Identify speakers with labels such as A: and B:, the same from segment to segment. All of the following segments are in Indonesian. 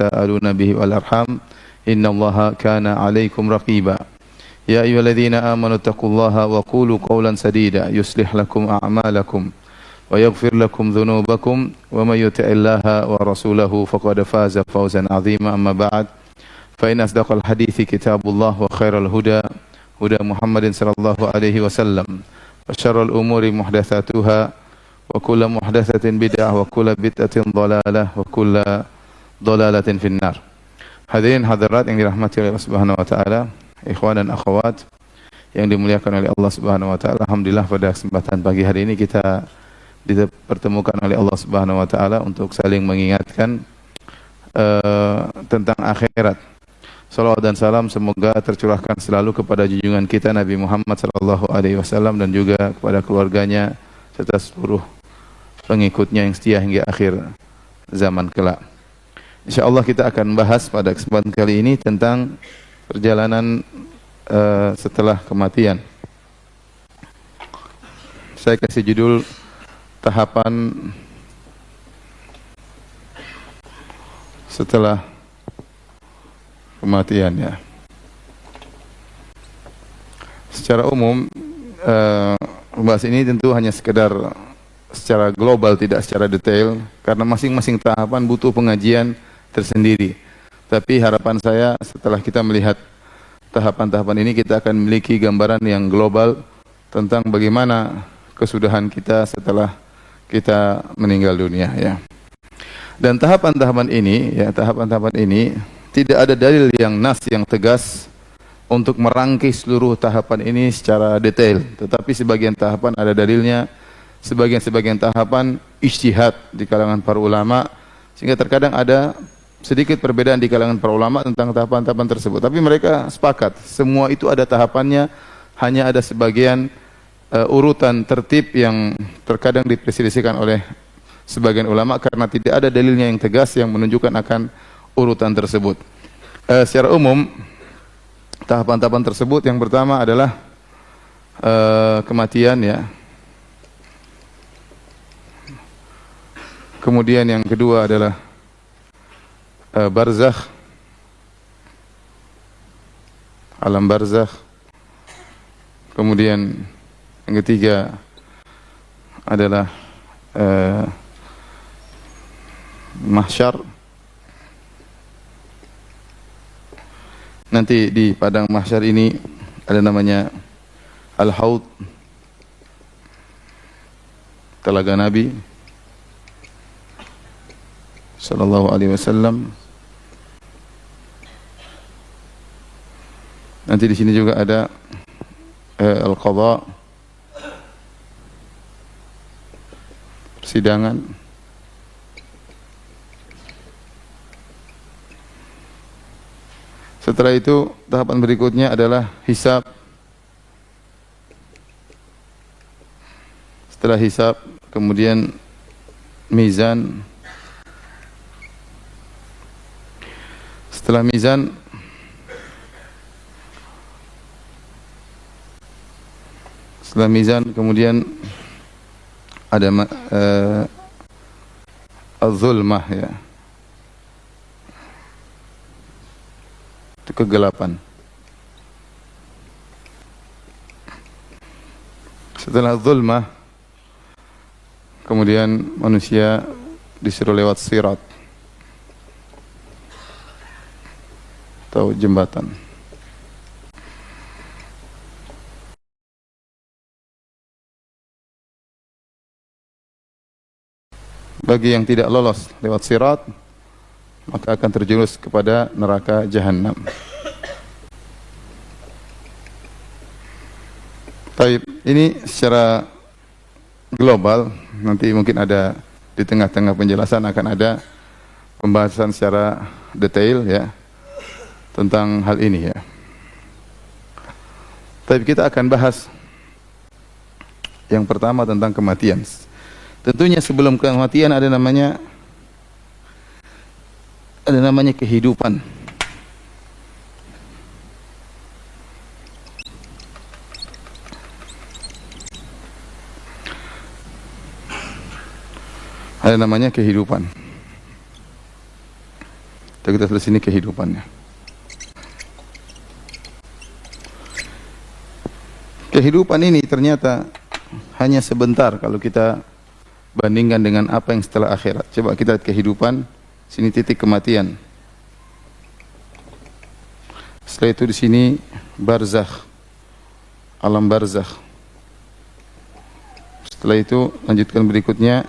A: تساءلون به والأرحام إن الله كان عليكم رقيبا يا أيها الذين آمنوا اتقوا الله وقولوا قولا سديدا يصلح لكم أعمالكم ويغفر لكم ذنوبكم ومن يطع الله ورسوله فقد فاز فوزا عظيما أما بعد فإن أصدق الحديث كتاب الله وخير الهدى هدى محمد صلى الله عليه وسلم وشر الأمور محدثاتها وكل محدثة بدعة وكل بدعة ضلالة وكل ضلالة في النار. Hadirin hadirat yang dirahmati oleh Allah Subhanahu wa taala, ikhwan dan akhwat yang dimuliakan oleh Allah Subhanahu wa taala. Alhamdulillah pada kesempatan pagi hari ini kita dipertemukan oleh Allah Subhanahu wa taala untuk saling mengingatkan tentang akhirat. Salawat dan salam semoga tercurahkan selalu kepada junjungan kita Nabi Muhammad sallallahu alaihi wasallam dan juga kepada keluarganya serta seluruh pengikutnya yang setia hingga akhir zaman kelak. Insyaallah kita akan bahas pada kesempatan kali ini tentang perjalanan setelah kematian. Saya kasih judul tahapan setelah kematian ya. Secara umum membahas ini tentu hanya sekedar secara global, tidak secara detail karena masing-masing tahapan butuh pengajian tersendiri. Tapi harapan saya setelah kita melihat tahapan-tahapan ini kita akan memiliki gambaran yang global tentang bagaimana kesudahan kita setelah kita meninggal dunia ya. Dan tahapan-tahapan ini tidak ada dalil yang nas yang tegas untuk merangkai seluruh tahapan ini secara detail, tetapi sebagian tahapan ada dalilnya, sebagian tahapan ijtihad di kalangan para ulama, sehingga terkadang ada sedikit perbedaan di kalangan para ulama tentang tahapan-tahapan tersebut. Tapi mereka sepakat, semua itu ada tahapannya, hanya ada sebagian urutan tertib yang terkadang diperselisihkan oleh sebagian ulama karena tidak ada dalilnya yang tegas yang menunjukkan akan urutan tersebut. Secara umum, tahapan-tahapan tersebut yang pertama adalah kematian ya. Kemudian yang kedua adalah barzakh, alam barzakh. Kemudian yang ketiga adalah mahsyar. Nanti di padang mahsyar ini ada namanya Al-Haud, Telaga Nabi sallallahu alaihi wasallam. Nanti di sini juga ada Al-Qadha, persidangan. Setelah itu tahapan berikutnya adalah hisab. Setelah hisab kemudian mizan. Setelah mizan kemudian ada az-zulmah ya. Itu kegelapan. Setelah zulmah kemudian manusia disuruh lewat sirat atau jembatan. Bagi yang tidak lolos lewat sirat, maka akan terjerumus kepada neraka jahanam. Baik, ini secara global, nanti mungkin ada di tengah-tengah penjelasan akan ada pembahasan secara detail ya tentang hal ini ya. Tapi kita akan bahas yang pertama tentang kematian. Tentunya sebelum kematian ada namanya kehidupan. Ada namanya kehidupan. Tapi kita selesai ini kehidupannya. Kehidupan ini ternyata hanya sebentar kalau kita bandingkan dengan apa yang setelah akhirat. Coba kita lihat kehidupan, sini titik kematian. Setelah itu di sini barzakh, alam barzakh. Setelah itu lanjutkan berikutnya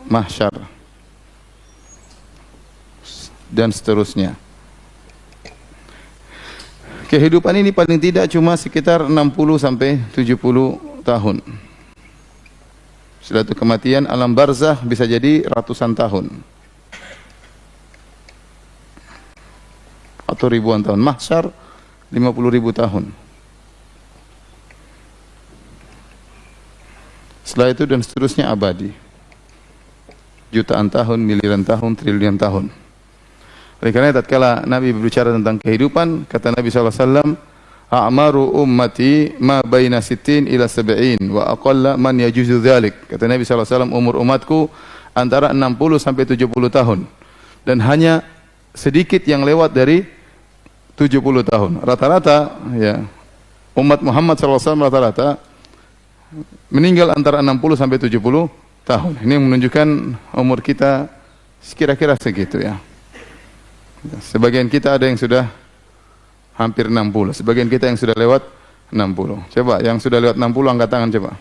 A: mahsyar dan seterusnya. Kehidupan ini paling tidak cuma sekitar 60 sampai 70 tahun. Setelah itu kematian, alam barzakh bisa jadi ratusan tahun atau ribuan tahun. Mahsyar 50.000 tahun. Setelah itu dan seterusnya abadi. Jutaan tahun, miliaran tahun, triliunan tahun. Oleh karena tatkala Nabi berbicara tentang kehidupan, kata Nabi SAW, a'maru ummati ma baina sittin ila sab'in wa aqalla man yajuzu dzalik. Kata Nabi SAW, umur umatku antara 60 sampai 70 tahun. Dan hanya sedikit yang lewat dari 70 tahun. Rata-rata ya umat Muhammad SAW rata-rata meninggal antara 60 sampai 70 tahun. Ini menunjukkan umur kita kira-kira segitu ya. Sebagian kita ada yang sudah hampir 60, sebagian kita yang sudah lewat 60. Coba yang sudah lewat 60 angkat tangan coba.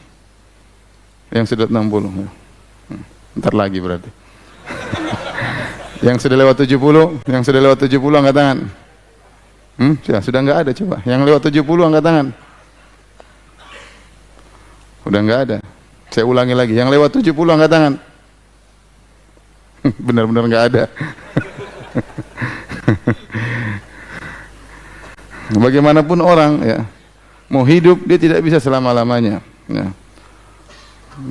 A: Yang sudah 60. Bentar lagi berarti. Yang sudah lewat 70, yang sudah lewat 70 angkat tangan. Sudah enggak ada coba. Yang lewat 70 angkat tangan. Udah enggak ada. Saya ulangi lagi, yang lewat 70 angkat tangan. Benar-benar enggak ada. Bagaimanapun orang ya mau hidup, dia tidak bisa selama-lamanya ya.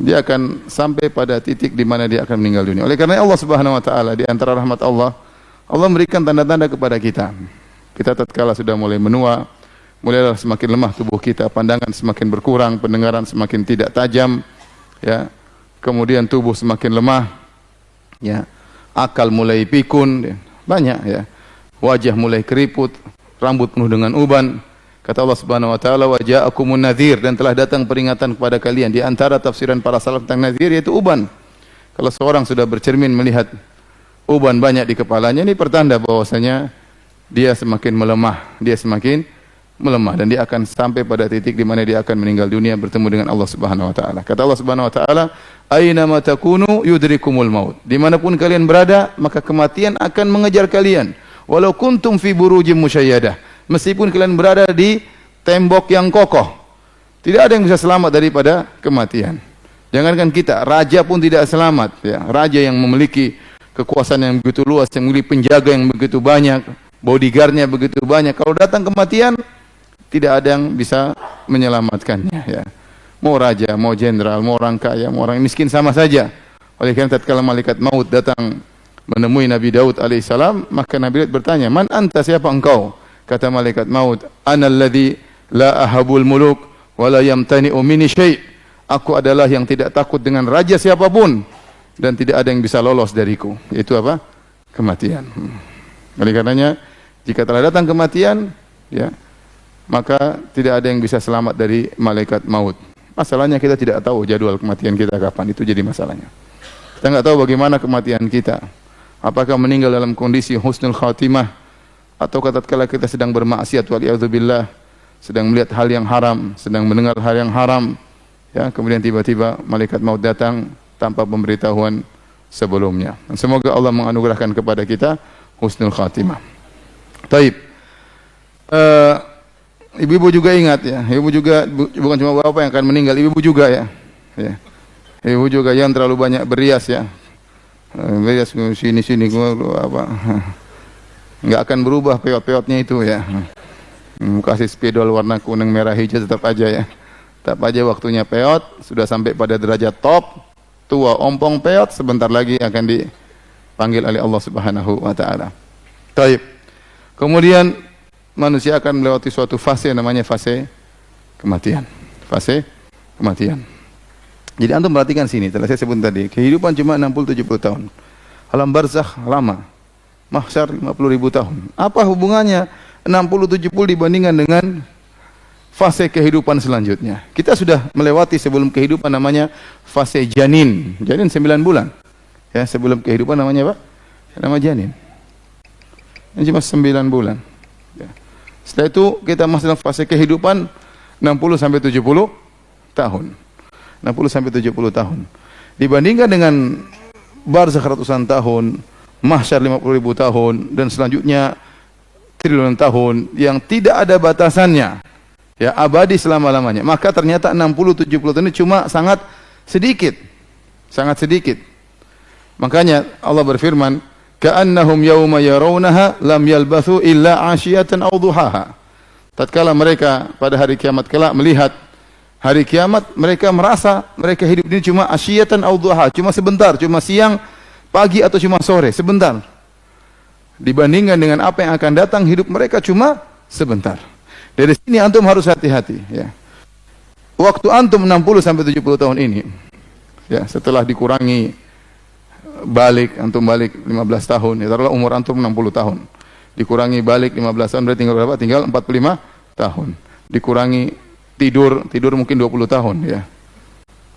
A: Dia akan sampai pada titik di mana dia akan meninggal dunia. Oleh karena Allah Subhanahu wa taala, di antara rahmat Allah, Allah memberikan tanda-tanda kepada kita. Kita tatkala sudah mulai menua, mulai semakin lemah tubuh kita, pandangan semakin berkurang, pendengaran semakin tidak tajam ya. Kemudian tubuh semakin lemah ya. Akal mulai pikun ya. Banyak ya. Wajah mulai keriput, rambut penuh dengan uban. Kata Allah Subhanahu wa taala, "Wa ja'akumun nadhir," dan telah datang peringatan kepada kalian. Di antara tafsiran para salaf tentang nadhir yaitu uban. Kalau seorang sudah bercermin melihat uban banyak di kepalanya, ini pertanda bahwasanya dia semakin melemah dan dia akan sampai pada titik di mana dia akan meninggal dunia bertemu dengan Allah Subhanahu wa taala. Kata Allah Subhanahu wa taala, "Aina ma takunu yudrikumul maut." Dimanapun kalian berada, maka kematian akan mengejar kalian. Walau kuntum fi burujim musayyadah. Meskipun kalian berada di tembok yang kokoh, tidak ada yang bisa selamat daripada kematian. Jangankan kita, raja pun tidak selamat ya. Raja yang memiliki kekuasaan yang begitu luas, yang memiliki penjaga yang begitu banyak, bodyguardnya begitu banyak, kalau datang kematian tidak ada yang bisa menyelamatkannya ya. Mau raja, mau jenderal, mau orang kaya, mau orang miskin sama saja. Oleh karena tatkala malaikat maut datang menemui Nabi Daud alaihissalam, maka Nabi Daud bertanya, "Man anta, siapa engkau?" Kata malaikat maut, "Ana alladhi la ahabul muluk wa la yamtani'u minni syai'." Aku adalah yang tidak takut dengan raja siapapun dan tidak ada yang bisa lolos dariku. Yaitu apa? Kematian. Oleh karenanya, jika telah datang kematian, ya, maka tidak ada yang bisa selamat dari malaikat maut. Masalahnya kita tidak tahu jadwal kematian kita kapan, itu jadi masalahnya. Kita enggak tahu bagaimana kematian kita. Apakah meninggal dalam kondisi husnul khatimah atau tatkala kita sedang bermaksiat waliyadzubillah, sedang melihat hal yang haram, sedang mendengar hal yang haram, ya, kemudian tiba-tiba malaikat maut datang tanpa pemberitahuan sebelumnya. Dan semoga Allah menganugerahkan kepada kita husnul khatimah. Taib. Ibu-ibu juga ingat ya, ibu juga bukan cuma bapak yang akan meninggal, ibu juga ya. Ya. Ibu juga yang terlalu banyak berias ya. Berias sini apa. Enggak akan berubah peot-peotnya itu ya. Kasih spidol warna kuning merah hijau tetap aja ya. Tetap aja waktunya peot, sudah sampai pada derajat top, tua ompong peot, sebentar lagi akan dipanggil oleh Allah Subhanahu wa taala. Taib. Kemudian manusia akan melewati suatu fase yang namanya fase kematian. Fase kematian. Jadi antum perhatikan sini, telah saya sebut tadi, kehidupan cuma 60-70 tahun. Alam barzakh lama. Mahsyar 50.000 tahun. Apa hubungannya 60-70 dibandingkan dengan fase kehidupan selanjutnya? Kita sudah melewati sebelum kehidupan namanya fase janin. Janin 9 bulan. Ya, sebelum kehidupan namanya apa? Nama janin. Ini cuma 9 bulan. Ya. Setelah itu kita masuk dalam fase kehidupan 60 sampai 70 tahun. 60 sampai 70 tahun. Dibandingkan dengan barzakh ratusan tahun, mahsyar 50.000 tahun, dan selanjutnya triliunan tahun yang tidak ada batasannya, ya, abadi selama-lamanya. Maka ternyata 60-70 tahun ini cuma sangat sedikit. Sangat sedikit. Makanya Allah berfirman, ka'annahum yawma yarawnaha lam yalbathu illa 'ashiyatan aw duhaha. Tatkala mereka pada hari kiamat kelak melihat hari kiamat, mereka merasa mereka hidup ini cuma asyiyatan aw duhaha, cuma sebentar, cuma siang, pagi atau cuma sore, sebentar. Dibandingkan dengan apa yang akan datang, hidup mereka cuma sebentar. Dari sini antum harus hati-hati, ya. Waktu antum 60 sampai 70 tahun ini, ya, setelah dikurangi balik, antum balik 15 tahun, ya, taruhlah umur antum 60 tahun. Dikurangi balik 15 tahun, berarti tinggal berapa? Tinggal 45 tahun. Dikurangi tidur mungkin 20 tahun, ya.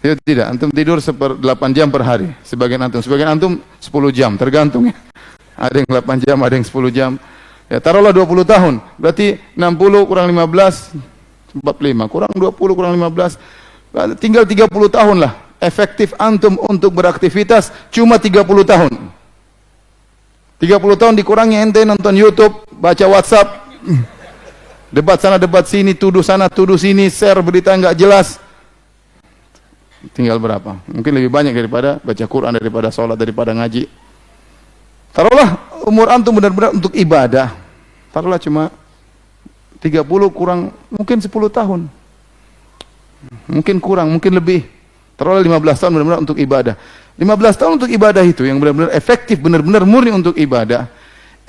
A: Ya, tidak, antum tidur 8 jam per hari, sebagian antum 10 jam, tergantung, ya. Ada yang 8 jam, ada yang 10 jam. Ya, taruhlah 20 tahun, berarti 60 kurang 15, 45, kurang 20, kurang 15, tinggal 30 tahun lah. Efektif antum untuk beraktivitas cuma 30 tahun. 30 tahun dikurangi ente nonton YouTube, baca WhatsApp, debat sana, debat sini, tuduh sana, tuduh sini, share berita enggak jelas. Tinggal berapa? Mungkin lebih banyak daripada baca Quran, daripada sholat, daripada ngaji. Taruhlah umur antum benar-benar untuk ibadah. Taruhlah cuma 30 kurang mungkin 10 tahun. Mungkin kurang, mungkin lebih. Taruhlah 15 tahun benar-benar untuk ibadah. 15 tahun untuk ibadah itu yang benar-benar efektif, benar-benar murni untuk ibadah.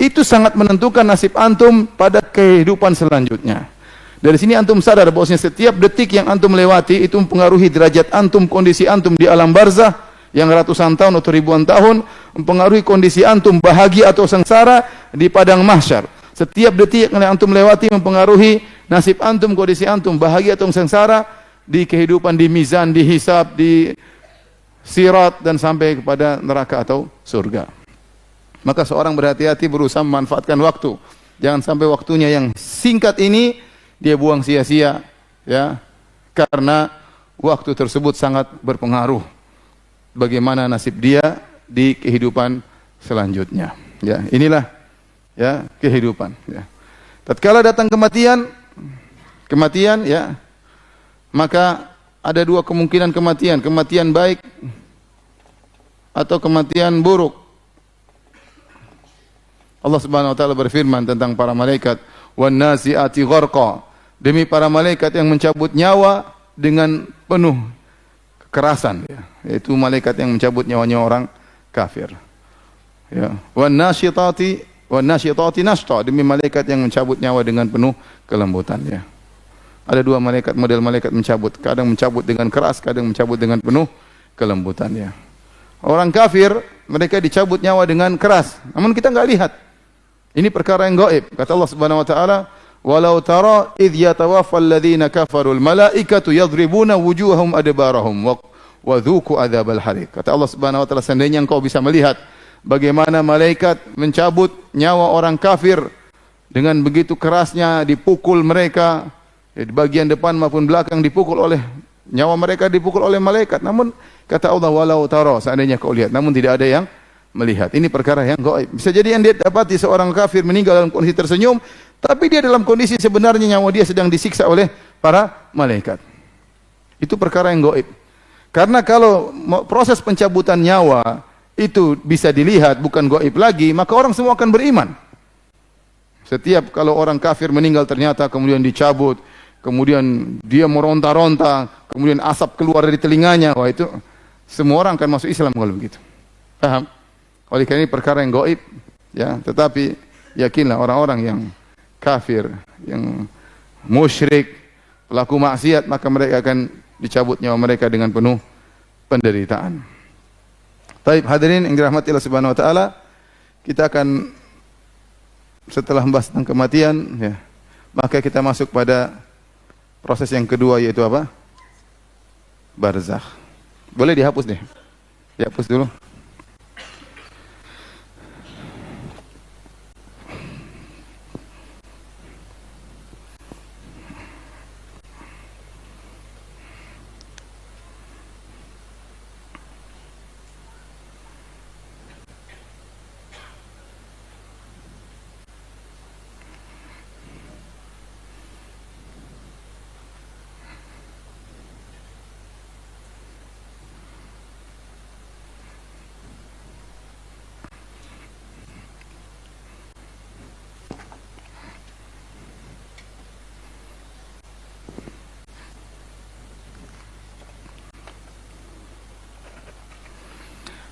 A: Itu sangat menentukan nasib antum pada kehidupan selanjutnya. Dari sini antum sadar bahwasanya setiap detik yang antum lewati itu mempengaruhi derajat antum, kondisi antum di alam barzah yang ratusan tahun atau ribuan tahun, mempengaruhi kondisi antum bahagia atau sengsara di padang mahsyar. Setiap detik yang antum lewati mempengaruhi nasib antum, kondisi antum bahagia atau sengsara di kehidupan, di mizan, di hisab, di sirat, dan sampai kepada neraka atau surga. Maka seorang berhati-hati berusaha memanfaatkan waktu. Jangan sampai waktunya yang singkat ini dia buang sia-sia, ya, karena waktu tersebut sangat berpengaruh bagaimana nasib dia di kehidupan selanjutnya. Ya, inilah, ya, kehidupan. Ya. Tatkala datang kematian, ya, maka ada dua kemungkinan kematian, kematian baik atau kematian buruk. Allah Subhanahu wa taala berfirman tentang para malaikat, wan nazi'ati gharqa, demi para malaikat yang mencabut nyawa dengan penuh kekerasan, ya, yaitu malaikat yang mencabut nyawanya orang kafir. Ya, wan nasyitati nashta, demi malaikat yang mencabut nyawa dengan penuh kelembutan, ya. Ada dua malaikat, model malaikat mencabut, kadang mencabut dengan keras, kadang mencabut dengan penuh kelembutan, ya. Orang kafir mereka dicabut nyawa dengan keras, namun kita enggak lihat. Ini perkara yang gaib. Kata Allah Subhanahu wa taala, "Walau tara idh yatawaffal ladzina kafarul malaikatu yadribuna wujuhahum adbarahum wa dzuqu adzabal hariq." Kata Allah Subhanahu wa taala, seandainya engkau bisa melihat bagaimana malaikat mencabut nyawa orang kafir dengan begitu kerasnya, dipukul mereka di bagian depan maupun belakang, dipukul oleh nyawa mereka, dipukul oleh malaikat. Namun kata Allah, "Walau tara", seandainya kau lihat, namun tidak ada yang melihat. Ini perkara yang gaib. Bisa jadi yang dia dapati seorang kafir meninggal dalam kondisi tersenyum, tapi dia dalam kondisi sebenarnya nyawa dia sedang disiksa oleh para malaikat. Itu perkara yang gaib. Karena kalau proses pencabutan nyawa itu bisa dilihat, bukan gaib lagi, maka orang semua akan beriman. Setiap kalau orang kafir meninggal ternyata kemudian dicabut, kemudian dia meronta-ronta, kemudian asap keluar dari telinganya, wah, itu semua orang akan masuk Islam kalau begitu. Paham? Oleh karena ini perkara yang gaib, ya, tetapi yakinlah orang-orang yang kafir, yang musyrik, pelaku maksiat, maka mereka akan dicabut nyawa mereka dengan penuh penderitaan. Taib hadirin yang dirahmati Allah Subhanahu wa taala, kita akan setelah membahas tentang kematian, ya, maka kita masuk pada proses yang kedua, yaitu apa? Barzakh. Boleh dihapus deh. Dihapus dulu.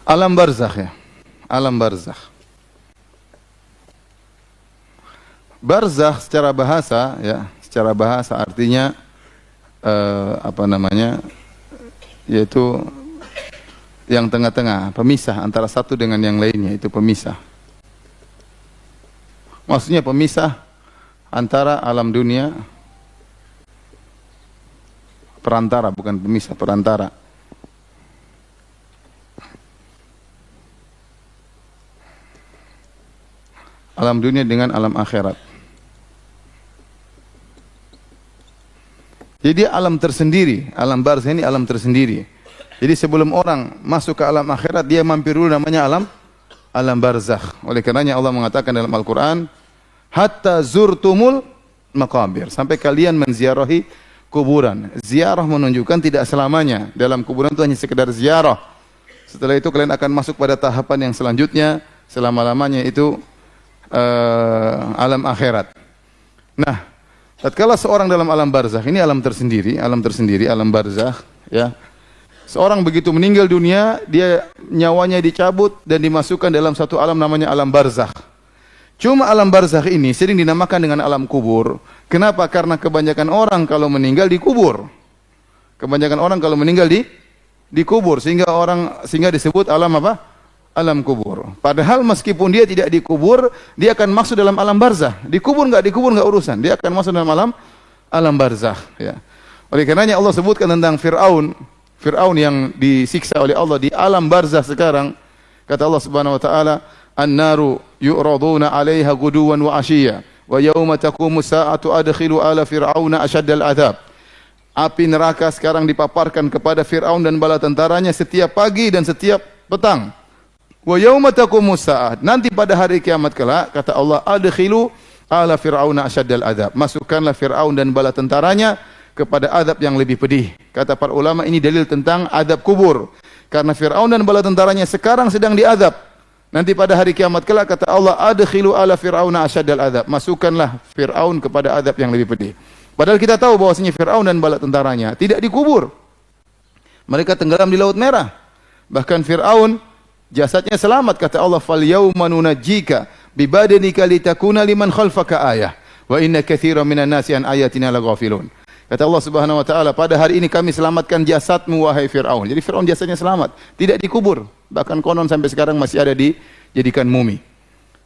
A: Alam barzakh, ya. Alam barzakh. Barzakh secara bahasa, ya, secara bahasa artinya apa namanya? Yaitu yang tengah-tengah, pemisah antara satu dengan yang lainnya, itu pemisah. Maksudnya pemisah antara alam dunia, perantara, bukan pemisah, perantara. Alam dunia dengan alam akhirat. Jadi alam tersendiri, alam barzakh ini alam tersendiri. Jadi sebelum orang masuk ke alam akhirat, dia mampir dulu namanya alam barzakh. Oleh karenanya Allah mengatakan dalam Al-Quran, hatta zurtumul maqabir, sampai kalian menziarahi kuburan. Ziarah menunjukkan tidak selamanya dalam kuburan itu hanya sekedar ziarah. Setelah itu kalian akan masuk pada tahapan yang selanjutnya, selama-lamanya itu alam akhirat. Nah, tatkala seorang dalam alam barzakh, ini alam tersendiri, alam barzakh, ya. Seorang begitu meninggal dunia, dia nyawanya dicabut dan dimasukkan dalam satu alam namanya alam barzakh. Cuma alam barzakh ini sering dinamakan dengan alam kubur. Kenapa? Karena kebanyakan orang kalau meninggal dikubur. Kebanyakan orang kalau meninggal dikubur, sehingga disebut alam apa? Alam kubur. Padahal meskipun dia tidak dikubur, dia akan masuk dalam alam barzakh. Dikubur enggak urusan. Dia akan masuk dalam alam barzakh, ya. Oleh karenanya Allah sebutkan tentang Fir'aun yang disiksa oleh Allah di alam barzakh sekarang. Kata Allah Subhanahu wa taala, "An-naru yu'raduna 'alaiha ghuduwan wa 'ashiyya, wa yauma taqumu sa'atu adkhilu ala fir'auna asyaddal 'adzab." Api neraka sekarang dipaparkan kepada Fir'aun dan bala tentaranya setiap pagi dan setiap petang. Wa yauma taqumu sa'at, nanti pada hari kiamat kelak, kata Allah, adkhilu ala fir'auna asyaddal 'adzab. Masukkanlah Fir'aun dan bala tentaranya kepada azab yang lebih pedih. Kata para ulama, ini dalil tentang azab kubur. Karena Fir'aun dan bala tentaranya sekarang sedang diazab. Nanti pada hari kiamat kelak, kata Allah, adkhilu ala fir'auna asyaddal 'adzab. Masukkanlah Fir'aun kepada azab yang lebih pedih. Padahal kita tahu bahwasanya Fir'aun dan bala tentaranya tidak dikubur. Mereka tenggelam di Laut Merah. Bahkan Fir'aun jasadnya selamat, kata Allah, fal yauma nunajjika bi badanika litakuna liman khalfaka ayah wa inna katsiran minan nasi an ayatina laghafilun. Kata Allah Subhanahu wa taala, pada hari ini kami selamatkan jasadmu wahai Fir'aun. Jadi Fir'aun jasadnya selamat, tidak dikubur. Bahkan konon sampai sekarang masih ada dijadikan mumi.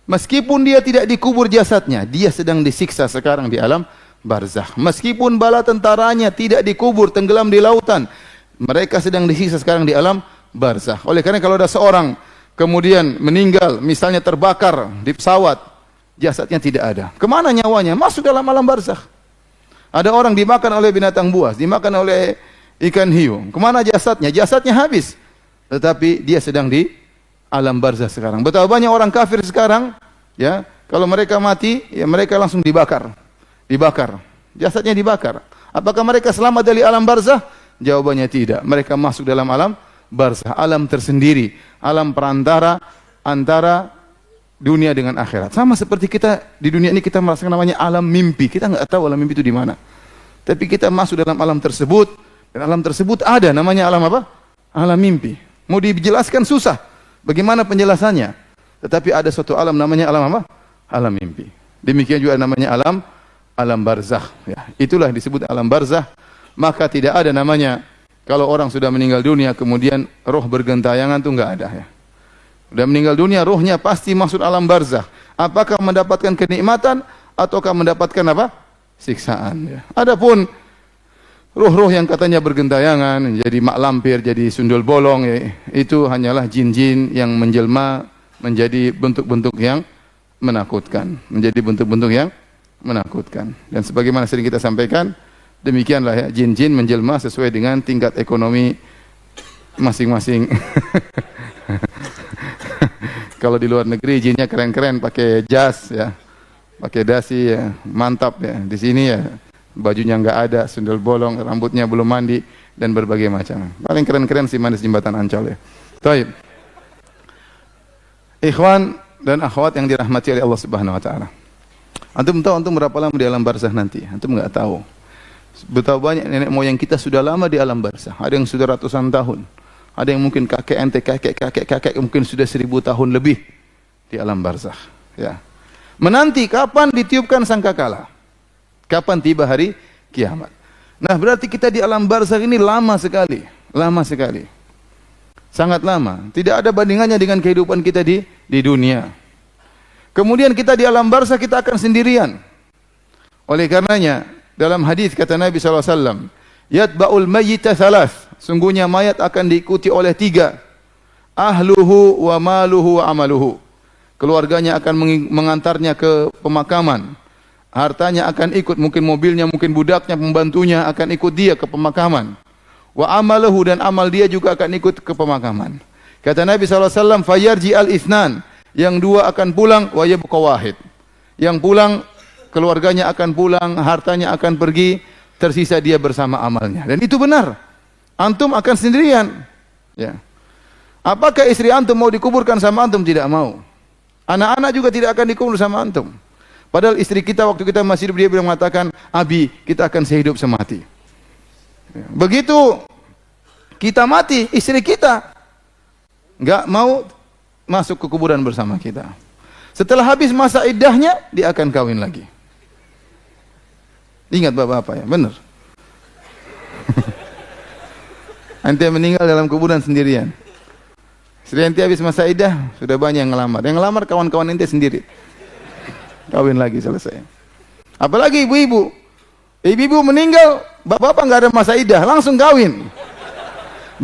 A: Meskipun dia tidak dikubur jasadnya, dia sedang disiksa sekarang di alam barzakh. Meskipun bala tentaranya tidak dikubur, tenggelam di lautan, mereka sedang disiksa sekarang di alam barzakh. Oleh karena kalau ada seorang kemudian meninggal, misalnya terbakar di pesawat, jasadnya tidak ada. Kemana nyawanya? Masuk dalam alam barzakh. Ada orang dimakan oleh binatang buas, dimakan oleh ikan hiu. Kemana jasadnya? Jasadnya habis. Tetapi dia sedang di alam barzakh sekarang. Betapa banyak orang kafir sekarang, ya, kalau mereka mati, ya mereka langsung dibakar. Jasadnya dibakar. Apakah mereka selamat dari alam barzakh? Jawabannya tidak. Mereka masuk dalam alam barzakh, alam tersendiri, alam perantara antara dunia dengan akhirat. Sama seperti kita di dunia ini, kita merasakan namanya alam mimpi. Kita nggak tahu alam mimpi itu di mana. Tapi kita masuk dalam alam tersebut, dan alam tersebut ada namanya alam apa? Alam mimpi. Mau dijelaskan susah. Bagaimana penjelasannya? Tetapi ada suatu alam namanya alam apa? Alam mimpi. Demikian juga namanya alam barzakh, ya. Itulah disebut alam barzakh. Maka tidak ada namanya kalau orang sudah meninggal dunia kemudian roh bergentayangan, itu enggak ada, ya. Sudah meninggal dunia, rohnya pasti masuk alam barzakh. Apakah mendapatkan kenikmatan ataukah mendapatkan apa? Siksaan. Ya. Adapun ruh-ruh yang katanya bergentayangan, jadi mak lampir, jadi sundul bolong, ya, itu hanyalah jin-jin yang menjelma menjadi bentuk-bentuk yang menakutkan, menjadi bentuk-bentuk yang menakutkan. Dan sebagaimana sering kita sampaikan, demikianlah ya, jin-jin menjelma sesuai dengan tingkat ekonomi masing-masing. Kalau di luar negeri jinnya keren-keren, pakai jas ya, pakai dasi ya, mantap ya. Di sini ya bajunya enggak ada, sundul bolong, rambutnya belum mandi dan berbagai macam. Paling keren-keren si manis jembatan Ancol ya. Baik. Ikhwan dan akhwat yang dirahmati oleh Allah Subhanahu wa taala. Antum tahu antum berapa lama di alam barzakh nanti? Antum enggak tahu. Betapa banyak nenek moyang kita sudah lama di alam barzakh. Ada yang sudah ratusan tahun. Ada yang mungkin kakek ente, kakek mungkin sudah 1000 tahun lebih di alam barzakh. Ya. Menanti kapan ditiupkan sangkakala. Kapan tiba hari kiamat. Nah, berarti kita di alam barzakh ini lama sekali. Lama sekali. Sangat lama. Tidak ada bandingannya dengan kehidupan kita di dunia. Kemudian kita di alam barzakh kita akan sendirian. Oleh karenanya, dalam hadis kata Nabi SAW, yatba'ul mayyita thalath. Sungguhnya mayat akan diikuti oleh 3. Ahluhu wa maluhu wa amaluhu. Keluarganya akan mengantarnya ke pemakaman. Hartanya akan ikut, mungkin mobilnya, mungkin budaknya, pembantunya akan ikut dia ke pemakaman. Wa amaluhu, dan amal dia juga akan ikut ke pemakaman. Kata Nabi SAW, fayarji al-ithnan. Yang 2 akan pulang, wa yabqa wahid. Yang pulang, keluarganya akan pulang, hartanya akan pergi, tersisa dia bersama amalnya. Dan itu benar. Antum akan sendirian. Ya. Apakah istri antum mau dikuburkan sama antum? Tidak mau. Anak-anak juga tidak akan dikubur sama antum. Padahal istri kita waktu kita masih hidup, dia bilang mengatakan, Abi, kita akan sehidup semati. Ya. Begitu kita mati, istri kita enggak mau masuk ke kuburan bersama kita. Setelah habis masa iddahnya, dia akan kawin lagi. Ingat bapak-bapak ya, benar. Ente meninggal dalam kuburan sendirian. Setelah ente habis masa iddah, sudah banyak yang ngelamar. Yang ngelamar kawan-kawan ente sendiri. Kawin lagi selesai. Apalagi ibu-ibu. Ibu-ibu meninggal, bapak-bapak enggak ada masa iddah, langsung kawin.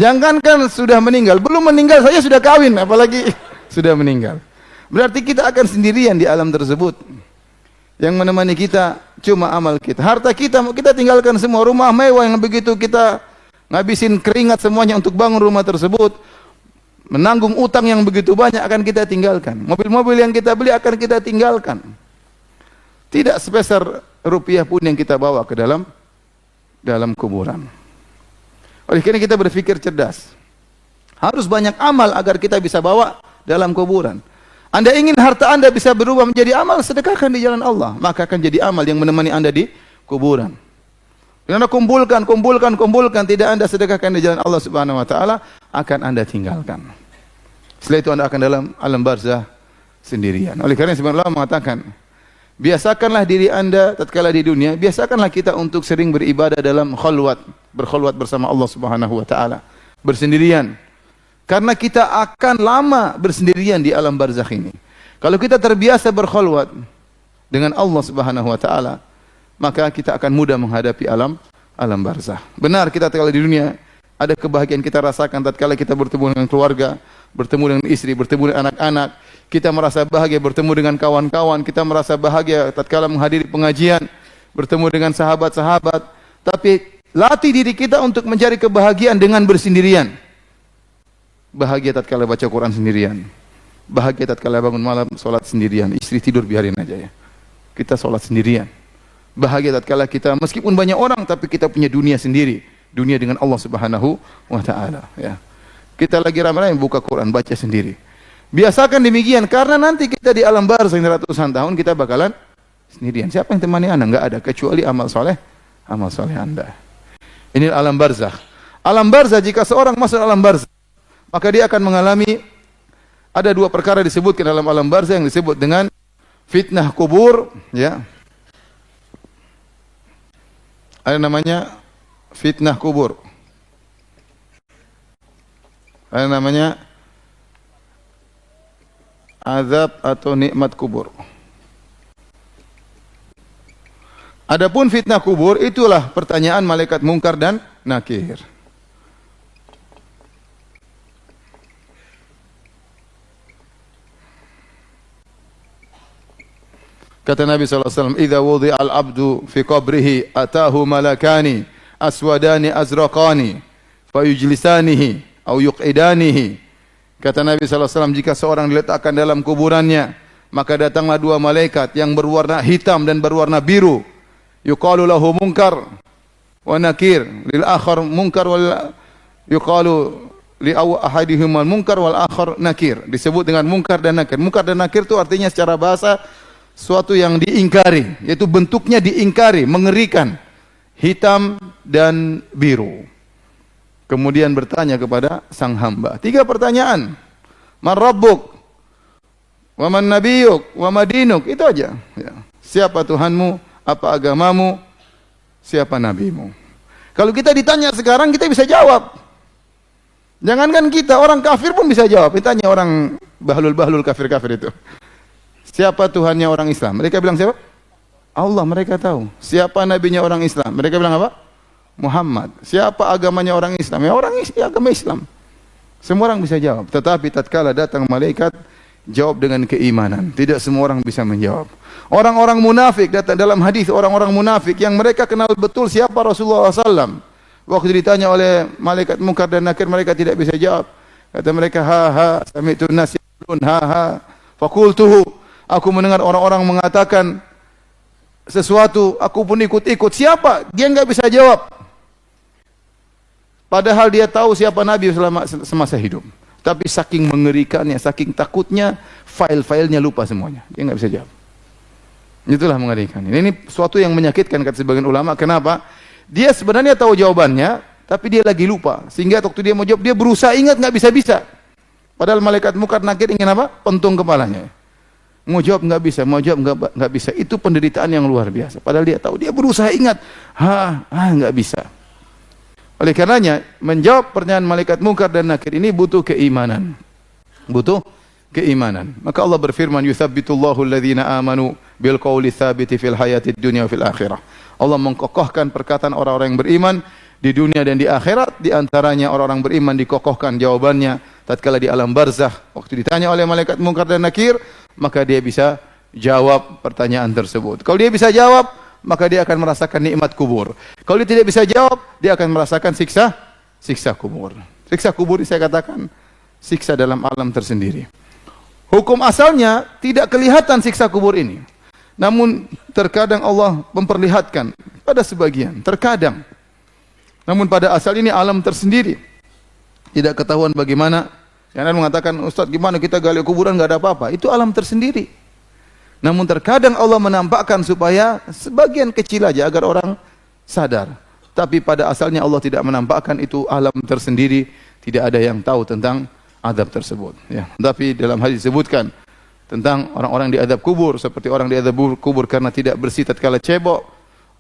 A: Jangankan sudah meninggal, belum meninggal saja sudah kawin, apalagi sudah meninggal. Berarti kita akan sendirian di alam tersebut. Yang menemani kita cuma amal kita. Harta kita tinggalkan semua. Rumah mewah yang begitu kita ngabisin keringat semuanya untuk bangun rumah tersebut. Menanggung utang yang begitu banyak akan kita tinggalkan. Mobil-mobil yang kita beli akan kita tinggalkan. Tidak sepeser rupiah pun yang kita bawa ke dalam kuburan. Oleh karena kita berpikir cerdas. Harus banyak amal agar kita bisa bawa dalam kuburan. Anda ingin harta Anda bisa berubah menjadi amal, sedekahkan di jalan Allah. Maka akan jadi amal yang menemani Anda di kuburan. Bila Anda kumpulkan, tidak Anda sedekahkan di jalan Allah Subhanahu wa taala, akan Anda tinggalkan. Setelah itu Anda akan dalam alam barzakh sendirian. Oleh karena sebagian ulama mengatakan, biasakanlah diri Anda tatkala di dunia, biasakanlah kita untuk sering beribadah dalam berkhulwat bersama Allah Subhanahu wa taala, bersendirian. Karena kita akan lama bersendirian di alam barzakh ini. Kalau kita terbiasa berkhulwat dengan Allah Subhanahu wa taala, maka kita akan mudah menghadapi alam barzakh. Benar, kita tatkala di dunia ada kebahagiaan kita rasakan tatkala kita bertemu dengan keluarga, bertemu dengan istri, bertemu dengan anak-anak, kita merasa bahagia bertemu dengan kawan-kawan, kita merasa bahagia tatkala menghadiri pengajian, bertemu dengan sahabat-sahabat. Tapi latih diri kita untuk mencari kebahagiaan dengan bersendirian. Bahagia tatkala baca Quran sendirian. Bahagia tatkala bangun malam salat sendirian. Istri tidur biarin aja ya. Kita salat sendirian. Bahagia tatkala kita meskipun banyak orang tapi kita punya dunia sendiri. Dunia dengan Allah Subhanahu wa taala ya. Kita lagi ramai-ramai buka Quran, baca sendiri. Biasakan demikian karena nanti kita di alam barzakh ratusan tahun kita bakalan sendirian. Siapa yang temani Anda? Enggak ada kecuali amal soleh Anda. Ini alam barzakh. Alam barzakh, jika seorang masuk alam barzakh, maka dia akan mengalami ada 2 perkara disebutkan dalam alam barzakh yang disebut dengan fitnah kubur, ya. Ada namanya fitnah kubur. Ada namanya azab atau nikmat kubur. Adapun fitnah kubur itulah pertanyaan malaikat mungkar dan nakir. Kata Nabi SAW, "Idza wudi'a al-'abdu fi qabrihi atahu malakani aswadani azraqani fayujlisanihi aw yuqidanihi." Kata Nabi SAW, jika seorang diletakkan dalam kuburannya, maka datanglah dua malaikat yang berwarna hitam dan berwarna biru. Yuqalu lahu munkar wa nakir, lil akhar munkar wal yuqalu li ahadihima munkar wal akhar nakir. Disebut dengan munkar dan nakir. Munkar dan nakir itu artinya secara bahasa suatu yang diingkari, yaitu bentuknya diingkari, mengerikan, hitam dan biru. Kemudian bertanya kepada sang hamba. 3 pertanyaan. Man rabbuk? Wa man nabiyuk? Wa madinuk? Itu aja. Ya. Siapa Tuhanmu? Apa agamamu? Siapa nabimu? Kalau kita ditanya sekarang, kita bisa jawab. Jangankan kita, orang kafir pun bisa jawab. Ditanya orang bahlul-bahlul kafir-kafir itu. Siapa Tuhannya orang Islam? Mereka bilang siapa? Allah, mereka tahu. Siapa nabinya orang Islam? Mereka bilang apa? Muhammad. Siapa agamanya orang Islam? Ya orang agama Islam. Semua orang bisa jawab. Tetapi tatkala datang malaikat, jawab dengan keimanan. Tidak semua orang bisa menjawab. Orang-orang munafik datang dalam hadis, orang-orang munafik yang mereka kenal betul siapa Rasulullah SAW. Waktu ditanya oleh malaikat mungkar dan nakir, mereka tidak bisa jawab. Kata mereka, ha sami'tu an-nas yaqulun ha faqultuhu. Aku mendengar orang-orang mengatakan sesuatu, aku pun ikut-ikut. Siapa? Dia enggak bisa jawab. Padahal dia tahu siapa Nabi semasa hidup. Tapi saking mengerikannya, saking takutnya, file-filenya lupa semuanya. Dia enggak bisa jawab. Itulah mengerikan. Ini suatu yang menyakitkan kata sebagian ulama. Kenapa? Dia sebenarnya tahu jawabannya, tapi dia lagi lupa. Sehingga waktu dia mau jawab, dia berusaha ingat, enggak bisa-bisa. Padahal malaikat mungkar nakir ingin apa? Pentung kepalanya. Mau jawab enggak bisa, mau jawab enggak bisa. Itu penderitaan yang luar biasa. Padahal dia tahu, dia berusaha ingat. Enggak bisa. Oleh karenanya, menjawab pertanyaan malaikat mungkar dan nakir ini butuh keimanan. Butuh keimanan. Maka Allah berfirman, "Yutsabbitullahu alladhina amanu bil qawli tsabiti fil hayatid dunya wa fil akhirah." Allah mengkokohkan perkataan orang-orang yang beriman di dunia dan di akhirat. Di antaranya orang-orang beriman dikokohkan jawabannya tatkala di alam barzakh. Waktu ditanya oleh malaikat mungkar dan nakir, maka dia bisa jawab pertanyaan tersebut. Kalau dia bisa jawab, maka dia akan merasakan nikmat kubur. Kalau dia tidak bisa jawab, dia akan merasakan siksa kubur. Siksa kubur saya katakan siksa dalam alam tersendiri. Hukum asalnya tidak kelihatan siksa kubur ini. Namun terkadang Allah memperlihatkan pada sebagian, terkadang. Namun pada asal ini alam tersendiri. Tidak ketahuan bagaimana. Yang lain mengatakan, "Ustaz, gimana kita gali kuburan enggak ada apa-apa?" Itu alam tersendiri. Namun terkadang Allah menampakkan supaya sebagian kecil aja agar orang sadar. Tapi pada asalnya Allah tidak menampakkan, itu alam tersendiri, tidak ada yang tahu tentang azab tersebut. Ya. Tapi dalam hadis disebutkan tentang orang-orang di azab kubur, seperti orang di azab kubur karena tidak bersih tatkala cebok,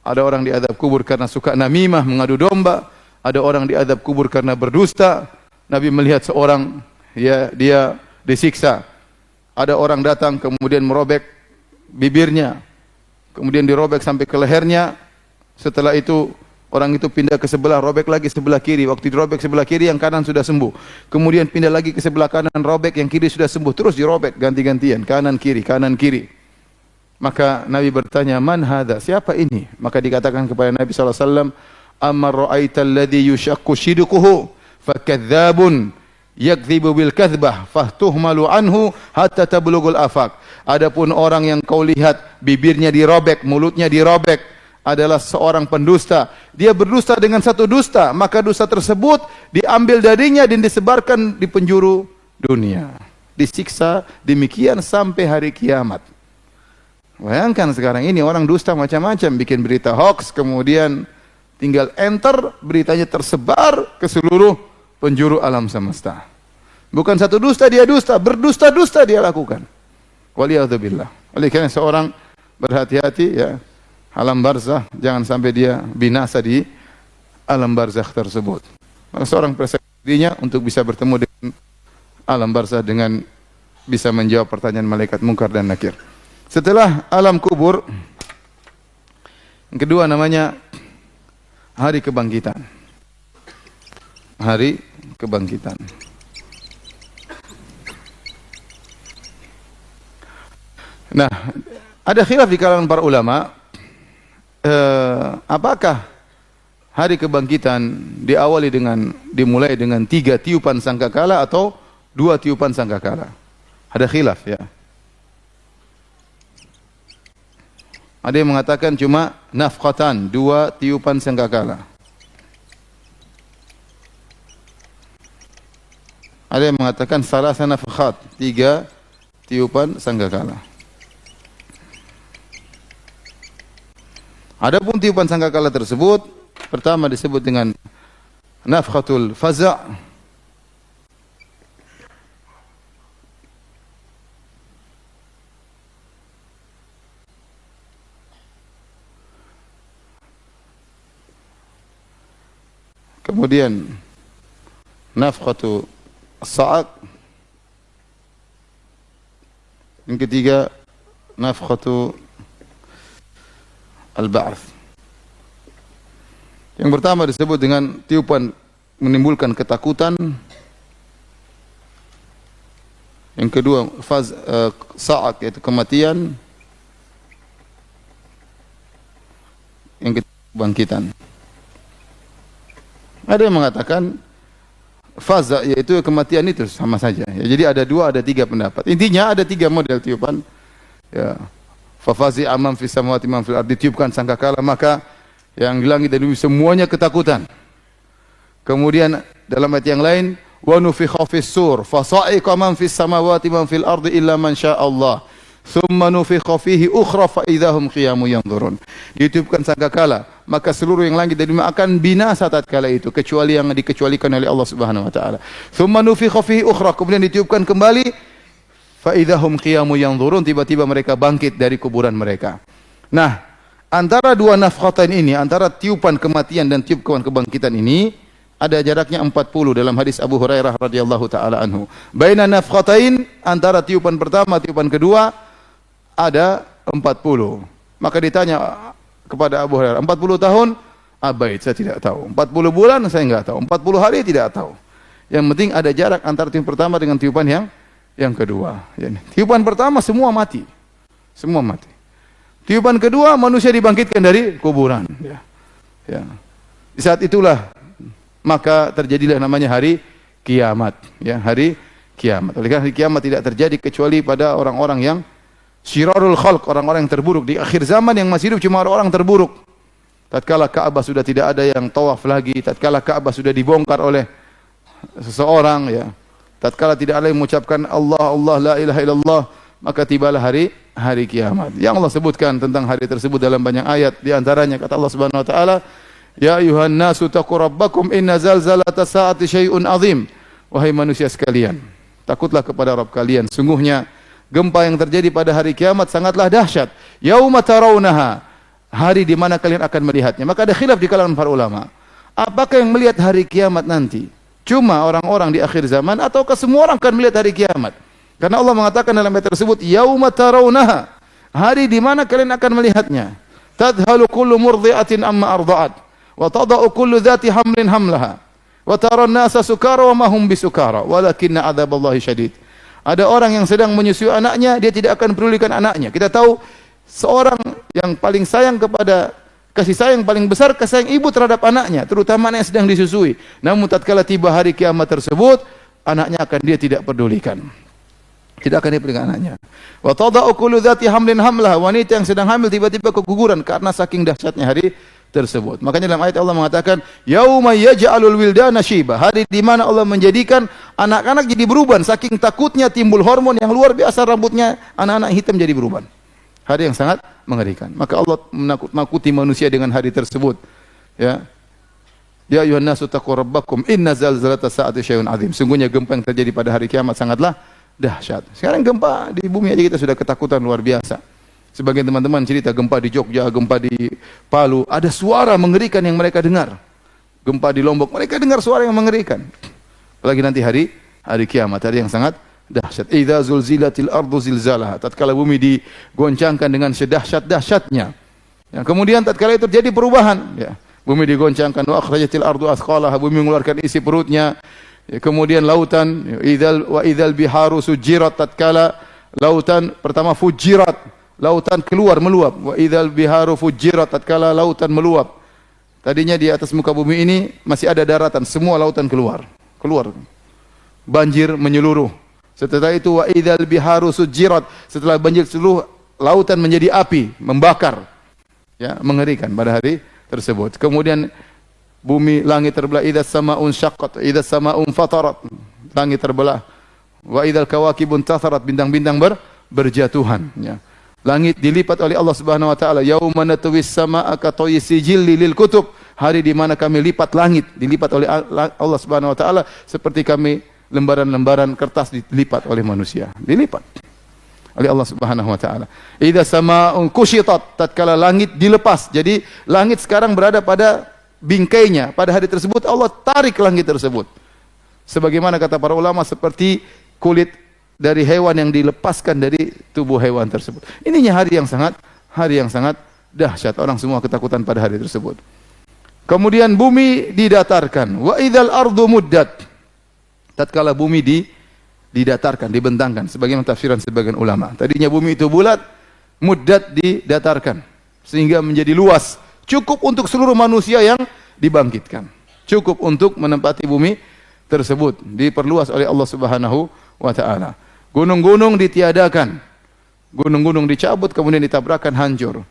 A: ada orang di azab kubur karena suka namimah, mengadu domba, ada orang di azab kubur karena berdusta. Nabi melihat seorang, ya, dia disiksa. Ada orang datang kemudian merobek bibirnya, kemudian dirobek sampai ke lehernya. Setelah itu orang itu pindah ke sebelah, robek lagi sebelah kiri. Waktu dirobek sebelah kiri, yang kanan sudah sembuh. Kemudian pindah lagi ke sebelah kanan, robek, yang kiri sudah sembuh. Terus dirobek ganti-gantian, kanan kiri, kanan kiri. Maka Nabi bertanya, "Man hadza? Siapa ini?" Maka dikatakan kepada Nabi SAW, "Amar ra'aital ladzi yushaqqu shidquhu fakadzdzabun yakdzibu bil kadzbah fahtuhmalu anhu hatta tablughul afaq." Adapun orang yang kau lihat bibirnya dirobek, mulutnya dirobek, adalah seorang pendusta. Dia berdusta dengan satu dusta, maka dusta tersebut diambil darinya dan disebarkan di penjuru dunia. Disiksa demikian sampai hari kiamat. Bayangkan sekarang ini orang dusta macam-macam, bikin berita hoax, kemudian tinggal enter, beritanya tersebar ke seluruh penjuru alam semesta. Bukan satu dusta, dia dusta, berdusta-dusta dia lakukan. Waliyadzubillah. Oleh karena seorang berhati-hati, ya, alam barzakh, jangan sampai dia binasa di alam barzakh tersebut. Maka seorang persiapkan dirinya untuk bisa bertemu dengan alam barzakh dengan bisa menjawab pertanyaan malaikat Munkar dan Nakir. Setelah alam kubur, yang kedua namanya hari kebangkitan. Hari kebangkitan. Nah, ada khilaf di kalangan para ulama, apakah hari kebangkitan dimulai dengan 3 tiupan sangkakala atau 2 tiupan sangkakala? Ada khilaf ya. Ada yang mengatakan cuma nafqatan, 2 tiupan sangkakala. Ada yang mengatakan salasa nafkhat, 3 tiupan sangkakala. Adapun tiupan sangkakala tersebut, pertama disebut dengan nafkhatul faza', kemudian nafkhatu sa'aq, yang ketiga nafkhatu al-ba'th. Yang pertama disebut dengan tiupan menimbulkan ketakutan. Yang kedua sa'aq, yaitu kematian. Yang ketiga bangkitan. Ada yang mengatakan faza, yaitu kematian itu sama saja. Ya, jadi ada 2, ada 3 pendapat. Intinya ada 3 model tiupan. Ya. Fafazi amam fis samawati man fil ardi, ditiupkan sangkakala maka yang di langit dan bumi semuanya ketakutan. Kemudian dalam ayat yang lain, wa nufikha fis sur fa sa'iqa man fis samawati man fil ardi illa man syaa Allah. Thumma nufikha fihi ukhra fa idahum qiyamun yanzurun. Ditiupkan sangkakala, maka seluruh yang langit dan bumi akan binasa tatkala itu kecuali yang dikecualikan oleh Allah Subhanahu wa taala. Thumma nufikha fihi ukhra, kemudian ditiupkan kembali fa idahum qiyamun yanzurun, tiba-tiba mereka bangkit dari kuburan mereka. Nah, antara 2 nafkhatan ini, antara tiupan kematian dan tiupan kebangkitan ini ada jaraknya 40 dalam hadis Abu Hurairah radhiyallahu taala anhu. Baina nafkhatain, antara tiupan pertama tiupan kedua ada 40. Maka ditanya kepada Abu Hurairah, 40 tahun? Abaid, saya tidak tahu. 40 bulan saya enggak tahu. 40 hari tidak tahu. Yang penting ada jarak antara tiupan pertama dengan tiupan yang kedua. Tiupan pertama semua mati. Semua mati. Tiupan kedua manusia dibangkitkan dari kuburan. Ya. Ya. Di saat itulah maka terjadilah namanya hari kiamat. Ya, hari kiamat. Oleh karena hari kiamat tidak terjadi kecuali pada orang-orang yang syirarul khalq, orang-orang yang terburuk. Di akhir zaman yang masih hidup cuma orang-orang terburuk. Tatkala Ka'bah sudah tidak ada yang tawaf lagi, tatkala Ka'bah sudah dibongkar oleh seseorang, ya. Tatkala tidak ada yang mengucapkan Allah, Allah, la ilaha illallah, maka tibalah hari kiamat. Yang Allah sebutkan tentang hari tersebut dalam banyak ayat, di antaranya kata Allah Subhanahu wa taala, ya ayuhan nasu taqu rabbakum inna zalzalata sa'ati syai'un azim. Wahai manusia sekalian, takutlah kepada Rabb kalian, sungguhnya gempa yang terjadi pada hari kiamat sangatlah dahsyat. Yauma tarawunaha, hari di mana kalian akan melihatnya. Maka ada khilaf di kalangan para ulama. Apakah yang melihat hari kiamat nanti cuma orang-orang di akhir zaman ataukah semua orang akan melihat hari kiamat? Karena Allah mengatakan dalam ayat tersebut, yauma tarawunaha, hari di mana kalian akan melihatnya. Tadhalu kullu murdi'atin amma arda'at wa tada'u kullu dhati hamlin hamlaha wa tara an-nasa sukara wa ma hum bisukara walakinna 'adzaballahi syadid. Ada orang yang sedang menyusui anaknya, dia tidak akan pedulikan anaknya. Kita tahu seorang yang paling sayang kepada, kasih sayang paling besar kasih sayang ibu terhadap anaknya, terutama anak yang sedang disusui. Namun tatkala tiba hari kiamat tersebut, anaknya akan dia tidak pedulikan. Tidak akan dipedulikan anaknya. Wa tada'u kullu dzati hamlin hamlaha, wanita yang sedang hamil tiba-tiba keguguran karena saking dahsyatnya hari tersebut. Makanya dalam ayat Allah mengatakan, yauma yaj'alul wildana syiba, hari di mana Allah menjadikan anak-anak jadi beruban saking takutnya timbul hormon yang luar biasa, rambutnya anak-anak hitam jadi beruban. Hari yang sangat mengerikan. Maka Allah menakut-nakuti manusia dengan hari tersebut. Ya. Ya ayuhan nasu taqu rabbakum inna zalzalata sa'ati syai'un azim. Sungguhnya gempa yang terjadi pada hari kiamat sangatlah dahsyat. Sekarang gempa di bumi aja kita sudah ketakutan luar biasa. Sebagian teman-teman cerita gempa di Jogja, gempa di Palu, ada suara mengerikan yang mereka dengar. Gempa di Lombok, mereka dengar suara yang mengerikan. Apalagi nanti hari kiamat, hari yang sangat dahsyat. Idza zulzilatil ardu zilzalaha. Tatkala bumi digoncangkan dengan sedahsyat-dahsyatnya. Ya, kemudian tatkala itu terjadi perubahan, ya. Bumi digoncangkan, wa akhrajatil ardu athqalaha, bumi mengeluarkan isi perutnya. Ya, kemudian lautan, idzal biharu sujirat, tatkala lautan pertama fujirat, lautan keluar meluap. Wa idzal biharu fujirat, tatkala lautan meluap. Tadinya di atas muka bumi ini masih ada daratan, semua lautan keluar. Banjir menyeluruh. Setelah itu wa idzal biharu sujirat, setelah banjir seluruh lautan menjadi api, membakar. Ya, mengerikan pada hari tersebut. Kemudian bumi, langit terbelah, idzas sama'un syaqqat, idzas sama'un fatarat, langit terbelah. Wa idzal kawakibun tatharat, bintang-bintang berjatuhan, ya. Langit dilipat oleh Allah Subhanahu wa taala, yauma natwis samaa'a ka tayyi sijilli lil kutub, hari di mana kami lipat langit, dilipat oleh Allah Subhanahu wa taala seperti kami lembaran-lembaran kertas dilipat oleh manusia, dilipat oleh Allah Subhanahu wa taala. Idza samaa'un kushitat, tatkala langit dilepas. Jadi langit sekarang berada pada bingkainya. Pada hari tersebut Allah tarik langit tersebut. Sebagaimana kata para ulama, seperti kulit dari hewan yang dilepaskan dari tubuh hewan tersebut. Ininya hari yang sangat dahsyat. Orang semua ketakutan pada hari tersebut. Kemudian bumi didatarkan. Wa idzal ardu muddat. Tatkala bumi didatarkan, dibentangkan, sebagaimana tafsiran sebagian ulama. Tadinya bumi itu bulat, muddat didatarkan sehingga menjadi luas, cukup untuk seluruh manusia yang dibangkitkan. Cukup untuk menempati bumi tersebut, diperluas oleh Allah Subhanahu wa taala. Gunung-gunung ditiadakan. Gunung-gunung dicabut kemudian ditabrakkan, hancur.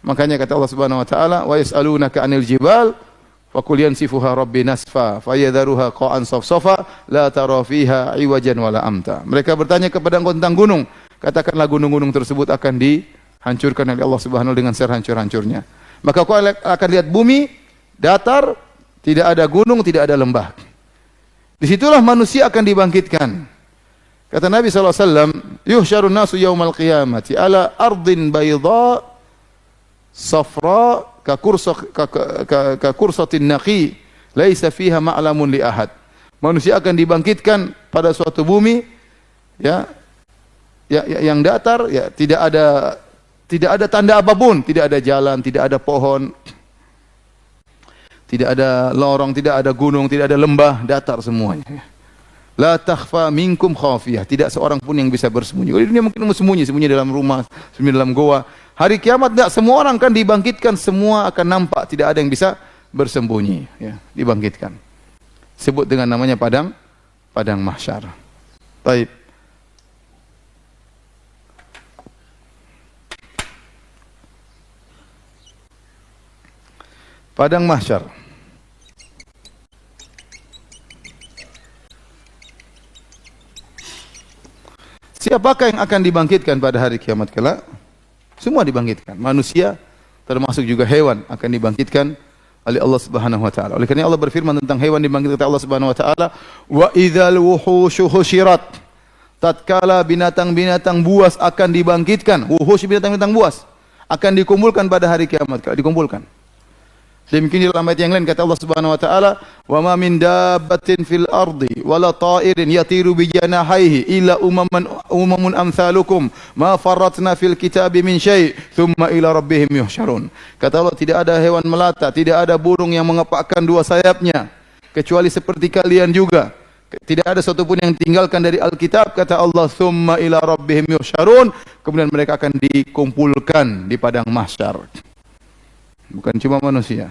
A: Makanya kata Allah Subhanahu wa taala, "Wa yas'alunaka 'anil jibal Fakul yansifuha rabbi nasfa fayadharuha qa'an safsafa la tara fiha iwajan wala amta." Mereka bertanya kepada engkau tentang gunung, katakanlah gunung-gunung tersebut akan dihancurkan oleh Allah Subhanahu dengan sehancur-hancurnya. Maka kau akan lihat bumi datar, tidak ada gunung, tidak ada lembah. Disitulah manusia akan dibangkitkan. Kata Nabi SAW, yuhsyarun nasu yaumal qiyamati ala ardin bayda safra ka kursatin naqi laisa fiha ma'lamun li ahad. Manusia akan dibangkitkan pada suatu bumi, ya, yang datar, ya, tidak ada tanda apapun, tidak ada jalan, tidak ada pohon, tidak ada lorong, tidak ada gunung, tidak ada lembah, datar semuanya. La takhfa minkum khafiyah, tidak seorang pun yang bisa bersembunyi. Kalau di dunia mungkin sembunyi dalam rumah, sembunyi dalam goa. Hari kiamat tidak, semua orang akan dibangkitkan, semua akan nampak, tidak ada yang bisa bersembunyi, ya, dibangkitkan. Sebut dengan namanya padang mahsyar. Baik. Padang mahsyar. Siapakah yang akan dibangkitkan pada hari kiamat kelak? Semua dibangkitkan. Manusia termasuk juga hewan akan dibangkitkan oleh Allah Subhanahu wa taala. Oleh karena Allah berfirman tentang hewan dibangkitkan oleh Allah Subhanahu wa taala, "Wa idzal wuhusyu husyirat." Tatkala binatang-binatang buas akan dibangkitkan. Wuhus, binatang-binatang buas akan dikumpulkan pada hari kiamat, dikumpulkan. Demikian dalam ayat yang lain kata Allah Subhanahu wa taala, "Wa ma min dabbatin fil ardi wala ta'irin yatiru bi janahihi illa umamun amsalukum ma farratna fil kitabi min syai' thumma ila rabbihim yuhsyarun." Kata Allah, tidak ada hewan melata, tidak ada burung yang mengepakkan dua sayapnya kecuali seperti kalian juga. Tidak ada satu pun yang tinggalkan dari Alkitab, kata Allah, thumma ila rabbihim yuhsyarun, kemudian mereka akan dikumpulkan di padang mahsyar. Bukan cuma manusia.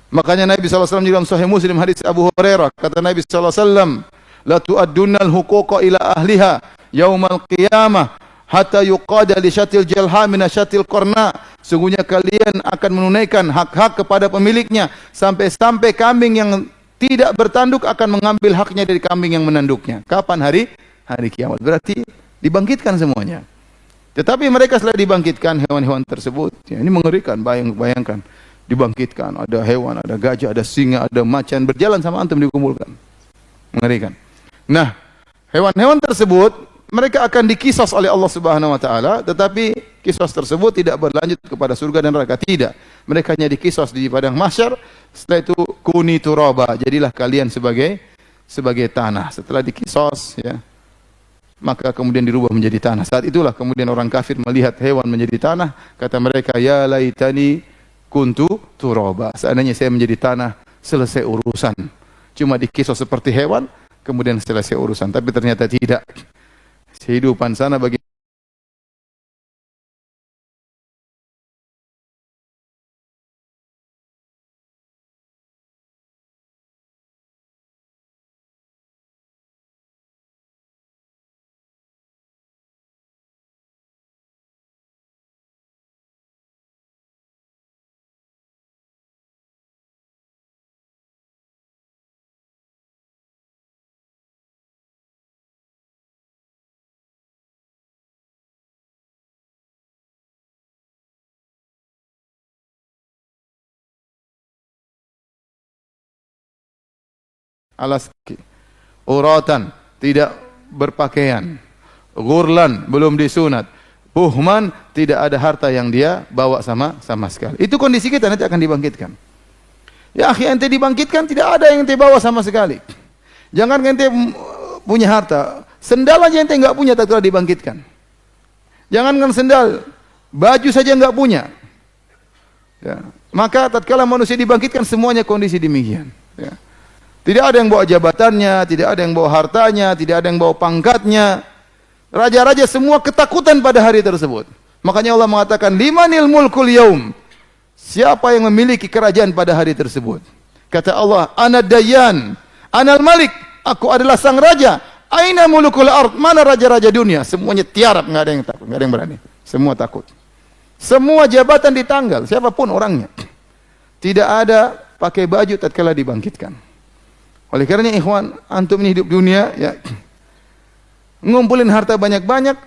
A: Makanya Nabi SAW dalam Sahih Muslim hadis Abu Hurairah, kata Nabi SAW, la tu'addunnal huquqa ila ahliha yaumal qiyamah hatta yuqada li syatil jalha min syatil qarna. Sungguhnya kalian akan menunaikan hak-hak kepada pemiliknya sampai-sampai kambing yang tidak bertanduk akan mengambil haknya dari kambing yang menanduknya. Kapan hari kiamat? Berarti dibangkitkan semuanya. Tetapi mereka setelah dibangkitkan hewan-hewan tersebut, ya, ini mengerikan. Bayangkan dibangkitkan, ada hewan, ada gajah, ada singa, ada macan berjalan sama antum dikumpulkan. Mengerikan. Nah, hewan-hewan tersebut mereka akan dikisos oleh Allah Subhanahu wa taala, tetapi kisos tersebut tidak berlanjut kepada surga dan neraka, tidak. Mereka hanya dikisos di padang mahsyar. Setelah itu kuni turaba, jadilah kalian sebagai tanah. Setelah dikisos, ya, maka kemudian dirubah menjadi tanah. Saat itulah kemudian orang kafir melihat hewan menjadi tanah, kata mereka, ya laitani kuntu turaba. Seandainya saya menjadi tanah, selesai urusan. Cuma dikisah seperti hewan, kemudian selesai urusan. Tapi ternyata tidak. Kehidupan sana bagi alas uratan, tidak berpakaian, ghurlan, belum disunat, buhman, tidak ada harta yang dia bawa sama sekali. Itu kondisi kita nanti akan dibangkitkan. Ya akhi, ente dibangkitkan tidak ada yang ente bawa sama sekali. Jangan ente punya harta, sendal aja ente enggak punya tatkala dibangkitkan. Jangankan sendal, baju saja enggak punya. Ya. Maka tatkala manusia dibangkitkan semuanya kondisi demikian. Ya. Tidak ada yang bawa jabatannya, tidak ada yang bawa hartanya, tidak ada yang bawa pangkatnya. Raja-raja semua ketakutan pada hari tersebut. Makanya Allah mengatakan, limanil mulkul yaum. Siapa yang memiliki kerajaan pada hari tersebut? Kata Allah, ana dayyan, anal malik. Aku adalah sang raja. Aina mulukul ard? Mana raja-raja dunia? Semuanya tiarap, enggak ada yang takut, enggak ada yang berani. Semua takut. Semua jabatan ditanggal, siapapun orangnya. Tidak ada pakai baju tatkala dibangkitkan. Oleh karenanya ikhwan, antum ini hidup dunia, ya, ngumpulin harta banyak-banyak,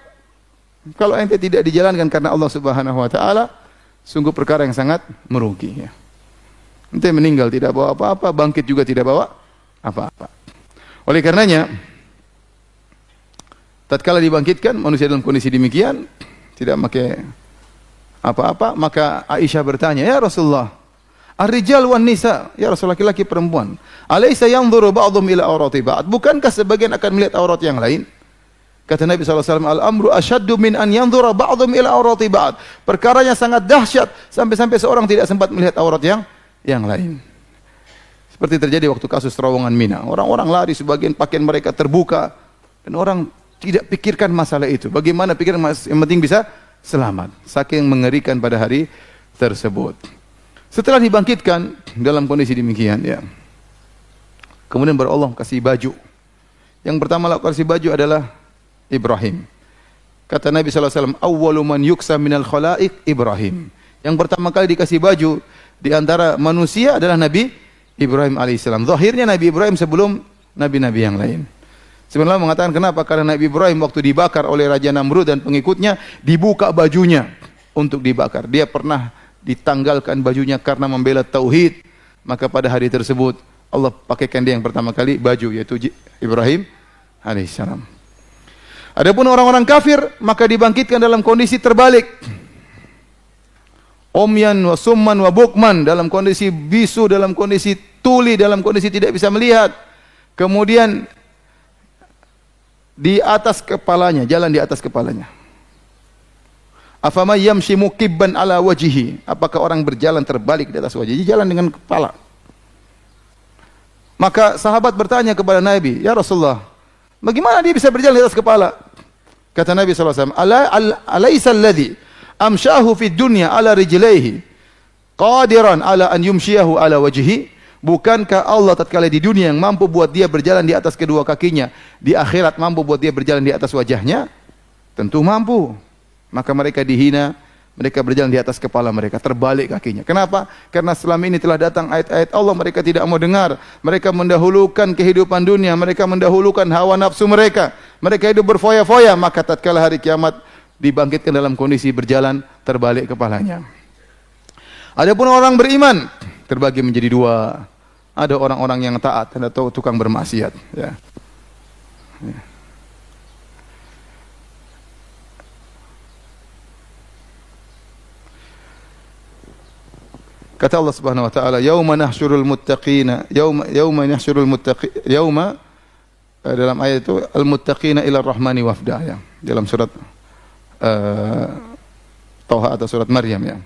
A: kalau ente tidak dijalankan karena Allah Subhanahu Wa Taala, sungguh perkara yang sangat merugi. Ya. Ente meninggal tidak bawa apa-apa, bangkit juga tidak bawa apa-apa. Oleh karenanya, tatkala dibangkitkan manusia dalam kondisi demikian, tidak pakai apa-apa, maka Aisyah bertanya, ya Rasulullah, ar-rijal wan nisa, ya Rasul, laki-laki perempuan. Alaysa yanzuru ba'dhum ila awrati ba'd? Bukankah sebagian akan melihat aurat yang lain? Kata Nabi SAW, al-amru asyaddu min an yanzura ba'dhum ila awrati ba'd. Perkaranya sangat dahsyat sampai-sampai seorang tidak sempat melihat aurat yang lain. Seperti terjadi waktu kasus terowongan Mina. Orang-orang lari, sebagian pakaian mereka terbuka dan orang tidak pikirkan masalah itu. Bagaimana pikir yang penting bisa selamat. Saking mengerikan pada hari tersebut. Setelah dibangkitkan dalam kondisi demikian, ya. Kemudian baru Allah kasih baju. Yang pertama kasih baju adalah Ibrahim. Kata Nabi SAW, awwalu man yuksa minal khalaik Ibrahim. Yang pertama kali dikasih baju di antara manusia adalah Nabi Ibrahim alaihissalam. Zahirnya Nabi Ibrahim sebelum nabi-nabi yang lain. Sebenarnya mengatakan kenapa? Karena Nabi Ibrahim waktu dibakar oleh Raja Namrud dan pengikutnya, dibuka bajunya untuk dibakar. Dia pernah ditanggalkan bajunya karena membela tauhid, maka pada hari tersebut Allah pakaikan dia yang pertama kali baju, yaitu Ibrahim alaihissalam. Adapun orang-orang kafir maka dibangkitkan dalam kondisi terbalik, omyan wa summan wa bukman, dalam kondisi bisu, dalam kondisi tuli, dalam kondisi tidak bisa melihat. Kemudian di atas kepalanya, jalan di atas kepalanya. Afama yamshi mukibban ala wajhihi? Apakah orang berjalan terbalik di atas wajahnya, jalan dengan kepala? Maka sahabat bertanya kepada Nabi, ya Rasulullah, bagaimana dia bisa berjalan di atas kepala? Kata Nabi SAW, alaysa alladhi amshahu fid dunya ala rijlaihi qadiran ala an yumshiyahu ala wajhihi? Bukankah Allah tatkala di dunia yang mampu buat dia berjalan di atas kedua kakinya, di akhirat mampu buat dia berjalan di atas wajahnya? Tentu mampu. Maka mereka dihina, mereka berjalan di atas kepala mereka, terbalik kakinya. Kenapa? Karena selama ini telah datang ayat-ayat Allah, mereka tidak mau dengar. Mereka mendahulukan kehidupan dunia, mereka mendahulukan hawa nafsu mereka. Mereka hidup berfoya-foya, maka tatkala hari kiamat dibangkitkan dalam kondisi berjalan terbalik kepalanya. Adapun orang beriman terbagi menjadi dua. Ada orang-orang yang taat, ada tukang bermaksiat. Ya. Ya. Kata Allah Subhanahu wa taala, "Yauma nahsyurul muttaqina, yauma nahsyurul muttaqi, yauma dalam ayat itu al-muttaqina ila rahmani wafda ya. Dalam surat Thaha atau surat Maryam ya.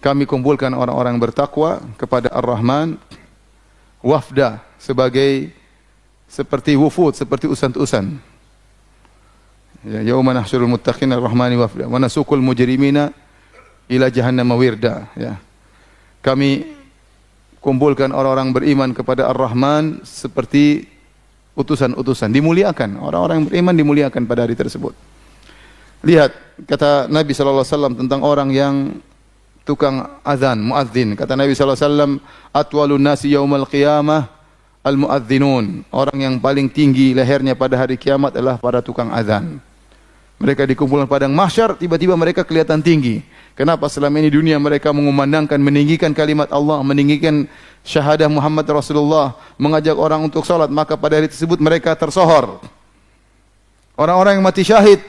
A: Kami kumpulkan orang-orang bertakwa kepada Ar-Rahman wafda seperti wufud, seperti usan-usan. Ya, yauma nahsyurul muttaqina ar-rahmani wafda wa nasuqul mujrimina ila jahannam wirda ya. Kami kumpulkan orang-orang beriman kepada Ar-Rahman seperti utusan-utusan, dimuliakan. Orang-orang yang beriman dimuliakan pada hari tersebut. Lihat kata Nabi sallallahu alaihi wasallam tentang orang yang tukang azan, muadzin. Kata Nabi sallallahu alaihi wasallam, atwalun nasi yaumal qiyamah al-muadzinun. Orang yang paling tinggi lehernya pada hari kiamat adalah para tukang azan. Mereka dikumpulkan padang mahsyar, tiba-tiba mereka kelihatan tinggi. Kenapa? Selama ini dunia mereka mengumandangkan, meninggikan kalimat Allah, meninggikan syahadah Muhammad Rasulullah, mengajak orang untuk salat, maka pada hari tersebut mereka tersohor. Orang-orang yang mati syahid,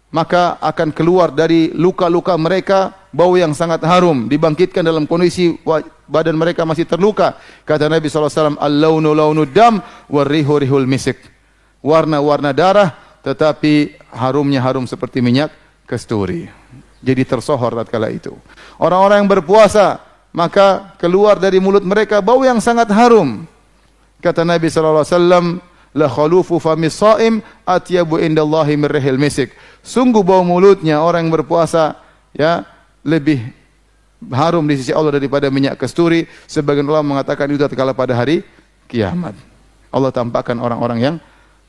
A: maka akan keluar dari luka-luka mereka bau yang sangat harum, dibangkitkan dalam kondisi badan mereka masih terluka. Kata Nabi sallallahu alaihi wasallam, al-launu launud dam war-rihu rihul misik. Warna-warna darah tetapi harumnya harum seperti minyak kasturi. Jadi tersohor tatkala itu. Orang-orang yang berpuasa, maka keluar dari mulut mereka bau yang sangat harum. Kata Nabi sallallahu alaihi wasallam, la khalufu famis shaim atyabu indallahi min rihil misik. Sungguh bau mulutnya orang yang berpuasa ya lebih harum di sisi Allah daripada minyak kasturi. Sebagian ulama mengatakan itu tatkala pada hari kiamat. Allah tampakkan orang-orang yang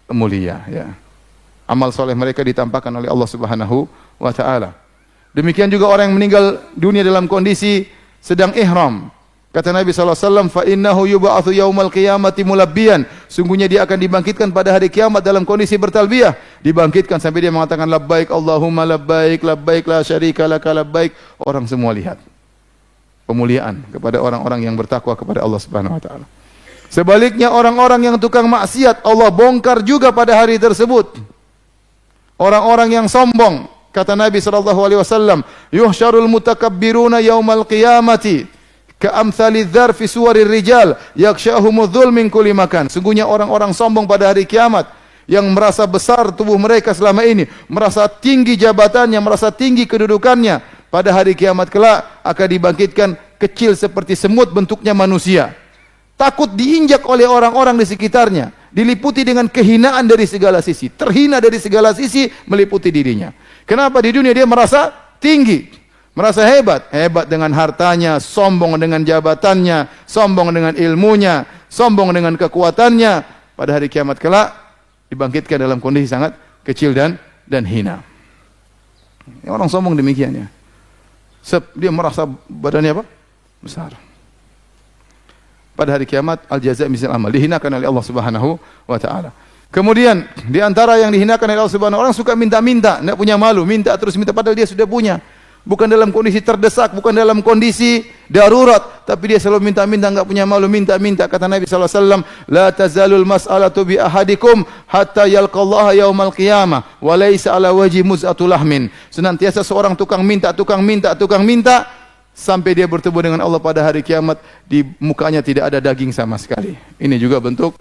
A: mulia ya. Amal soleh mereka ditampakkan oleh Allah Subhanahu wa taala. Demikian juga orang yang meninggal dunia dalam kondisi sedang ihram. Kata Nabi sallallahu alaihi wasallam, fa innahu yub'atsu yaumal qiyamati mulabbiyan. Sungguhnya dia akan dibangkitkan pada hari kiamat dalam kondisi bertalbiyah. Dibangkitkan sampai dia mengatakan labbaik Allahumma labbaik, labbaik la syarika laka labbaik. Orang semua lihat. Pemuliaan kepada orang-orang yang bertakwa kepada Allah Subhanahu wa taala. Sebaliknya orang-orang yang tukang maksiat, Allah bongkar juga pada hari tersebut. Orang-orang yang sombong, kata Nabi sallallahu alaihi wasallam, yuhsyarul mutakabbiruna yaumal qiyamati ka'amthali dzar fi suwarir rijal yakshahumudz dzul min kulli makan. Sungguhnya orang-orang sombong pada hari kiamat yang merasa besar tubuh mereka selama ini, merasa tinggi jabatannya, merasa tinggi kedudukannya, pada hari kiamat kelak akan dibangkitkan kecil seperti semut bentuknya manusia. Takut diinjak oleh orang-orang di sekitarnya, diliputi dengan kehinaan dari segala sisi, terhina dari segala sisi meliputi dirinya. Kenapa? Di dunia dia merasa tinggi, merasa hebat, hebat dengan hartanya, sombong dengan jabatannya, sombong dengan ilmunya, sombong dengan kekuatannya. Pada hari kiamat kelak dibangkitkan dalam kondisi sangat kecil dan hina. Orang sombong demikian ya. Dia merasa badannya apa? Besar. Pada hari kiamat al-jaza' misal amal, dihinakan oleh Allah Subhanahu wa taala. Kemudian di antara yang dihinakan oleh Allah Subhanahu wa taala, orang suka minta-minta, enggak punya malu, minta terus minta padahal dia sudah punya. Bukan dalam kondisi terdesak, bukan dalam kondisi darurat, tapi dia selalu minta-minta, enggak punya malu, minta-minta. Kata Nabi sallallahu alaihi wasallam, la tazalul mas'alatu bi ahadikum hatta yalqallaha yaumal qiyamah wa laisa ala wajhi muz'atu lahmin. Senantiasa seorang tukang minta sampai dia bertemu dengan Allah pada hari kiamat, di mukanya tidak ada daging sama sekali. Ini juga bentuk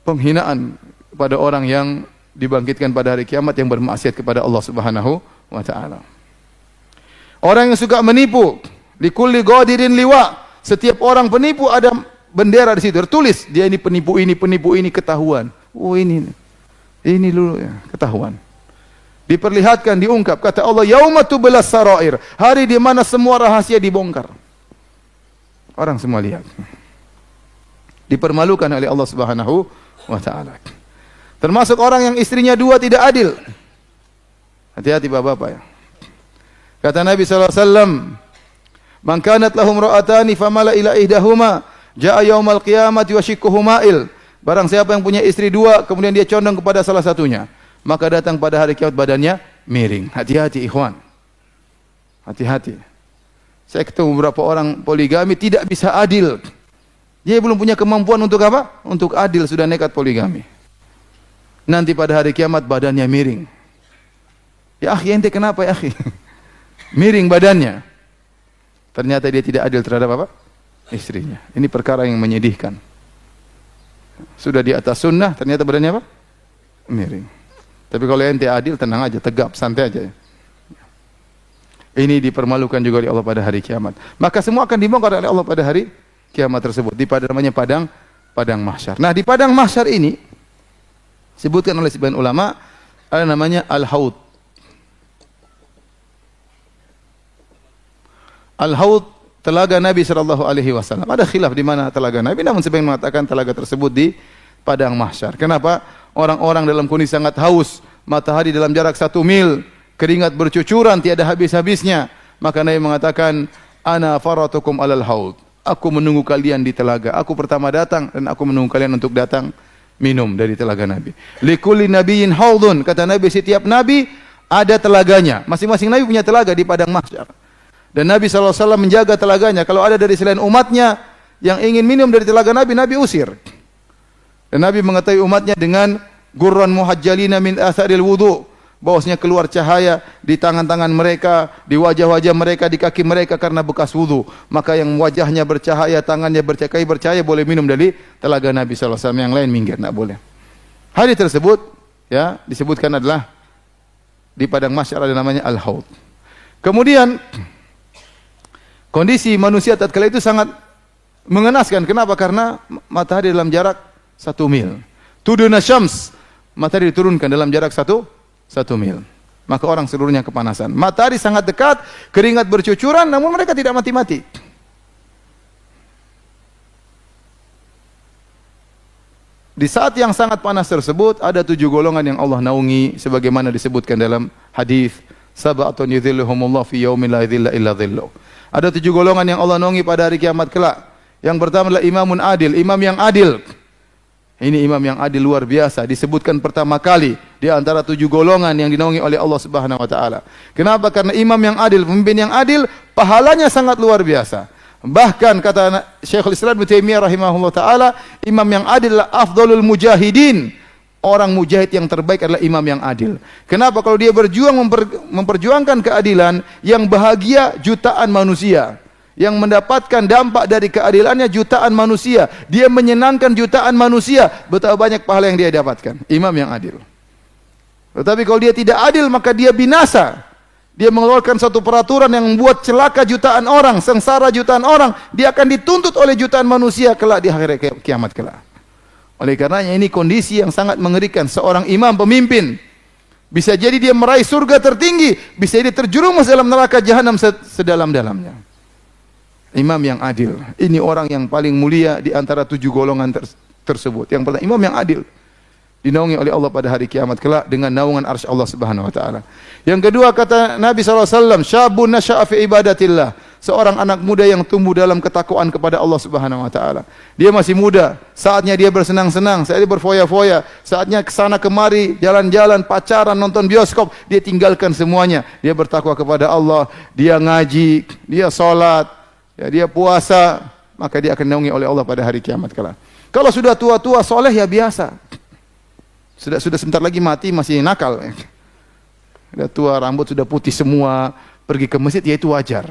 A: penghinaan pada orang yang dibangkitkan pada hari kiamat yang bermaksiat kepada Allah Subhanahu wa taala. Orang yang suka menipu, likulli ghadirin liwa. Setiap orang penipu ada bendera di situ tertulis, dia ini penipu ini ketahuan. Oh ini dulu ya, ketahuan. Diperlihatkan, diungkap. Kata Allah, yauma tublas sarair, hari di mana semua rahasia dibongkar. Orang semua lihat. Dipermalukan oleh Allah Subhanahu wa taala. Termasuk orang yang istrinya dua tidak adil. Hati-hati Bapak-bapak ya. Kata Nabi sallallahu alaihi wasallam, "Man kanat lahum ra'atani famala ila ihdahuma, jaa yaumal qiyamati wa shikkuhu ma'il." Barang siapa yang punya istri dua kemudian dia condong kepada salah satunya, maka datang pada hari kiamat badannya miring. Hati-hati ikhwan. Hati-hati. Saya ketemu beberapa orang poligami tidak bisa adil. Dia belum punya kemampuan untuk apa? Untuk adil, sudah nekat poligami. Nanti pada hari kiamat badannya miring. Ya akhi, ente kenapa ya akhi? Miring badannya. Ternyata dia tidak adil terhadap apa? Istrinya. Ini perkara yang menyedihkan. Sudah di atas sunnah, ternyata badannya apa? Miring. Tapi kalau ente adil, tenang aja, tegap, santai aja. Ini dipermalukan juga oleh Allah pada hari kiamat. Maka semua akan dibongkar oleh Allah pada hari kiamat tersebut. Di namanya padang mahsyar. Nah, di padang mahsyar ini sebutkan oleh sebagian ulama ada namanya al-haud. Al-haud, telaga Nabi sallallahu alaihi wasallam. Ada khilaf di mana telaga Nabi, namun sebagian mengatakan telaga tersebut di padang mahsyar. Kenapa? Orang-orang dalam kondisi sangat haus, matahari dalam jarak 1 mil, keringat bercucuran tiada habis-habisnya. Maka Nabi mengatakan, "Ana faratukum alal haud." Aku menunggu kalian di telaga. Aku pertama datang dan aku menunggu kalian untuk datang minum dari telaga Nabi. Likulli nabiyyin haudun. Kata Nabi, setiap nabi ada telaganya. Masing-masing nabi punya telaga di padang mahsyar. Dan Nabi SAW menjaga telaganya. Kalau ada dari selain umatnya yang ingin minum dari telaga Nabi, Nabi usir. Dan Nabi mengetahui umatnya dengan gurran muhajjalina min atharil wudu. Bahwasanya keluar cahaya di tangan-tangan mereka, di wajah-wajah mereka, di kaki mereka karena bekas wudu. Maka yang wajahnya bercahaya, tangannya bercahaya boleh minum dari telaga Nabi SAW. Yang lain minggir, tidak boleh. Hadis tersebut ya disebutkan adalah di padang mahsyar ada namanya al-haud. Kemudian kondisi manusia tatkala itu sangat mengenaskan. Kenapa? Karena matahari dalam jarak 1 mil. Tuduna syams, matahari diturunkan dalam jarak 1 mil. Maka orang seluruhnya kepanasan. Matahari sangat dekat, keringat bercucuran, namun mereka tidak mati-mati. Di saat yang sangat panas tersebut, ada 7 golongan yang Allah naungi, sebagaimana disebutkan dalam hadis, sab'atun yudhilluhumullah fi yaumin la yudhilla illa dhilluh. Ada 7 golongan yang Allah naungi pada hari kiamat kelak. Yang pertama adalah imamun adil, imam yang adil. Ini imam yang adil luar biasa, disebutkan pertama kali di antara 7 golongan yang dinaungi oleh Allah Subhanahu wa taala. Kenapa? Karena imam yang adil, pemimpin yang adil, pahalanya sangat luar biasa. Bahkan kata Syekhul Islam Ibnu Taimiyah rahimahullah taala, imam yang adil adalah afdalul mujahidin. Orang mujahid yang terbaik adalah imam yang adil. Kenapa? Kalau dia berjuang memperjuangkan keadilan, yang bahagia jutaan manusia. Yang mendapatkan dampak dari keadilannya jutaan manusia. Dia menyenangkan jutaan manusia. Betapa banyak pahala yang dia dapatkan. Imam yang adil. Tetapi kalau dia tidak adil, maka dia binasa. Dia mengeluarkan satu peraturan yang membuat celaka jutaan orang, sengsara jutaan orang. Dia akan dituntut oleh jutaan manusia kelak di hari kiamat kelak. Oleh karenanya ini kondisi yang sangat mengerikan. Seorang imam pemimpin bisa jadi dia meraih surga tertinggi, bisa jadi terjerumus dalam neraka jahanam sedalam-dalamnya. Imam yang adil, ini orang yang paling mulia di antara 7 golongan tersebut. Yang pertama, imam yang adil, dinaungi oleh Allah pada hari kiamat kelak dengan naungan arsy Allah Subhanahu wa taala. Yang kedua kata Nabi SAW, syabun nasya'a fi ibadatillah, seorang anak muda yang tumbuh dalam ketakwaan kepada Allah Subhanahu wa taala. Dia masih muda, saatnya dia bersenang-senang, saatnya berfoya-foya, saatnya kesana kemari, jalan-jalan, pacaran, nonton bioskop, dia tinggalkan semuanya. Dia bertakwa kepada Allah, dia ngaji, dia salat, ya, dia puasa, maka dia akan dinaungi oleh Allah pada hari kiamat kelak. Kalau sudah tua-tua soleh ya biasa. Sudah sebentar lagi mati masih nakal. Sudah tua, rambut sudah putih semua, pergi ke masjid ya itu wajar.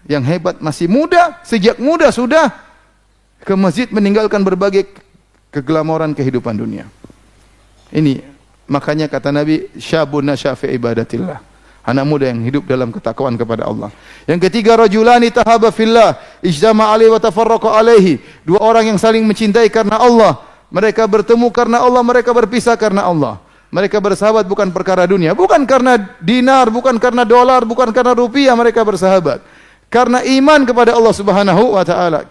A: Yang hebat masih muda, sejak muda sudah ke masjid meninggalkan berbagai keglamoran kehidupan dunia. Ini makanya kata Nabi, syabun nasya' fi ibadatillah. Anak muda yang hidup dalam ketakwaan kepada Allah. Yang ketiga, rajulani tahaba fillah, ijtama alaihi wa tafarraqa alaihi. 2 orang yang saling mencintai karena Allah. Mereka bertemu karena Allah, mereka berpisah karena Allah. Mereka bersahabat bukan perkara dunia, bukan karena dinar, bukan karena dolar, bukan karena rupiah mereka bersahabat. Karena iman kepada Allah Subhanahu wa taala.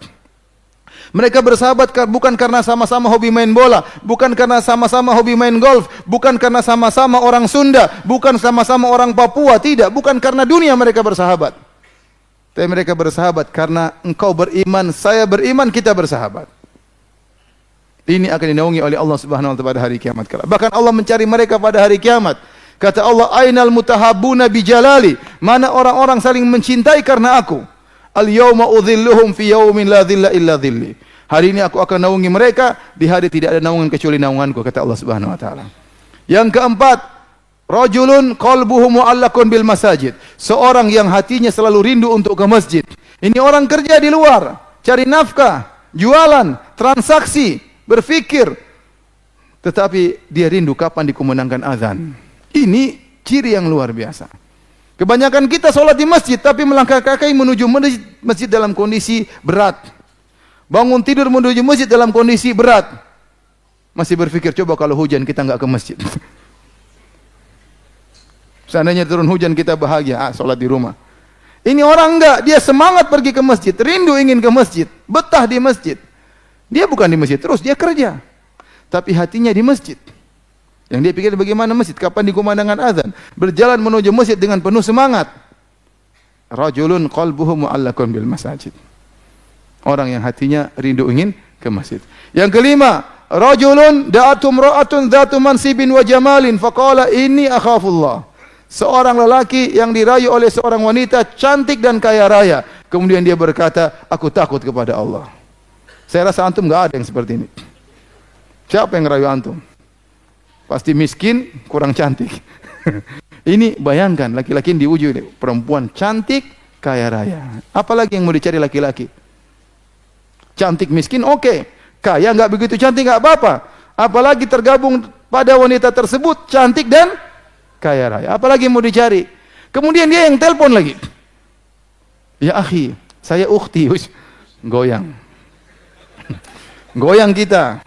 A: Mereka bersahabat bukan karena sama-sama hobi main bola, bukan karena sama-sama hobi main golf, bukan karena sama-sama orang Sunda, bukan sama-sama orang Papua, tidak, bukan karena dunia mereka bersahabat. Tapi mereka bersahabat karena engkau beriman, saya beriman, kita bersahabat. Ini akan dinaungi oleh Allah Subhanahu wa taala pada hari kiamat kelak. Bahkan Allah mencari mereka pada hari kiamat. Kata Allah, "Ainal mutahabbuna bi jalali?" Mana orang-orang saling mencintai karena aku? Al-yawma udhilluhum fi yawmin la dhilla illa dhilli. Hari ini aku akan naungi mereka, di hari tidak ada naungan kecuali naunganku, kata Allah Subhanahu wa taala. Yang keempat, rajulun qalbuhu mu'allaqun bil masajid. Seorang yang hatinya selalu rindu untuk ke masjid. Ini orang kerja di luar, cari nafkah, jualan, transaksi, berfikir, tetapi dia rindu kapan dikumandangkan azan. Ini ciri yang luar biasa. Kebanyakan kita sholat di masjid, tapi melangkah kaki menuju masjid dalam kondisi berat. Bangun tidur menuju masjid dalam kondisi berat. Masih berpikir, coba kalau hujan kita enggak ke masjid. Seandainya turun hujan kita bahagia, sholat di rumah. Ini orang enggak, dia semangat pergi ke masjid, rindu ingin ke masjid, betah di masjid. Dia bukan di masjid terus, dia kerja. Tapi hatinya di masjid. Yang dia pikir bagaimana masjid, kapan dikumandangkan azan. Berjalan menuju masjid dengan penuh semangat. Rajulun qalbuhu mu'allaqun bil masajid. Orang yang hatinya rindu ingin ke masjid. Yang kelima, rajulun da'atum ra'atun dzatu mansibin wa jamalin faqala inni akhafullah. Seorang lelaki yang dirayu oleh seorang wanita cantik dan kaya raya. Kemudian dia berkata, aku takut kepada Allah. Saya rasa antum enggak ada yang seperti ini. Siapa yang rayu antum? Pasti miskin, kurang cantik. Ini bayangkan, laki-laki yang diuji, perempuan cantik, kaya raya. Apalagi yang mau dicari laki-laki? Cantik miskin, oke. Kaya enggak begitu cantik, enggak apa-apa. Apalagi tergabung pada wanita tersebut, cantik dan kaya raya. Apalagi mau dicari? Kemudian dia yang telepon lagi. Ya akhi, saya ukhti. Goyang. Goyang kita.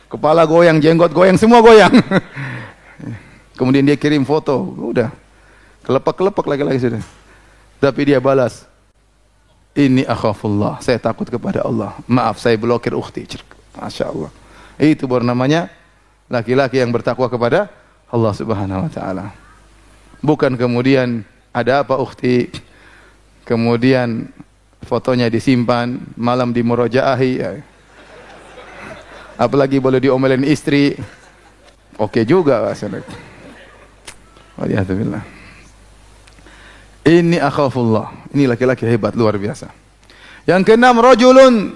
A: Kepala goyang, jenggot goyang, semua goyang. Kemudian dia kirim foto. Udah. Kelepak-kelepak lagi-lagi sudah. Tapi dia balas. Ini akhafullah. Saya takut kepada Allah. Maaf, saya blokir ukhti. Masya Allah. Itu baru namanya laki-laki yang bertakwa kepada Allah Subhanahu wa taala. Bukan kemudian ada apa ukhti, kemudian fotonya disimpan, malam dimurojaahi. Apalagi boleh diomelin istri. Oke juga rasanya. Waliyadzubillah. Ini akhafullah. Ini laki-laki hebat luar biasa. Yang keenam, rajulun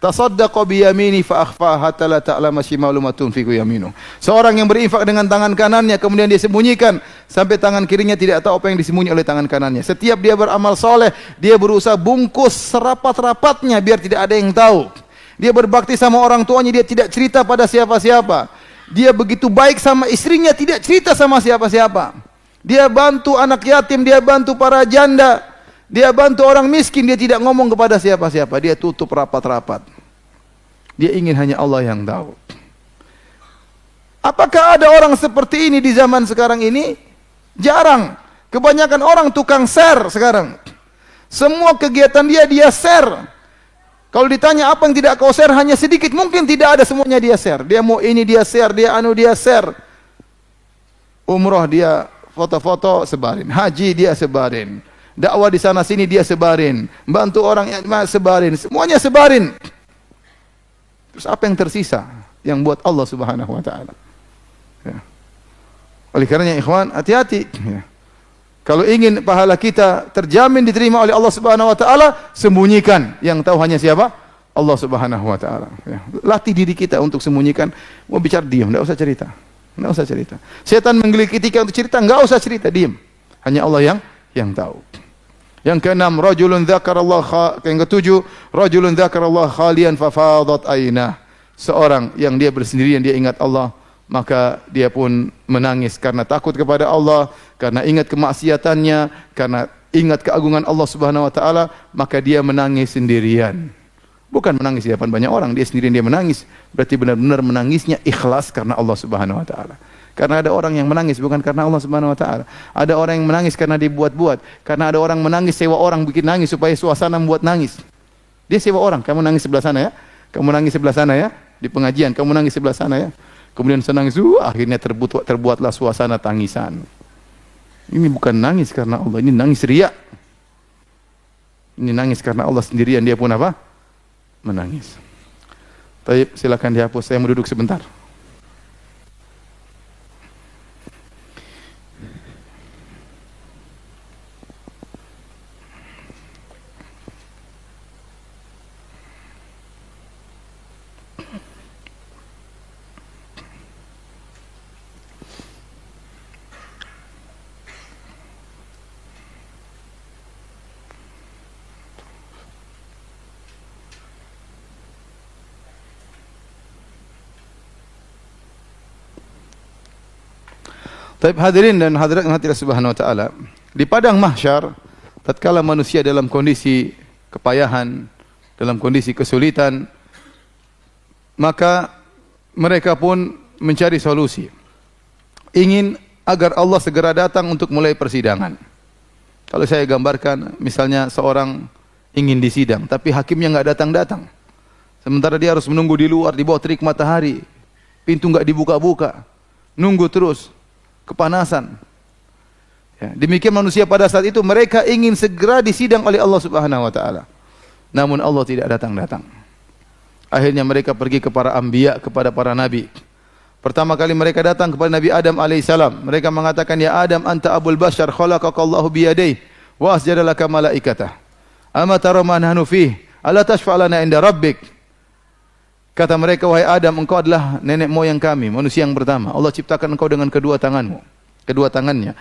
A: tasaddaqa bi yamini fa akhfa hatta la ta'lama shimalu ma tunfiqu yaminu. Seorang yang berinfak dengan tangan kanannya kemudian dia sembunyikan sampai tangan kirinya tidak tahu apa yang disembunyi oleh tangan kanannya. Setiap dia beramal soleh, dia berusaha bungkus serapat-rapatnya biar tidak ada yang tahu. Dia berbakti sama orang tuanya, dia tidak cerita pada siapa-siapa. Dia begitu baik sama istrinya, tidak cerita sama siapa-siapa. Dia bantu anak yatim, dia bantu para janda, dia bantu orang miskin, dia tidak ngomong kepada siapa-siapa. Dia tutup rapat-rapat. Dia ingin hanya Allah yang tahu. Apakah ada orang seperti ini di zaman sekarang ini? Jarang. Kebanyakan orang tukang share sekarang. Semua kegiatan dia share. Kalau ditanya apa yang tidak kau share, hanya sedikit. Mungkin tidak ada, semuanya dia share. Dia mau ini dia share, dia share. Umroh dia foto-foto sebarin. Haji dia sebarin. Dakwah di sana sini dia sebarin. Bantu orang yang sebarin. Semuanya sebarin. Terus apa yang tersisa? Yang buat Allah Subhanahu wa taala. Ya. Oleh karenanya ikhwan, hati-hati. Ya. Kalau ingin pahala kita terjamin diterima oleh Allah Subhanahu wa taala, sembunyikan. Yang tahu hanya siapa? Allah Subhanahu wa taala. Ya. Latih diri kita untuk sembunyikan. Mau bicara diam, enggak usah cerita. Enggak usah cerita. Setan menggelitik kita untuk cerita, enggak usah cerita, diam. Hanya Allah yang tahu. Yang keenam, rajulun dzakarallah, yang ketujuh, rajulun dzakarallah khalian fafadat ainah. Seorang yang dia bersendirian, dia ingat Allah, maka dia pun menangis karena takut kepada Allah, karena ingat kemaksiatannya, karena ingat keagungan Allah Subhanahu wa taala, maka dia menangis sendirian. Bukan menangis di depan banyak orang, dia sendirian dia menangis. Berarti benar-benar menangisnya ikhlas karena Allah Subhanahu wa taala. Karena ada orang yang menangis bukan karena Allah Subhanahu wa taala. Ada orang yang menangis karena dibuat-buat. Karena ada orang menangis sewa orang bikin nangis supaya suasana membuat nangis. Dia sewa orang, kamu nangis sebelah sana ya. Kamu nangis sebelah sana ya. Di pengajian kamu nangis sebelah sana ya. Kemudian senang akhirnya terbuatlah suasana tangisan. Ini bukan nangis karena Allah, ini nangis riya. Ini nangis karena Allah sendirian, dia pun apa? Menangis. Baik, silakan dihapus, saya mau duduk sebentar. Tapi hadirin dan hadirat yang hadirat subhanahu wa ta'ala, di padang mahsyar, tatkala manusia dalam kondisi kepayahan, dalam kondisi kesulitan, maka mereka pun mencari solusi. Ingin agar Allah segera datang untuk mulai persidangan. Kalau saya gambarkan, misalnya seorang ingin disidang, tapi hakimnya nggak datang-datang. Sementara dia harus menunggu di luar, di bawah terik matahari. Pintu nggak dibuka-buka. Nunggu terus. Kepanasan. Ya, demikian manusia pada saat itu, mereka ingin segera disidang oleh Allah Subhanahu wa ta'ala. Namun Allah tidak datang-datang. Akhirnya mereka pergi kepada anbiya, kepada para nabi. Pertama kali mereka datang kepada Nabi Adam alaihissalam. Mereka mengatakan, ya Adam, anta abul bashar, khalaqakallahu biyadayh, wa asjada laka malaikatah. Ama tara ma nahnu fih, ala tashfa' lana inda rabbik. Kata mereka, wahai Adam, engkau adalah nenek moyang kami, manusia yang pertama. Allah ciptakan engkau dengan kedua tanganmu. Kedua tangannya.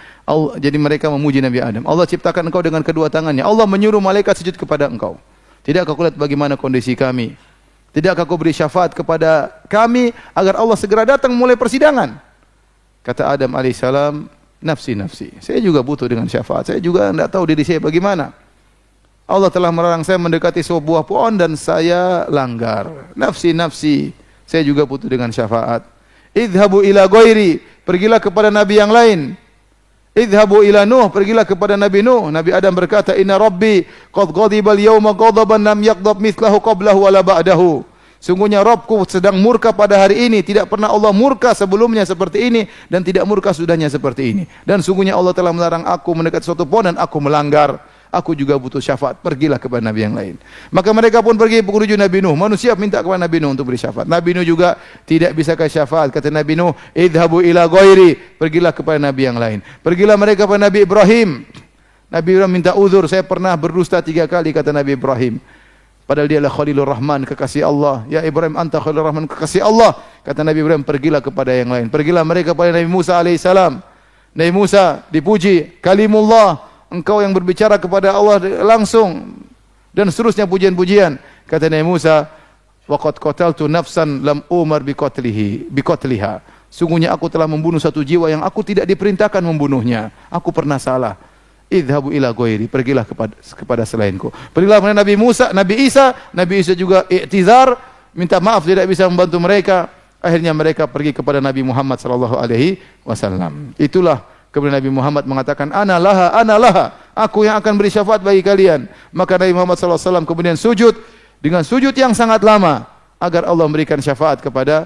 A: Jadi mereka memuji Nabi Adam. Allah ciptakan engkau dengan kedua tangannya. Allah menyuruh malaikat sujud kepada engkau. Tidakkah kau lihat bagaimana kondisi kami? Tidakkah kau beri syafaat kepada kami agar Allah segera datang mulai persidangan? Kata Adam alaihissalam, nafsi nafsi. Saya juga butuh dengan syafaat. Saya juga tidak tahu diri saya bagaimana. Allah telah melarang saya mendekati sebuah pohon dan saya langgar. Nafsi nafsi. Saya juga butuh dengan syafaat. Idhabu ila ghairi. Pergilah kepada nabi yang lain. Idhabu ila Nuh, pergilah kepada Nabi Nuh. Nabi Adam berkata, inna rabbi qad ghadiba al-yawma ghadaban lam yaghdab mithlahu qablahu wala ba'dahu. Sungguhnya Rabbku sedang murka pada hari ini, tidak pernah Allah murka sebelumnya seperti ini dan tidak murka sudahnya seperti ini. Dan sungguhnya Allah telah melarang aku mendekati suatu pohon dan aku melanggar. Aku juga butuh syafaat, pergilah kepada nabi yang lain. Maka mereka pun pergi menuju Nabi Nuh. Manusia minta kepada Nabi Nuh untuk beri syafaat. Nabi Nuh juga tidak bisa kasih syafaat. Kata Nabi Nuh, idhabu ila ghairi, pergilah kepada nabi yang lain. Pergilah mereka kepada Nabi Ibrahim. Nabi Ibrahim minta uzur, saya pernah berdusta 3 kali, kata Nabi Ibrahim. Padahal dia adalah Khalilur Rahman, kekasih Allah. Ya Ibrahim, anta Khalilur Rahman, kekasih Allah. Kata Nabi Ibrahim, pergilah kepada yang lain. Pergilah mereka kepada Nabi Musa alaihissalam. Nabi Musa dipuji, kalimullah, engkau yang berbicara kepada Allah langsung, dan seterusnya pujian-pujian. Kata Nabi Musa, waqad qataltu nafsan lam umar biqatliha. Sungguhnya aku telah membunuh satu jiwa yang aku tidak diperintahkan membunuhnya. Aku pernah salah. Idhabu ila ghairi, pergilah kepada selainku. Pergilah kepada Nabi Musa, Nabi Isa juga i'tizar, minta maaf tidak bisa membantu mereka. Akhirnya mereka pergi kepada Nabi Muhammad sallallahu alaihi wasallam. Itulah kemudian Nabi Muhammad mengatakan, ana laha, aku yang akan beri syafaat bagi kalian. Maka Nabi Muhammad sallallahu alaihi wasallam kemudian sujud dengan sujud yang sangat lama agar Allah memberikan syafaat kepada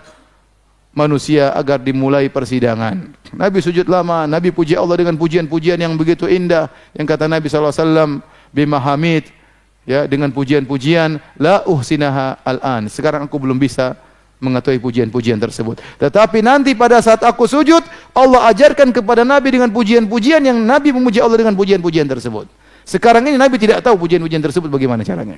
A: manusia agar dimulai persidangan. Nabi sujud lama, Nabi puji Allah dengan pujian-pujian yang begitu indah. Yang kata Nabi sallallahu alaihi wasallam, bimahamid, ya, dengan pujian-pujian, la uhsinaha al-an. Sekarang aku belum bisa mengetahui pujian-pujian tersebut. Tetapi nanti pada saat aku sujud, Allah ajarkan kepada Nabi dengan pujian-pujian yang Nabi memuji Allah dengan pujian-pujian tersebut. Sekarang ini Nabi tidak tahu pujian-pujian tersebut bagaimana caranya.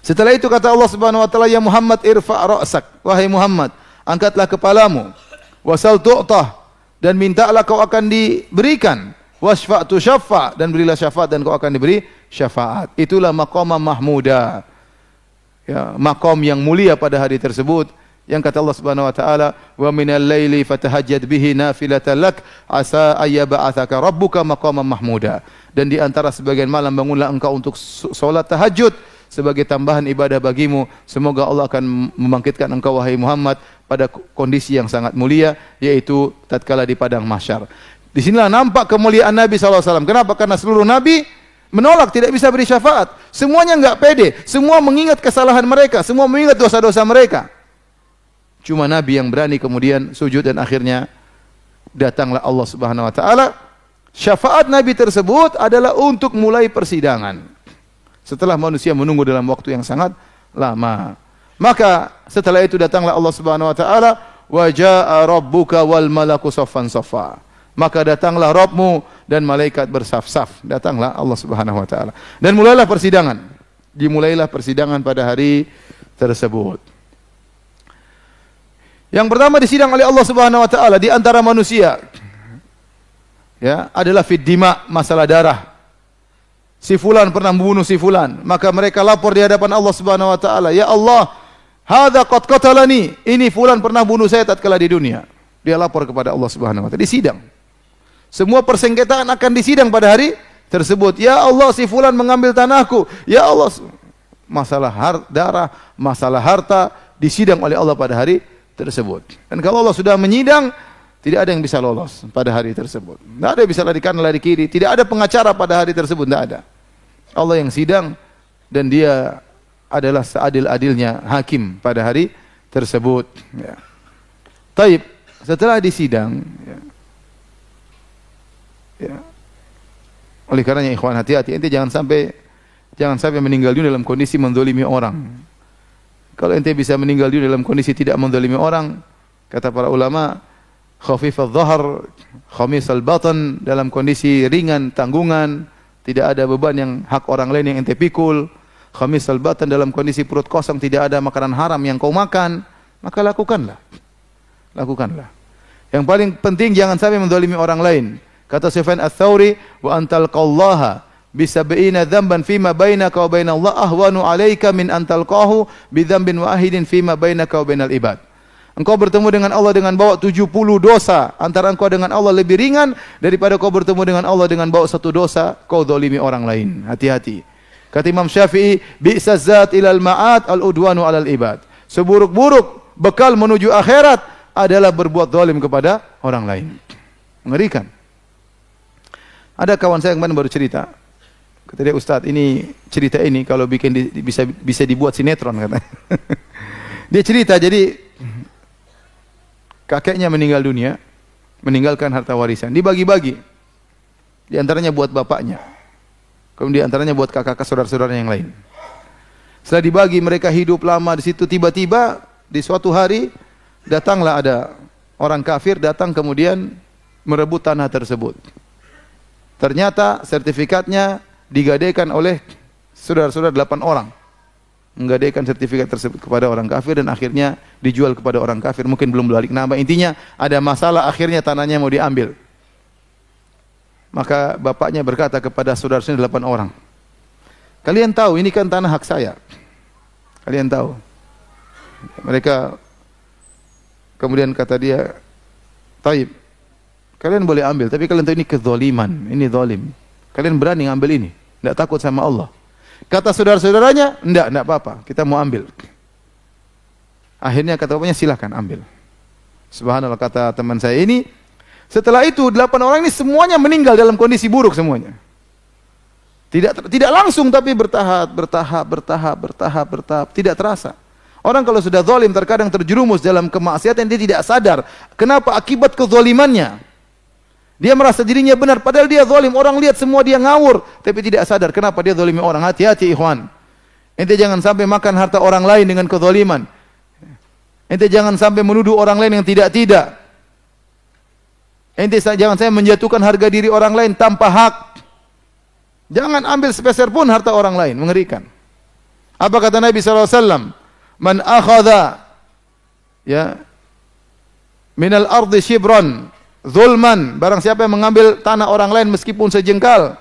A: Setelah itu kata Allah Subhanahu wa taala, ya Muhammad irfa' ra'sak, wahai Muhammad, angkatlah kepalamu, wasal tu'tah, dan mintalah kau akan diberikan, wasfa' tusyaffa, dan berilah syafaat dan kau akan diberi syafaat. Itulah maqamah mahmuda, ya, maqam yang mulia pada hari tersebut. Yang kata Allah Subhanahu wa taala, wa minal laili fatahajjad bihi nafilatan lak asa ayyab'atsaka rabbuka maqaman mahmuda. Dan di antara sebagian malam bangunlah engkau untuk salat tahajud sebagai tambahan ibadah bagimu. Semoga Allah akan membangkitkan engkau wahai Muhammad pada kondisi yang sangat mulia, yaitu tatkala di padang mahsyar. Di sinilah nampak kemuliaan Nabi sallallahu alaihi wasallam. Kenapa? Karena seluruh nabi menolak, tidak bisa beri syafaat. Semuanya enggak pede, semua mengingat kesalahan mereka, semua mengingat dosa-dosa mereka. Cuma Nabi yang berani kemudian sujud dan akhirnya datanglah Allah Subhanahu wa taala. Syafaat Nabi tersebut adalah untuk mulai persidangan. Setelah manusia menunggu dalam waktu yang sangat lama. Maka setelah itu datanglah Allah Subhanahu wa taala, wa jaa rabbuka wal malaku saffan saffa. Maka datanglah Rabbmu dan malaikat bersaf-saf. Datanglah Allah Subhanahu wa taala. Dan mulailah persidangan. Dimulailah persidangan pada hari tersebut. Yang pertama disidang oleh Allah Subhanahu wa taala di antara manusia, ya, adalah fid dima, masalah darah. Si fulan pernah membunuh si fulan, maka mereka lapor di hadapan Allah Subhanahu wa taala, ya Allah, hadza qad qatalani, ini fulan pernah bunuh saya tatkala di dunia. dia lapor kepada Allah Subhanahu wa taala di sidang. Semua persengketaan akan disidang pada hari tersebut. Ya Allah, si fulan mengambil tanahku. Ya Allah, masalah darah, masalah harta disidang oleh Allah pada hari tersebut. Dan kalau Allah sudah menyidang, tidak ada yang bisa lolos pada hari tersebut. Tidak ada yang bisa lari kanan, lari kiri. Tidak ada pengacara pada hari tersebut, tidak ada. Allah yang sidang dan dia adalah seadil-adilnya hakim pada hari tersebut. Ya. Taib, setelah disidang, ya. Oleh karenanya ikhwan, hati-hati, ente jangan sampai meninggal dunia dalam kondisi menzalimi orang. Kalau ente bisa meninggal dunia dalam kondisi tidak menzalimi orang, kata para ulama, khafifadz dhahr, khamisal batan, dalam kondisi ringan tanggungan, tidak ada beban yang hak orang lain yang ente pikul. Khamisal batan, dalam kondisi perut kosong, tidak ada makanan haram yang kau makan, maka lakukanlah. Lakukanlah. Yang paling penting jangan sampai menzalimi orang lain. Kata Sufyan Ats-Tsauri, wa antal qallaha bisab'ina dzamban fima bainaka wa bainallah ahwanu 'alaika min antal qahu bi dzambin wahidin fima bainaka wa bainal ibad. Engkau bertemu dengan Allah dengan bawa 70 dosa, antara engkau dengan Allah lebih ringan daripada kau bertemu dengan Allah dengan bawa satu dosa kau zalimi orang lain. Hati-hati. Kata Imam Syafi'i, bi'saz zat ilal ma'ad al-udwanu 'alal ibad. Seburuk-buruk bekal menuju akhirat adalah berbuat zalim kepada orang lain. Mengerikan. Ada kawan saya kemarin baru cerita. Kata dia, Ustaz, ini cerita ini kalau bikin bisa dibuat sinetron katanya. Dia cerita, jadi kakeknya meninggal dunia, meninggalkan harta warisan, dibagi-bagi. Di antaranya buat bapaknya. Kemudian di antaranya buat kakak-kakak saudara-saudara yang lain. Setelah dibagi, mereka hidup lama di situ, tiba-tiba di suatu hari datanglah ada orang kafir datang kemudian merebut tanah tersebut. Ternyata sertifikatnya digadaikan oleh saudara-saudara 8 orang. Menggadaikan sertifikat tersebut kepada orang kafir dan akhirnya dijual kepada orang kafir. Mungkin belum balik nama. Intinya ada masalah, akhirnya tanahnya mau diambil. Maka bapaknya berkata kepada saudara-saudara 8 orang. Kalian tahu ini kan tanah hak saya. Kalian tahu. Mereka kemudian kata dia, Taib, kalian boleh ambil, tapi kalian tahu ini kezaliman, ini zalim. Kalian berani ngambil ini, tidak takut sama Allah. Kata saudara-saudaranya, enggak apa-apa, kita mau ambil. Akhirnya kata bapaknya, silakan ambil. Subhanallah, kata teman saya ini, setelah itu 8 orang ini semuanya meninggal dalam kondisi buruk semuanya. Tidak langsung, tapi bertahap, tidak terasa. Orang kalau sudah zalim terkadang terjerumus dalam kemaksiatan, dia tidak sadar. Kenapa? Akibat kezalimannya. Dia merasa dirinya benar, padahal dia zalim. Orang lihat semua dia ngawur, tapi tidak sadar kenapa dia zalimi orang. Hati-hati ikhwan. Ente jangan sampai makan harta orang lain dengan kezaliman. Ente jangan sampai menuduh orang lain yang tidak-tidak. Ente jangan sampai menjatuhkan harga diri orang lain tanpa hak. Jangan ambil sepeser pun harta orang lain, mengerikan. Apa kata Nabi SAW? Man akhadha minal ardi shibran zulman, barang siapa yang mengambil tanah orang lain meskipun sejengkal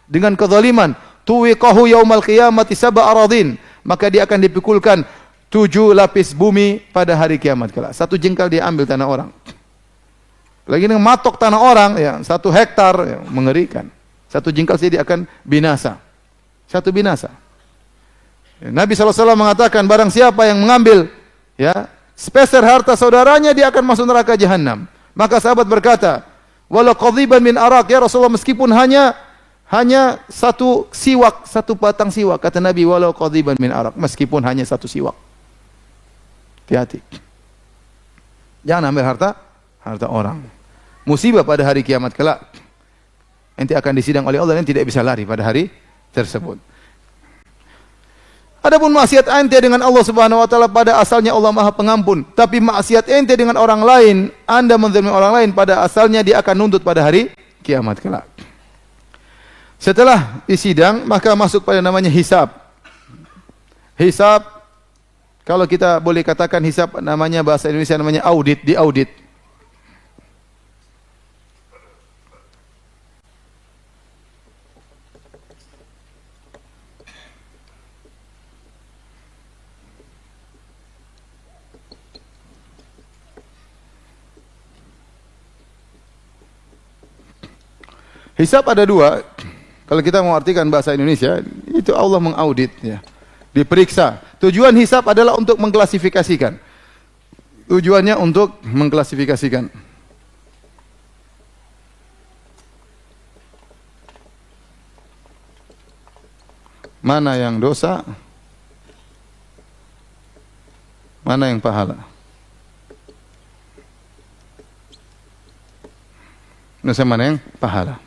A: dengan kezaliman, tuwiqahu yaumal qiyamati sab'a aradin, maka dia akan dipikulkan 7 lapis bumi pada hari kiamat kelak. 1 jengkal dia ambil tanah orang. Lagi dengan matok tanah orang 1 hektar, mengerikan. 1 jengkal saja dia akan binasa. 1 binasa. Nabi SAW mengatakan barang siapa yang mengambil sepeser harta saudaranya, dia akan masuk neraka jahanam. Maka sahabat berkata, walau qadhiban min arak, ya Rasulullah, meskipun hanya 1 siwak, 1 batang siwak. Kata Nabi, walau qadhiban min arak, meskipun hanya 1 siwak. Hati-hati. Jangan ambil harta orang. Musibah pada hari kiamat kelak. Nanti akan disidang oleh Allah dan tidak bisa lari pada hari tersebut. Adapun maksiat ente dengan Allah Subhanahu wa taala, pada asalnya Allah Maha Pengampun, tapi maksiat ente dengan orang lain, Anda menzalimi orang lain, pada asalnya dia akan nuntut pada hari kiamat kelak. Setelah disidang, maka masuk pada namanya hisab. Hisab, kalau kita boleh katakan hisab, namanya bahasa Indonesia namanya audit, diaudit. Hisab ada dua. Kalau kita mau artikan bahasa Indonesia, itu Allah mengaudit, ya. Diperiksa. Tujuan hisab adalah untuk mengklasifikasikan. Tujuannya untuk mengklasifikasikan. Mana yang dosa, mana yang pahala. Dosa mana yang pahala.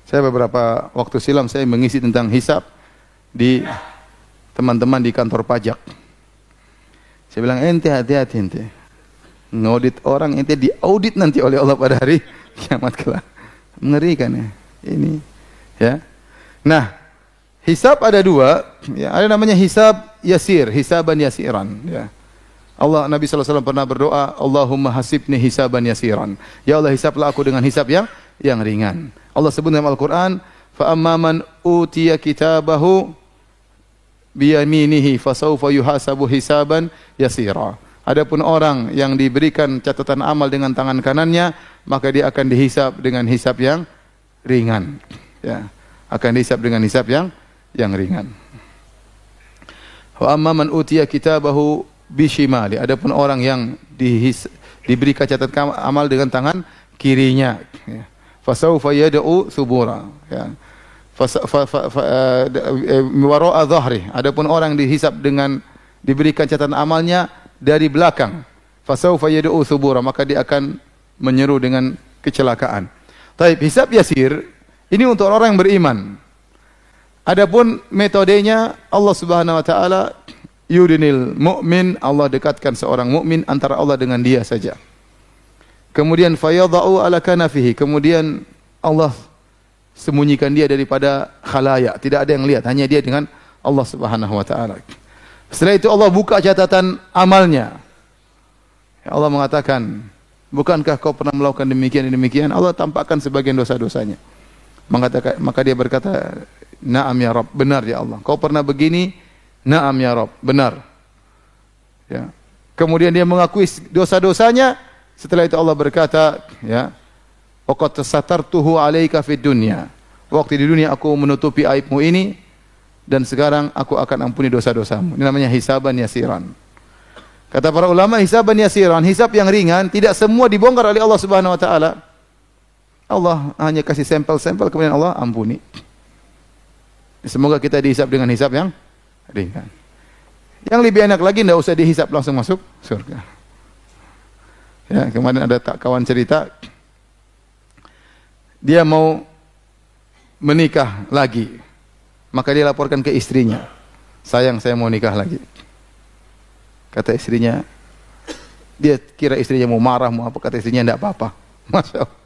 A: Saya beberapa waktu silam saya mengisi tentang hisab di teman-teman di kantor pajak. Saya bilang, ente hati-hati ente. Ngaudit orang, ente diaudit nanti oleh Allah pada hari kiamat kelak. Mengerikan ya. Ini ya. Nah, hisab ada dua, ya, ada namanya hisab yasir, hisaban yasiran, ya. Allah, Nabi SAW pernah berdoa, Allahumma hasibni hisaban yasiran. Ya Allah, hisablah aku dengan hisab yang ringan. Allah sebut dalam Al-Quran, fa amman utiya kitabahu biyaminihi fasawfa yuhasabu hisaban yasira. Adapun orang yang diberikan catatan amal dengan tangan kanannya, maka dia akan dihisab dengan hisab yang ringan, ya. Akan dihisab dengan hisab yang ringan. Wa amman utiya kitabahu bishimali. Adapun orang yang diberikan catatan amal dengan tangan kirinya, ya. Fasawfa yad'u subura, ya. Wara'a dhahri. Adapun orang dihisab dengan diberikan catatan amalnya dari belakang, fasawfa yad'u subura, maka dia akan menyeru dengan kecelakaan. Taib, hisab yasir ini untuk orang yang beriman. Adapun metodenya, Allah Subhanahu wa taala yudinil mu'min, Allah dekatkan seorang mukmin antara Allah dengan dia saja. Kemudian fayadha'u ala kanafihi, kemudian Allah sembunyikan dia daripada khalayak, tidak ada yang lihat, hanya dia dengan Allah Subhanahu wa taala. Setelah itu Allah buka catatan amalnya. Allah mengatakan, bukankah kau pernah melakukan demikian dan demikian? Allah tampakkan sebagian dosa-dosanya. Maka dia berkata, na'am ya Rabb, benar ya Allah. Kau pernah begini? Na'am ya Rabb, benar. Ya. Kemudian dia mengakui dosa-dosanya. Setelah itu Allah berkata, ya, waqad satartuhu 'alaika fid dunya. Waktu di dunia aku menutupi aibmu ini, dan sekarang aku akan ampuni dosa-dosamu. Ini namanya hisaban yasiran. Kata para ulama, hisaban yasiran, hisab yang ringan, tidak semua dibongkar oleh Allah Subhanahu wa taala. Allah hanya kasih sampel-sampel, kemudian Allah ampuni. Semoga kita dihisab dengan hisab yang ringan. Yang lebih enak lagi, tidak usah dihisab, langsung masuk surga. Ya, kemarin ada kawan cerita, dia mau menikah lagi, maka dia laporkan ke istrinya, sayang saya mau nikah lagi. Kata istrinya, dia kira istrinya mau marah, mau apa, kata istrinya, tidak apa-apa. Masya Allah,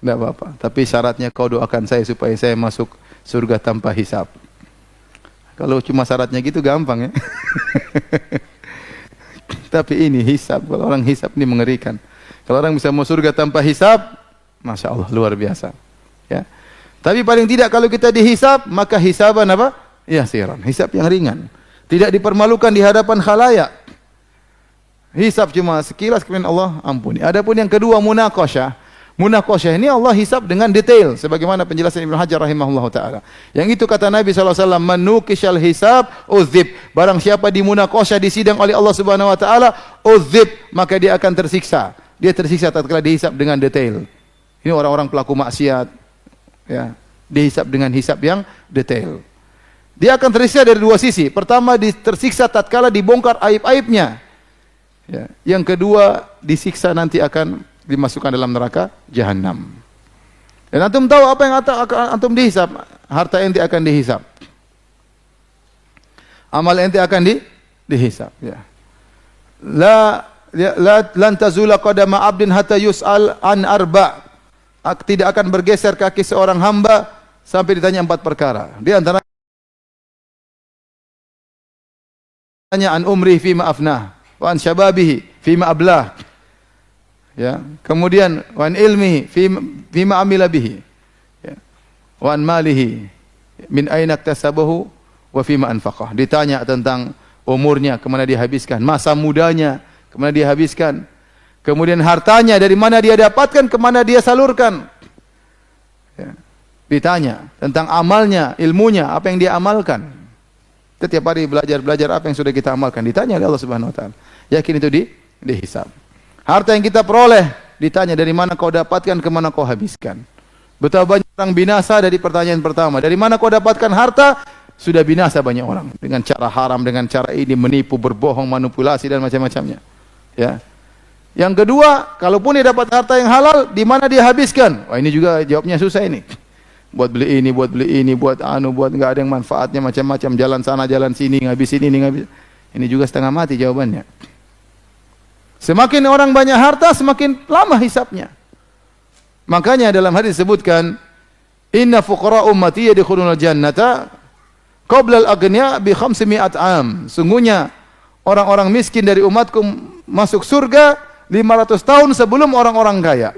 A: tidak apa-apa, tapi syaratnya kau doakan saya supaya saya masuk surga tanpa hisab. Kalau cuma syaratnya gitu gampang ya. Tapi ini hisab, kalau orang hisab ini mengerikan. Kalau orang bisa masuk surga tanpa hisab, Masya Allah, luar biasa. Ya. Tapi paling tidak kalau kita dihisab, maka hisaban apa? Yasiran, hisab yang ringan. Tidak dipermalukan di hadapan khalayak. Hisab cuma sekilas, kemudian Allah ampuni. Adapun yang kedua, munaqasyah. Munaqasyah ini Allah hisab dengan detail, sebagaimana penjelasan Ibnu Hajar rahimahullah taala. Yang itu kata Nabi SAW, manukishal hisab uzib. Barang siapa dimunaqasyah di sidang oleh Allah Subhanahu wa taala, uzib, maka dia akan tersiksa. Dia tersiksa tatkala dihisab dengan detail. Ini orang-orang pelaku maksiat, ya, dihisab dengan hisab yang detail. Dia akan tersiksa dari dua sisi. Pertama, tersiksa tatkala dibongkar aib-aibnya. Ya. Yang kedua, disiksa nanti akan dimasukkan dalam neraka jahanam. Dan antum tahu apa yang antum dihisab? Harta ente akan dihisab. Amal ente akan dihisab, ya. Lan tazula qadama 'abdin hatta yus'al an arba'. Tidak akan bergeser kaki seorang hamba sampai ditanya 4 perkara. Di antaranya an umri fima afnah, wa an syababihi fima ablah. Ya, kemudian wan ilmihi fima amila bihi, ya, wan malihi min aina iktasabahu wa fima anfaqah. Ditanya tentang umurnya, kemana dia habiskan, masa mudanya kemana dia habiskan, Kemudian hartanya dari mana dia dapatkan, kemana dia salurkan. Ya. Ditanya tentang amalnya, ilmunya, apa yang dia amalkan. Setiap hari belajar apa yang sudah kita amalkan, ditanya oleh Allah Subhanahu wa taala. Yakin itu dihisab. Harta yang kita peroleh ditanya dari mana kau dapatkan, kemana kau habiskan. Betapa banyak orang binasa dari pertanyaan pertama. Dari mana kau dapatkan harta? Sudah binasa banyak orang dengan cara haram, dengan cara ini menipu, berbohong, manipulasi dan macam-macamnya. Ya. Yang kedua, kalaupun dia dapat harta yang halal, di mana dia habiskan? Wah, ini juga jawabnya susah ini. Buat beli ini, buat nggak ada yang manfaatnya, macam-macam, jalan sana, jalan sini, ngabisin ini, ngabisin. Ini juga setengah mati jawabannya. Semakin orang banyak harta, semakin lama hisabnya. Makanya dalam hadis disebutkan, inna fuqara ummati yadkhulunal jannata qabla al-aghniya bi 500 am. Sungguhnya orang-orang miskin dari umatku masuk surga 500 tahun sebelum orang-orang kaya.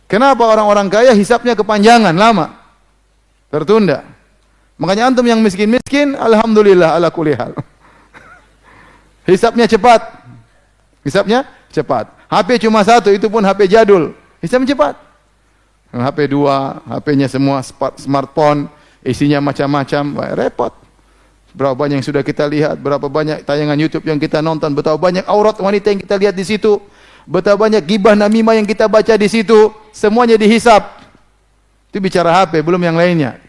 A: Kenapa orang-orang kaya hisabnya kepanjangan, lama, tertunda? Makanya antum yang miskin-miskin, alhamdulillah ala kulli hal. Hisabnya cepat. Hisabnya cepat. HP cuma satu, itu pun HP jadul. Hisabnya cepat. HP 2, HP-nya semua smartphone, isinya macam-macam, repot. Berapa banyak yang sudah kita lihat, berapa banyak tayangan YouTube yang kita nonton, betapa banyak aurat wanita yang kita lihat di situ, betapa banyak gibah namimah yang kita baca di situ, semuanya dihisab. Itu bicara HP, belum yang lainnya.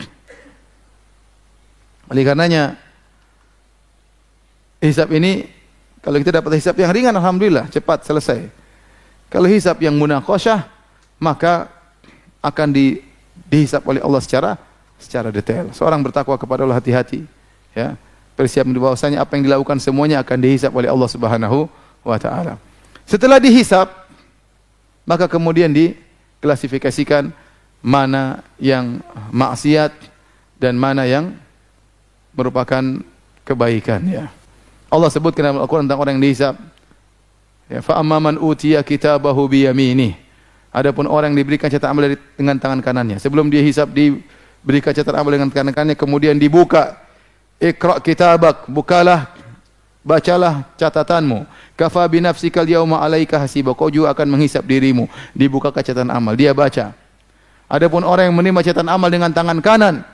A: Oleh karenanya, hisab ini, kalau kita dapat hisab yang ringan, alhamdulillah, cepat selesai. Kalau hisab yang munaqasyah, maka akan dihisab oleh Allah secara detail. Seorang bertakwa kepada Allah, hati-hati, ya. Persiapan di bahwasanya apa yang dilakukan semuanya akan dihisab oleh Allah Subhanahu wa taala. Setelah dihisab, maka kemudian diklasifikasikan mana yang maksiat dan mana yang merupakan kebaikan, ya. Allah sebutkan dalam Al-Qur'an tentang orang yang dihisab, ya, fa amman utiya kitabahu bi yaminih. Adapun orang yang diberikan catatan amal dengan tangan kanannya, sebelum dia hisab diberikan catatan amal dengan tangan kanannya, kemudian dibuka, Iqra kitabak, bukalah, bacalah catatanmu. Kafa bi nafsikal yauma 'alaika hasiba, kau juga akan menghisab dirimu. Dibuka catatan amal, dia baca. Adapun orang yang menerima catatan amal dengan tangan kanan,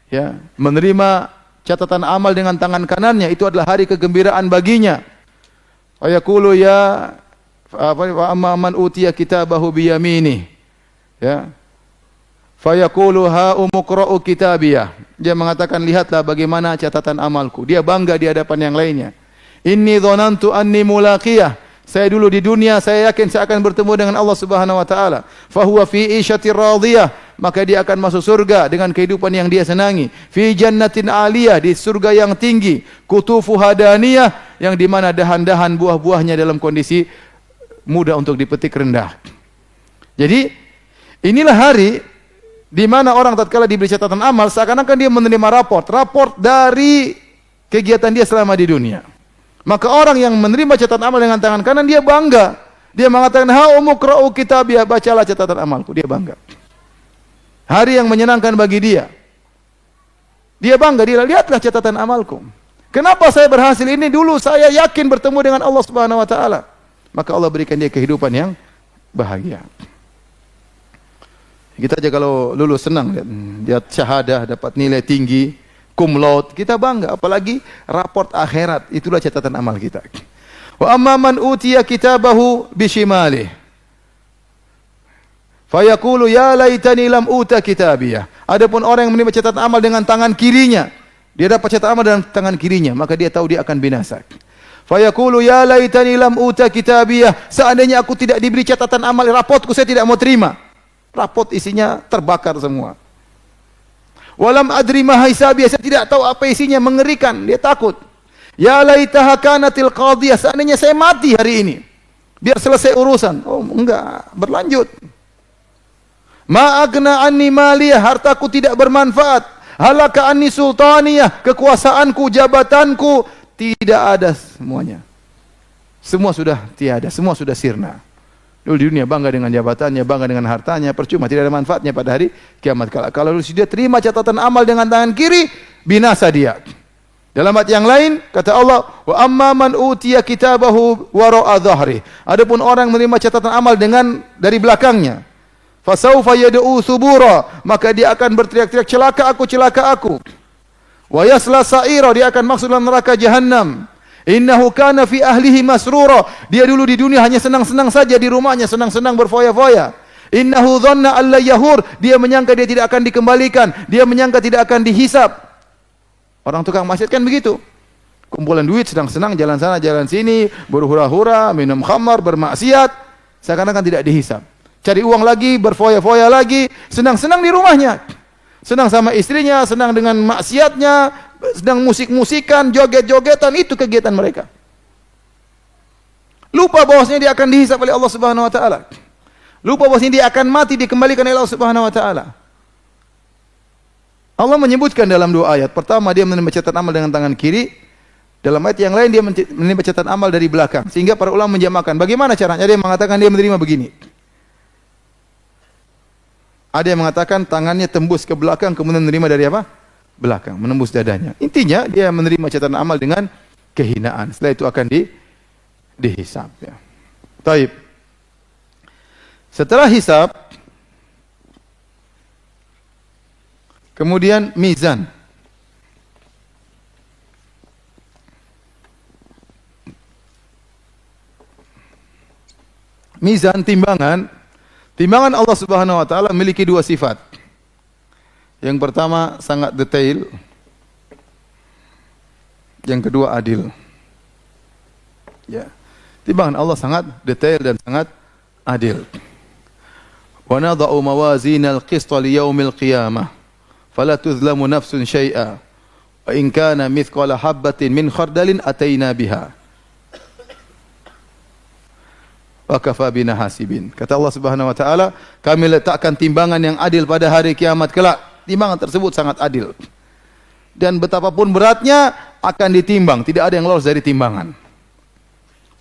A: ya, menerima catatan amal dengan tangan kanannya, itu adalah hari kegembiraan baginya. Wa yaqulu ya wa amma man utiya kitabahu bi yaminih, ya, fa yaqulu ha umqra'u kitabiyah. Dia mengatakan, lihatlah bagaimana catatan amalku. Dia bangga di hadapan yang lainnya. Inni dhanantu anni mulaqiyah. Saya dulu di dunia, saya yakin saya akan bertemu dengan Allah Subhanahu wa taala. Fa huwa fi isyatir radiyah, maka dia akan masuk surga dengan kehidupan yang dia senangi. Fi jannatin aliyah, di surga yang tinggi. Kutufu hadaniyah, yang di mana dahan-dahan buah-buahnya dalam kondisi mudah untuk dipetik, rendah. Jadi inilah hari di mana orang tatkala diberi catatan amal, seakan-akan dia menerima raport dari kegiatan dia selama di dunia. Maka orang yang menerima catatan amal dengan tangan kanan, dia bangga. Dia mengatakan, ha umqra'u kitabiyah, bacalah catatan amalku. Dia bangga. Hari yang menyenangkan bagi dia. Dia bangga, dia lihatlah catatan amalku. Kenapa saya berhasil ini? Dulu saya yakin bertemu dengan Allah Subhanahu wa taala. Maka Allah berikan dia kehidupan yang bahagia. Kita aja kalau lulus senang lihat syahadah, dapat nilai tinggi, cum laude, kita bangga. Apalagi raport akhirat, itulah catatan amal kita. Wa amma man utiya kitabahu bishimalih, fa yaqulu ya laitani lam uta kitabiyah. Adapun orang yang menerima catatan amal dengan tangan kirinya, dia dapat catatan amal dengan tangan kirinya, maka dia tahu dia akan binasa. Fa yaqulu ya laitani lam uta kitabiyah. Seandainya aku tidak diberi catatan amal, raportku saya tidak mau terima. Raport isinya terbakar semua. Walam adri ma hisabiyah, saya tidak tahu apa isinya, mengerikan, dia takut. Ya laitaha kanatil qadiyah, seandainya saya mati hari ini, biar selesai urusan. Oh enggak, berlanjut. Ma agna anni maliyah, hartaku tidak bermanfaat. Halaka anni sultaniyah, kekuasaanku, jabatanku tidak ada semuanya. Semua sudah tiada, semua sudah sirna. Dulu di dunia bangga dengan jabatannya, bangga dengan hartanya, percuma, tidak ada manfaatnya pada hari kiamat. Kalau dia terima catatan amal dengan tangan kiri, binasa dia. Dalam ayat yang lain kata Allah, wa amma man utiya kitabahu wara'a dhahri. Adapun orang menerima catatan amal dengan dari belakangnya, fasaufa yad'u subura, maka dia akan berteriak-teriak, celaka aku, celaka aku. Wa yasla sa'ira, dia akan masuk dalam neraka jahanam. Innahu kana fi ahlihi masrura, dia dulu di dunia hanya senang-senang saja di rumahnya, senang-senang berfoya-foya. Innahu dhanna alla yahur, dia menyangka dia tidak akan dikembalikan, dia menyangka tidak akan dihisab. Orang tukang maksiat kan begitu. Kumpulan duit, sedang-senang jalan sana, jalan sini, berhura-hura, minum khamar, bermaksiat, seakan-akan tidak dihisab. Cari uang lagi, berfoya-foya lagi, senang-senang di rumahnya. Senang sama istrinya, senang dengan maksiatnya, sedang musik-musikan, joget-jogetan, itu kegiatan mereka. Lupa bahwasanya dia akan dihisab oleh Allah Subhanahu wa taala. Lupa bahwasanya dia akan mati, dikembalikan oleh Allah Subhanahu wa taala. Allah menyebutkan dalam dua ayat. Pertama, dia menerima catatan amal dengan tangan kiri. Dalam ayat yang lain dia menerima catatan amal dari belakang. Sehingga para ulama menjamakan. Bagaimana caranya? Ada yang mengatakan dia menerima begini. Ada yang mengatakan tangannya tembus ke belakang kemudian menerima dari apa? Belakang, menembus dadanya. Intinya dia menerima catatan amal dengan kehinaan. Setelah itu akan dihisab. Ya. Taib. Setelah hisab, kemudian mizan. Mizan, timbangan. Timbangan Allah Subhanahu wa taala memiliki dua sifat. Yang pertama sangat detail. Yang kedua adil. Ya. Timbangan Allah sangat detail dan sangat adil. Wa nadha'u mawazinal qista liyaumil qiyamah. Fala tuzlamu nafsun syai'a wa in kana mithqala habbatin min khardalin ataina biha wa kafa bina hasibin. Kata Allah Subhanahu wa taala, kami letakkan timbangan yang adil pada hari kiamat kelak. Timbangan tersebut sangat adil. Dan betapapun beratnya akan ditimbang, tidak ada yang lolos dari timbangan.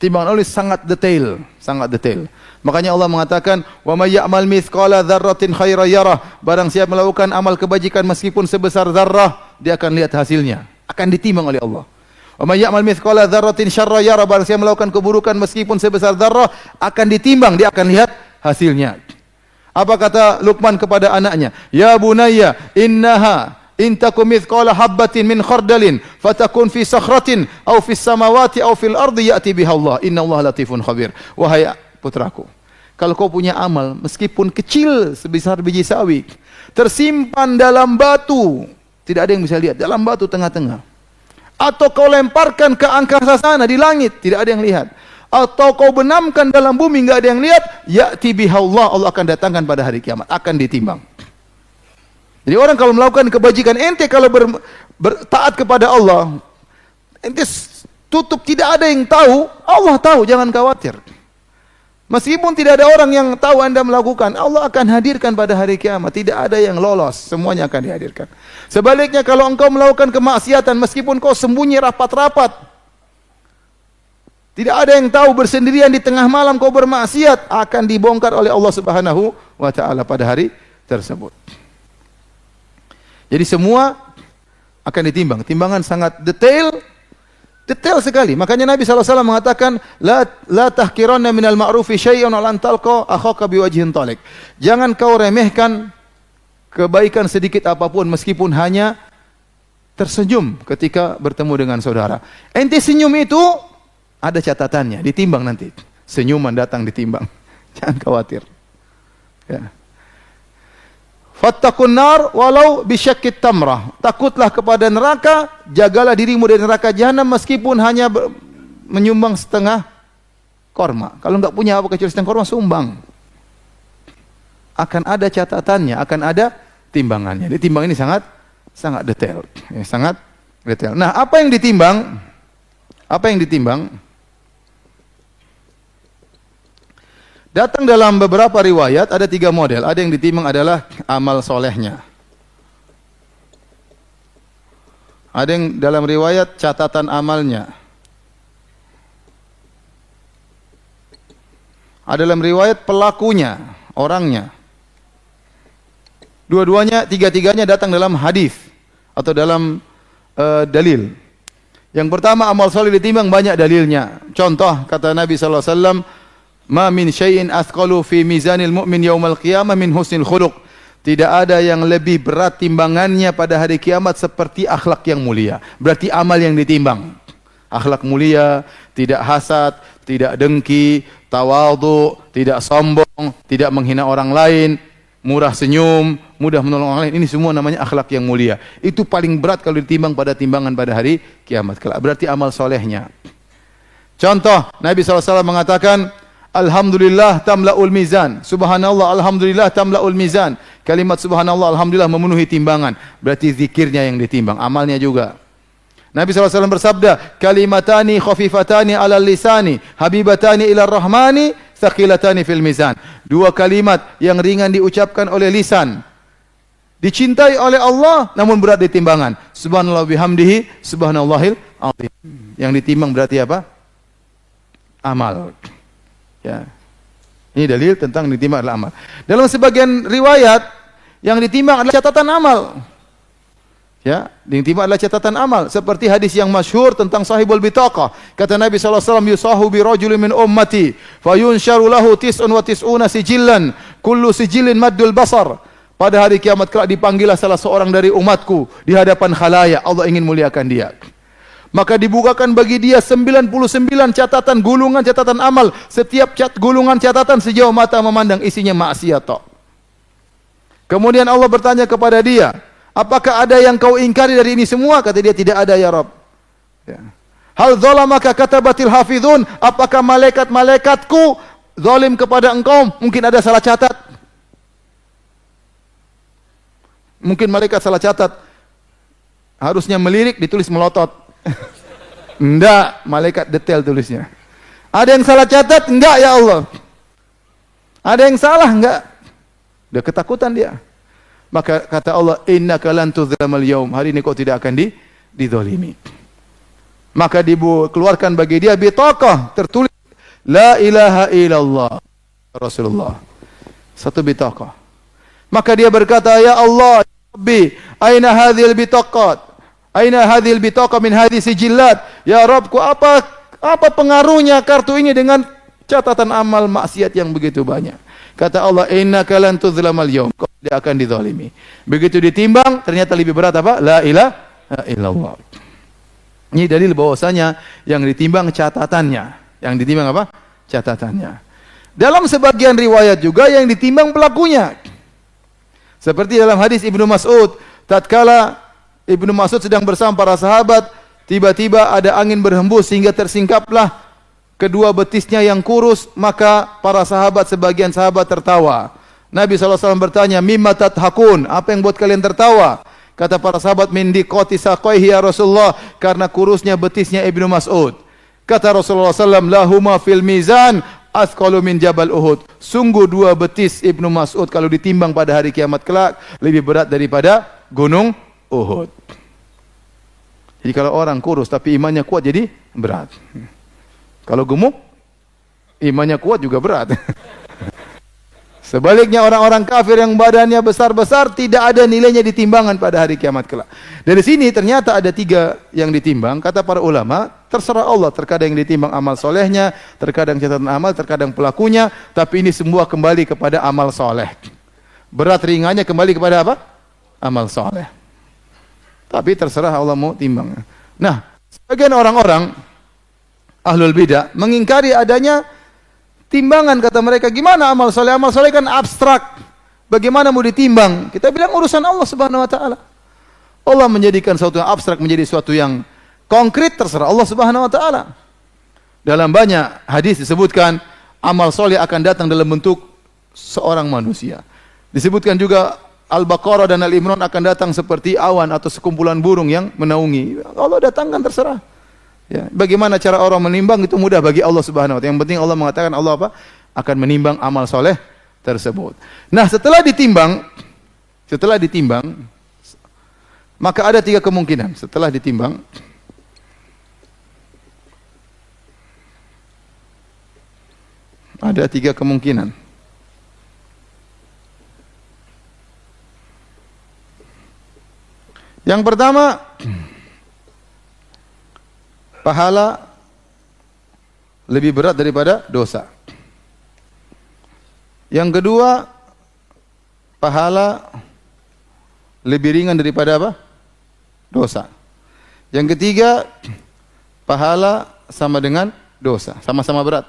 A: Timbangan Allah sangat detail, sangat detail. Makanya Allah mengatakan, "Wa may ya'mal mithqala dzarratin khairan yarah." Barang siapa melakukan amal kebajikan meskipun sebesar zarrah, dia akan lihat hasilnya, akan ditimbang oleh Allah. Wa may ya'mal mithqala dzarratin syarran yarah. Barang siapa melakukan keburukan meskipun sebesar zarrah, akan ditimbang, dia akan lihat hasilnya. Apa kata Luqman kepada anaknya? "Ya bunayya, innaha in takum mithqala habbatin min khardalin fatakun fi sakhratin aw fis samawati aw fil ardi ya'ti biha Allah. Innallaha latifun khabir." Wahai putraku, kalau kau punya amal meskipun kecil sebesar biji sawi, tersimpan dalam batu, tidak ada yang bisa lihat, dalam batu tengah-tengah, atau kau lemparkan ke angkasa sana di langit, tidak ada yang lihat, atau kau benamkan dalam bumi, enggak ada yang lihat, ya'ti biha Allah, Allah akan datangkan pada hari kiamat, akan ditimbang. Jadi orang kalau melakukan kebajikan, ente kalau taat kepada Allah, ente tutup, tidak ada yang tahu, Allah tahu, jangan khawatir. Meskipun tidak ada orang yang tahu anda melakukan, Allah akan hadirkan pada hari kiamat. Tidak ada yang lolos, semuanya akan dihadirkan. Sebaliknya kalau engkau melakukan kemaksiatan, meskipun kau sembunyi rapat-rapat, tidak ada yang tahu, bersendirian di tengah malam kau bermaksiat, akan dibongkar oleh Allah Subhanahu wa taala pada hari tersebut. Jadi semua akan ditimbang. Timbangan sangat detail, detail sekali. Makanya Nabi SAW mengatakan, la tahkiranna minal ma'rufi syai'un lan talqa akhaka biwajhin talik. Jangan kau remehkan kebaikan sedikit apapun meskipun hanya tersenyum ketika bertemu dengan saudara. Ente senyum itu ada catatannya, ditimbang nanti. Senyuman datang ditimbang. Jangan khawatir. Ya. Fattaqun nar walau bisyaqqit tamrah. Takutlah kepada neraka, jagalah dirimu dari neraka jahanam meskipun hanya menyumbang setengah korma. Kalau enggak punya apa kecuali setengah korma, sumbang. Akan ada catatannya, akan ada timbangannya. Jadi timbang ini sangat detail, ya, sangat detail. Nah, apa yang ditimbang? Apa yang ditimbang? Datang dalam beberapa riwayat ada 3 model. Ada yang ditimbang adalah amal solehnya. Ada yang dalam riwayat catatan amalnya. Ada dalam riwayat pelakunya, orangnya. Dua-duanya, tiga-tiganya datang dalam hadis atau dalam dalil. Yang pertama, amal soleh ditimbang banyak dalilnya. Contoh, kata Nabi SAW, ma min syai'in athqalu fi mizanil mu'min yaumal qiyamah min husnil khuluq. Tidak ada yang lebih berat timbangannya pada hari kiamat seperti akhlak yang mulia. Berarti amal yang ditimbang. Akhlak mulia, tidak hasad, tidak dengki, tawadhu, tidak sombong, tidak menghina orang lain, murah senyum, mudah menolong orang lain. Ini semua namanya akhlak yang mulia. Itu paling berat kalau ditimbang pada timbangan pada hari kiamat kelak. Berarti amal solehnya. Contoh, Nabi SAW mengatakan, alhamdulillah tamla'ul mizan. Subhanallah, alhamdulillah tamla'ul mizan. Kalimat subhanallah, alhamdulillah memenuhi timbangan. Berarti zikirnya yang ditimbang, amalnya juga. Nabi SAW bersabda, kalimatani khafifatani ala lisani, habibatani ila rahmani, thaqilatani fil mizan. Dua kalimat yang ringan diucapkan oleh lisan, dicintai oleh Allah, namun berat di timbangan. Subhanallah bihamdihi, subhanallahil azim. Yang ditimbang berarti apa? Amal. Ya. Ini dalil tentang ditimbang adalah amal. Dalam sebagian riwayat, yang ditimbang adalah catatan amal. Ya, ditimbang adalah catatan amal. Seperti hadis yang masyhur tentang sahibul bitaqah. Kata Nabi SAW, yusahu bi rajulin min ummati, fayunsharu lahu tis'un wa tis'una sijillan, kullu sijillin maddul basar. Pada hari kiamat kelak dipanggillah salah seorang dari umatku di hadapan khalayak. Allah ingin muliakan dia. Maka dibukakan bagi dia 99 catatan, gulungan catatan amal. Setiap gulungan catatan sejauh mata memandang, isinya maksiat. Kemudian Allah bertanya kepada dia, apakah ada yang kau ingkari dari ini semua? Kata dia, tidak ada ya Rabb. Ya. Hal zalamaka katabatil hafizun, apakah malaikat-malaikatku zalim kepada engkau? Mungkin ada salah catat. Mungkin malaikat salah catat. Harusnya melirik, ditulis melotot. Enggak, malaikat detail tulisnya. Ada yang salah catat? Enggak ya Allah. Ada yang salah? Enggak. Udah ketakutan dia. Maka kata Allah, innaka lan tudzlamal yaum. Hari ini kau tidak akan dizalimi. Maka dikeluarkan bagi dia bitaqah, tertulis la ilaha illallah Rasulullah. Satu bitaqah. Maka dia berkata, ya Allah, ya Rabbi, aina hadhil bitaqat? Aina hadhil bitaqah min hadhi sijillat? Ya Rabbku, apa pengaruhnya kartu ini dengan catatan amal maksiat yang begitu banyak? Kata Allah, innaka lan tudzlamal yaum. Kau tidak akan dizalimi. Begitu ditimbang, ternyata lebih berat apa? La ilaha illallah. Ini dalil bahwasanya yang ditimbang catatannya. Yang ditimbang apa? Catatannya. Dalam sebagian riwayat juga yang ditimbang pelakunya. Seperti dalam hadis Ibnu Mas'ud, tatkala Ibnu Mas'ud sedang bersama para sahabat, tiba-tiba ada angin berhembus sehingga tersingkaplah kedua betisnya yang kurus, maka para sahabat, sebagian sahabat tertawa. Nabi SAW bertanya, mimma tathakun, apa yang buat kalian tertawa? Kata para sahabat, min diqati saqaihi ya Rasulullah, karena kurusnya betisnya Ibnu Mas'ud. Kata Rasulullah SAW, lahuma fil mizan athqalu min jabal Uhud. Sungguh dua betis Ibnu Mas'ud kalau ditimbang pada hari kiamat kelak lebih berat daripada gunung Uhud. Jadi kalau orang kurus tapi imannya kuat jadi berat. Kalau gemuk imannya kuat juga berat. Sebaliknya orang-orang kafir yang badannya besar-besar tidak ada nilainya di timbangan pada hari kiamat kelak. Dari sini ternyata ada tiga yang ditimbang. Kata para ulama, terserah Allah. Terkadang yang ditimbang amal solehnya, terkadang catatan amal, terkadang pelakunya. Tapi ini semua kembali kepada amal soleh. Berat ringannya kembali kepada apa? Amal soleh. Tapi terserah Allah mau timbang. Nah, sebagian orang-orang ahlul bidah mengingkari adanya timbangan. Kata mereka, gimana amal soleh? Amal soleh kan abstrak. Bagaimana mau ditimbang? Kita bilang urusan Allah Subhanahu Wa Taala. Allah menjadikan sesuatu yang abstrak menjadi sesuatu yang konkret, terserah Allah Subhanahu Wa Taala. Dalam banyak hadis disebutkan amal soleh akan datang dalam bentuk seorang manusia. Disebutkan juga Al-Baqarah dan Al-Imran akan datang seperti awan atau sekumpulan burung yang menaungi. Allah datangkan terserah. Ya, bagaimana cara orang menimbang itu mudah bagi Allah Subhanahu wa taala. Yang penting Allah mengatakan Allah apa? Akan menimbang amal soleh tersebut. Nah, setelah ditimbang, maka ada tiga kemungkinan. Setelah ditimbang, ada tiga kemungkinan. Yang pertama, pahala lebih berat daripada dosa. Yang kedua, pahala lebih ringan daripada apa? Dosa. Yang ketiga, pahala sama dengan dosa, sama-sama berat.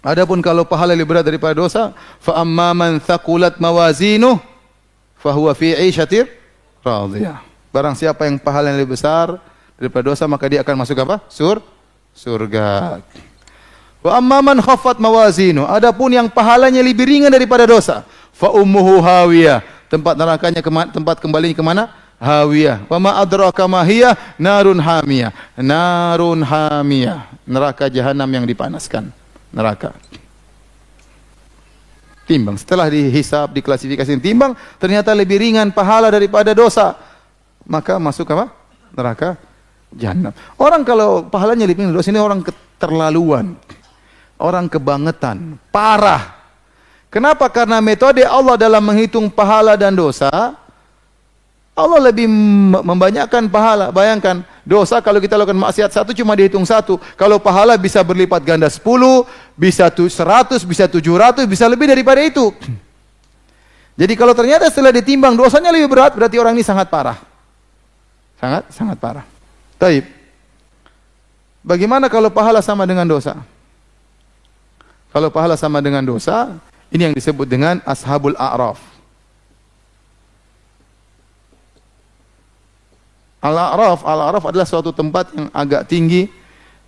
A: Adapun kalau pahala lebih berat daripada dosa, fa amma man thaqulat mawazinuh fa huwa fi 'ishatir radhiyah. Barang siapa yang pahalanya lebih besar daripada dosa, maka dia akan masuk apa? Surga. Wa amma man khaffat mawazinuh, adapun yang pahalanya lebih ringan daripada dosa, fa ummuhu hawiyah. Tempat nerakanya tempat kembalinya ke mana? Hawiyah. Wa ma adraka ma hiya narun hamiyah. Narun hamiyah. Neraka jahanam yang dipanaskan. Neraka. Timbang. Setelah dihisab, diklasifikasi, timbang, ternyata lebih ringan pahala daripada dosa. Maka masuk apa? Neraka jahanam. Orang kalau pahalanya lebih ringan dosa, ini orang keterlaluan. Orang kebangetan. Parah. Kenapa? Karena metode Allah dalam menghitung pahala dan dosa, Allah lebih membanyakkan pahala. Bayangkan, dosa kalau kita lakukan maksiat satu cuma dihitung satu. Kalau pahala bisa berlipat ganda 10, bisa 100, bisa 700, bisa lebih daripada itu. Jadi kalau ternyata setelah ditimbang dosanya lebih berat, berarti orang ini sangat parah. Sangat parah. Taib. Bagaimana kalau pahala sama dengan dosa? Kalau pahala sama dengan dosa, ini yang disebut dengan Ashabul A'raf. Al-A'raf adalah suatu tempat yang agak tinggi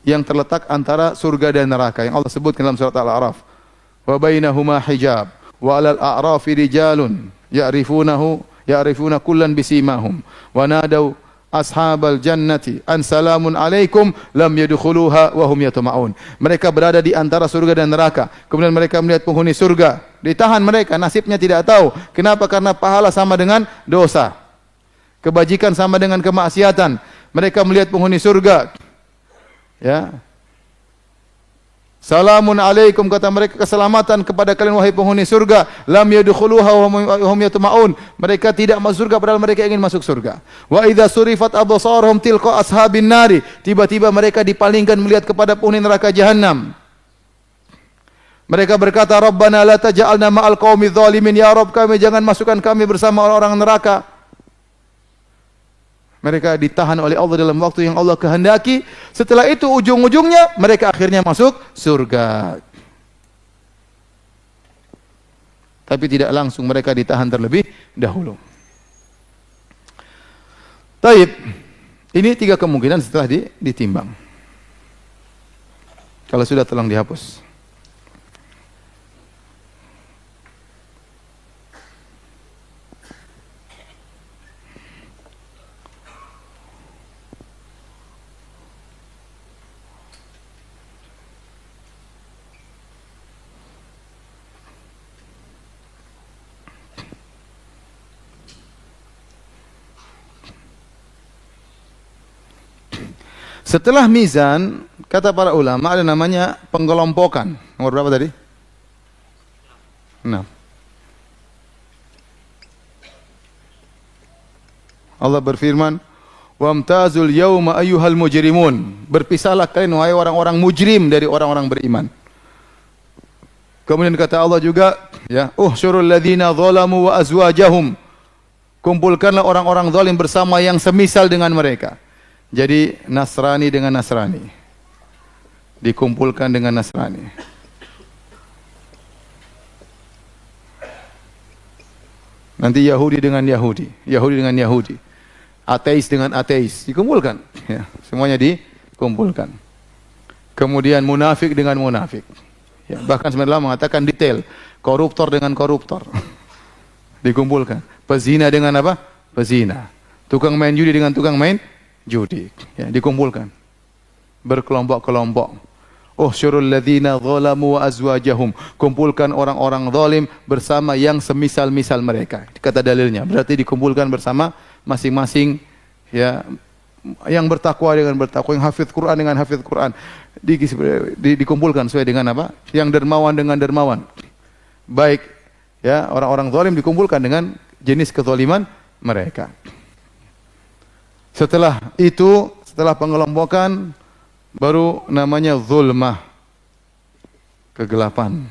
A: yang terletak antara surga dan neraka yang Allah sebutkan dalam surat Al-A'raf. Wa bainahuma hijab wa 'alal a'rafi rijalun ya'rifuna kullan bisimahum wa nadaw ashabal jannati an salamun alaikum lam yadkhuluha wa hum yatma'un. Mereka berada di antara surga dan neraka. Kemudian mereka melihat penghuni surga, ditahan mereka, nasibnya tidak tahu. Kenapa? Karena pahala sama dengan dosa. Kebajikan sama dengan kemaksiatan. Mereka melihat penghuni surga. Ya. Salamun alaikum, kata mereka, keselamatan kepada kalian wahai penghuni surga. Lam yadkhuluha wa hum yatma'un. Mereka tidak masuk surga padahal mereka ingin masuk surga. Wa idza surifat absaruhum tilqa ashabin nari. Tiba-tiba mereka dipalingkan melihat kepada penghuni neraka jahanam. Mereka berkata, Rabbana la taj'alna ma'al qaumi dzalimin. Ya Rabb kami, jangan masukkan kami bersama orang-orang neraka. Mereka ditahan oleh Allah dalam waktu yang Allah kehendaki. Setelah itu ujung-ujungnya mereka akhirnya masuk surga. Tapi tidak langsung, mereka ditahan terlebih dahulu. Taib. Ini 3 kemungkinan setelah ditimbang. Kalau sudah tolong dihapus. Setelah mizan, kata para ulama, ada namanya penggelompokan. Nomor berapa tadi? 6. Allah berfirman, "Wamtazul yauma ayyuhal mujrimun." Berpisahlah kalian wahai orang-orang mujrim dari orang-orang beriman. Kemudian kata Allah juga, ya, "Uhsyurul ladzina zalamu wa azwajahum." Kumpulkanlah orang-orang zalim bersama yang semisal dengan mereka. Jadi Nasrani dengan Nasrani dikumpulkan dengan Nasrani. Nanti Yahudi dengan Yahudi, Yahudi dengan Yahudi, ateis dengan ateis dikumpulkan. Ya, semuanya dikumpulkan. Kemudian munafik dengan munafik. Ya, bahkan sebenarnya mengatakan detail, koruptor dengan koruptor dikumpulkan. Pezina dengan apa? Pezina. Tukang main judi dengan tukang main judi, ya, dikumpulkan berkelompok-kelompok. Syurul ladzina zalamu wa azwajahum, kumpulkan orang-orang zalim bersama yang semisal-misal mereka. Kata dalilnya, berarti dikumpulkan bersama masing-masing, ya, yang bertakwa dengan bertakwa, yang hafidz Quran dengan hafidz Quran. Dikumpulkan sesuai dengan apa? Yang dermawan dengan dermawan. Baik, ya, orang-orang zalim dikumpulkan dengan jenis kezaliman mereka. Setelah itu, setelah pengelompokan, baru namanya zulmah, kegelapan.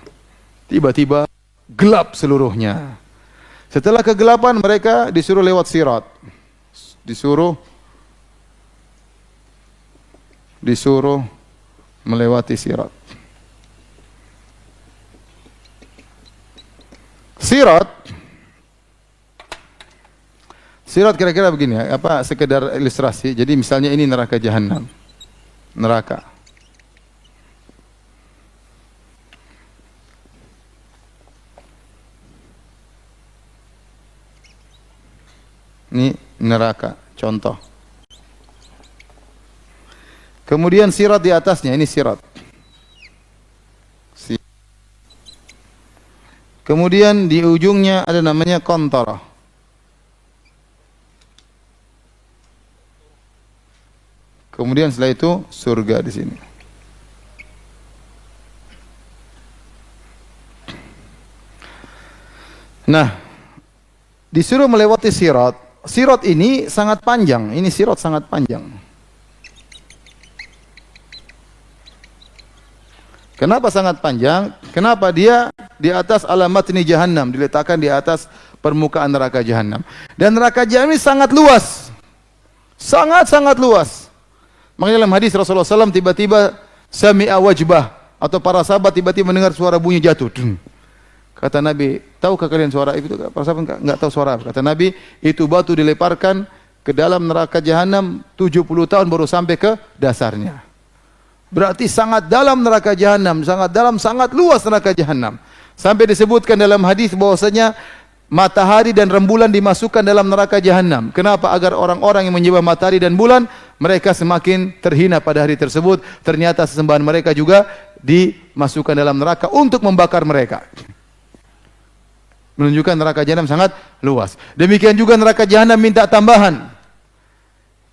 A: Tiba-tiba gelap seluruhnya. Setelah kegelapan, mereka disuruh lewat sirat. Disuruh melewati sirat. Sirat kira-kira begini ya, apa sekedar ilustrasi. Jadi misalnya ini neraka jahanam. Neraka. Ini neraka, contoh. Kemudian sirat di atasnya, ini sirat. Kemudian di ujungnya ada namanya qantarah. Kemudian setelah itu surga di sini. Nah, disuruh melewati sirat. Sirat ini sangat panjang. Ini sirat sangat panjang. Kenapa sangat panjang? Kenapa dia di atas alamat ini jahannam, diletakkan di atas permukaan neraka jahannam. Dan neraka jahannam ini sangat luas. Sangat-sangat luas. Makanya dalam hadis Rasulullah SAW tiba-tiba sami'a wajbah, atau para sahabat tiba-tiba mendengar suara bunyi jatuh. Kata Nabi, tahukah kalian suara itu? Para sahabat enggak tahu suara. Kata Nabi, itu batu dilemparkan ke dalam neraka jahanam 70 tahun baru sampai ke dasarnya. Berarti sangat dalam neraka jahanam, sangat dalam, sangat luas neraka jahanam. Sampai disebutkan dalam hadis bahwasanya matahari dan rembulan dimasukkan dalam neraka jahanam. Kenapa? Agar orang-orang yang menyembah matahari dan bulan, mereka semakin terhina pada hari tersebut. Ternyata sesembahan mereka juga dimasukkan dalam neraka untuk membakar mereka. Menunjukkan neraka jahanam sangat luas. Demikian juga neraka jahanam minta tambahan.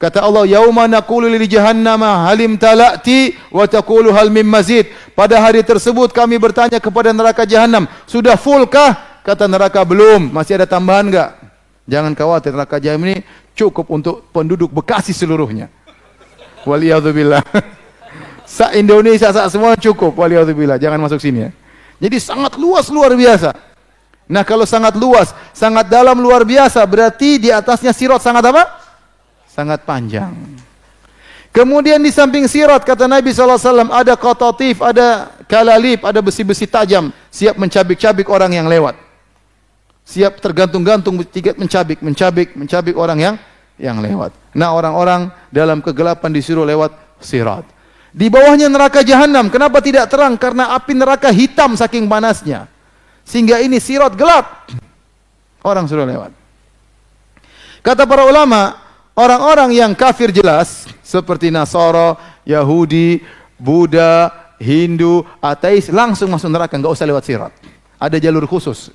A: Kata Allah, yauma naqulu lil jahannama halim talati wa taqulu hal mim mazid. Pada hari tersebut kami bertanya kepada neraka jahanam, sudah fullkah? Kata neraka, belum, masih ada tambahan enggak? Jangan khawatir, neraka jahanam ini cukup untuk penduduk Bekasi seluruhnya. Waliyadzubillah. Indonesia semua cukup, waliyadzubillah. Jangan masuk sini ya. Jadi sangat luas, luar biasa. Nah, kalau sangat luas, sangat dalam, luar biasa, berarti di atasnya sirat sangat apa? Sangat panjang. Kemudian di samping sirat, kata Nabi SAW, ada qatatif, ada kalalib, ada besi-besi tajam, siap mencabik-cabik orang yang lewat. Siap tergantung-gantung, mencabik orang yang lewat. Nah, orang-orang dalam kegelapan disuruh lewat sirat. Di bawahnya neraka jahanam. Kenapa tidak terang? Karena api neraka hitam saking panasnya. Sehingga ini sirat gelap. Orang suruh lewat. Kata para ulama, orang-orang yang kafir jelas seperti Nasara, Yahudi, Buddha, Hindu, ateis langsung masuk neraka, enggak usah lewat sirat. Ada jalur khusus.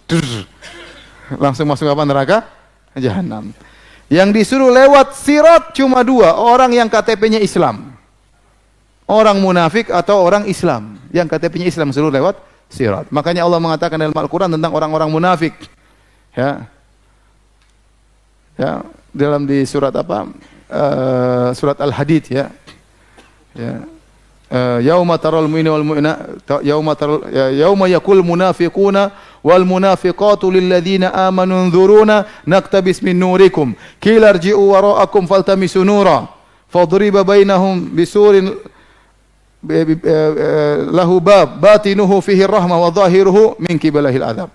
A: Langsung masuk apa? Neraka jahanam. Yang disuruh lewat sirat cuma dua, orang yang KTP-nya Islam. Orang munafik atau orang Islam. Yang KTP-nya Islam suruh lewat sirat. Makanya Allah mengatakan dalam Al-Qur'an tentang orang-orang munafik. Ya. Ya, dalam di surat apa? Surat Al-Hadid ya. Ya. Yauma taral mu'mina wal mu'minat yauma yaqul munafiquna wal munafiqatu lil ladzina amanu unzuruna naqtabis min nurikum qila irji'u wara'akum faltamisu nura fadriba bainahum bisurin lahu bab batinuhu fihi rahmah wa dhahiruhu min qibalihil adzab.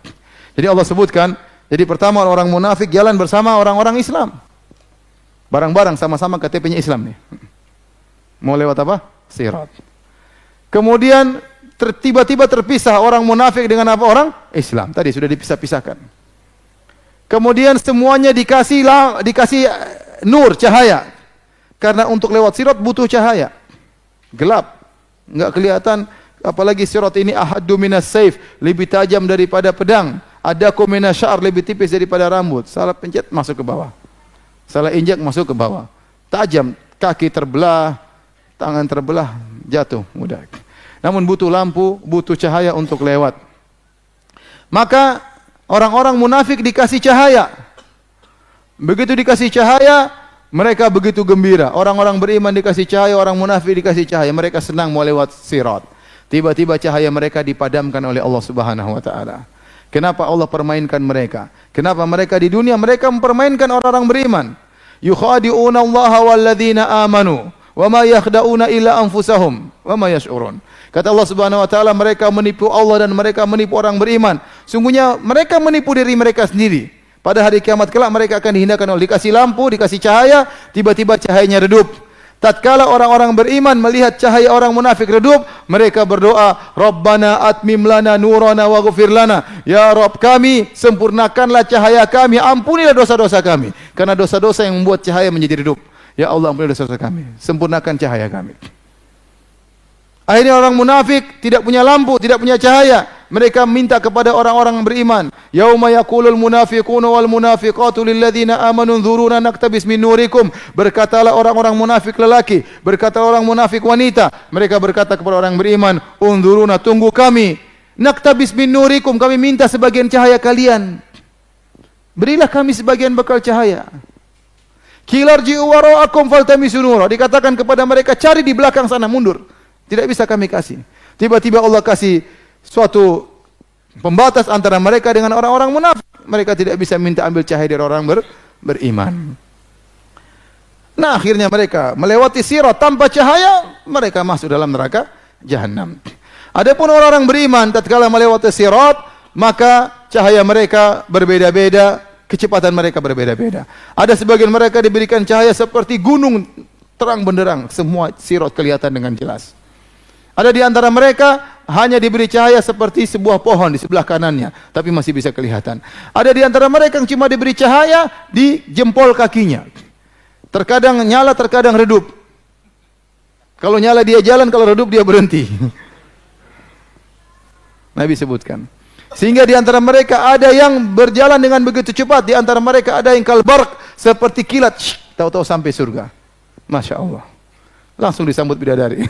A: Jadi Allah sebutkan, jadi pertama orang munafik jalan bersama orang-orang Islam. Barang-barang sama-sama KTP-nya Islam nih. Mau lewat apa? Sirat. Kemudian tiba-tiba terpisah orang munafik dengan apa? Orang Islam. Tadi sudah dipisah-pisahkan. Kemudian semuanya dikasih nur, cahaya. Karena untuk lewat sirat butuh cahaya. Gelap. Enggak kelihatan, apalagi sirat ini ahaddu minas saif, lebih tajam daripada pedang. Ada minas sya'ar, lebih tipis daripada rambut. Salah pencet masuk ke bawah. Salah injak masuk ke bawah. Tajam, kaki terbelah, tangan terbelah, jatuh mudah. Namun butuh lampu, butuh cahaya untuk lewat. Maka orang-orang munafik dikasih cahaya. Begitu dikasih cahaya, mereka begitu gembira. Orang-orang beriman dikasih cahaya, orang munafik dikasih cahaya. Mereka senang mau lewat sirat. Tiba-tiba cahaya mereka dipadamkan oleh Allah Subhanahu wa taala. Kenapa Allah permainkan mereka? Kenapa mereka di dunia mereka mempermainkan orang-orang beriman? Yukhadi'una Allah walladzina amanu wa ma yakhda'una illa anfusahum wa ma yash'urun. Kata Allah Subhanahu wa taala, mereka menipu Allah dan mereka menipu orang beriman. Sungguhnya mereka menipu diri mereka sendiri. Pada hari kiamat kelak mereka akan dihinakan oleh dikasih lampu, dikasih cahaya, tiba-tiba cahayanya redup. Tatkala orang-orang beriman melihat cahaya orang munafik redup, mereka berdoa, Rabbana atmim lana nurana waghfir lana. Ya Rabb kami, sempurnakanlah cahaya kami, ampunilah dosa-dosa kami. Karena dosa-dosa yang membuat cahaya menjadi redup. Ya Allah, ampunilah dosa-dosa kami, sempurnakan cahaya kami. Akhirnya orang munafik tidak punya lampu, tidak punya cahaya. Mereka minta kepada orang-orang beriman. Yauma yaqulul munafiquna wal munafiqatu lil ladzina amanu nzuruna naktabis min nurikum. Berkatalah orang-orang munafik lelaki, berkatalah orang munafik wanita. Mereka berkata kepada orang beriman, "Unzuruna, tunggu kami. Naktabis min nurikum, kami minta sebagian cahaya kalian. Berilah kami sebagian bekal cahaya." Kilarji'u wara'akum faltamisu nura. Dikatakan kepada mereka, cari di belakang sana, mundur. Tidak bisa kami kasih. Tiba-tiba Allah kasih suatu pembatas antara mereka dengan orang-orang munafik. Mereka tidak bisa minta ambil cahaya dari orang beriman. Nah, akhirnya mereka melewati sirat tanpa cahaya, mereka masuk dalam neraka jahanam. Adapun orang-orang beriman tatkala melewati sirat, maka cahaya mereka berbeda-beda, kecepatan mereka berbeda-beda. Ada sebagian mereka diberikan cahaya seperti gunung terang benderang, semua sirat kelihatan dengan jelas. Ada di antara mereka hanya diberi cahaya seperti sebuah pohon di sebelah kanannya, tapi masih bisa kelihatan. Ada di antara mereka yang cuma diberi cahaya di jempol kakinya. Terkadang nyala, terkadang redup. Kalau nyala dia jalan, kalau redup dia berhenti. Nabi sebutkan. Sehingga di antara mereka ada yang berjalan dengan begitu cepat, di antara mereka ada yang kalbarq, seperti kilat, tahu-tahu sampai surga. Masya Allah. Langsung disambut bidadari.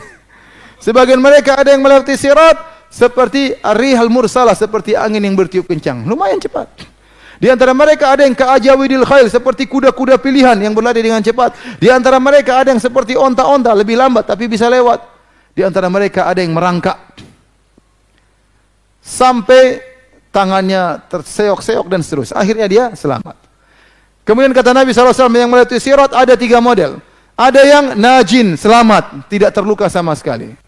A: Sebagian mereka ada yang melewati sirat seperti ar-rihal mursalah, seperti angin yang bertiup kencang. Lumayan cepat. Di antara mereka ada yang ka'ajawidil khail, seperti kuda-kuda pilihan yang berlari dengan cepat. Di antara mereka ada yang seperti onta-onta, lebih lambat tapi bisa lewat. Di antara mereka ada yang merangkak sampai tangannya terseok-seok dan seterusnya. Akhirnya dia selamat. Kemudian kata Nabi SAW, yang melewati sirat ada 3 model. Ada yang najin, selamat, tidak terluka sama sekali.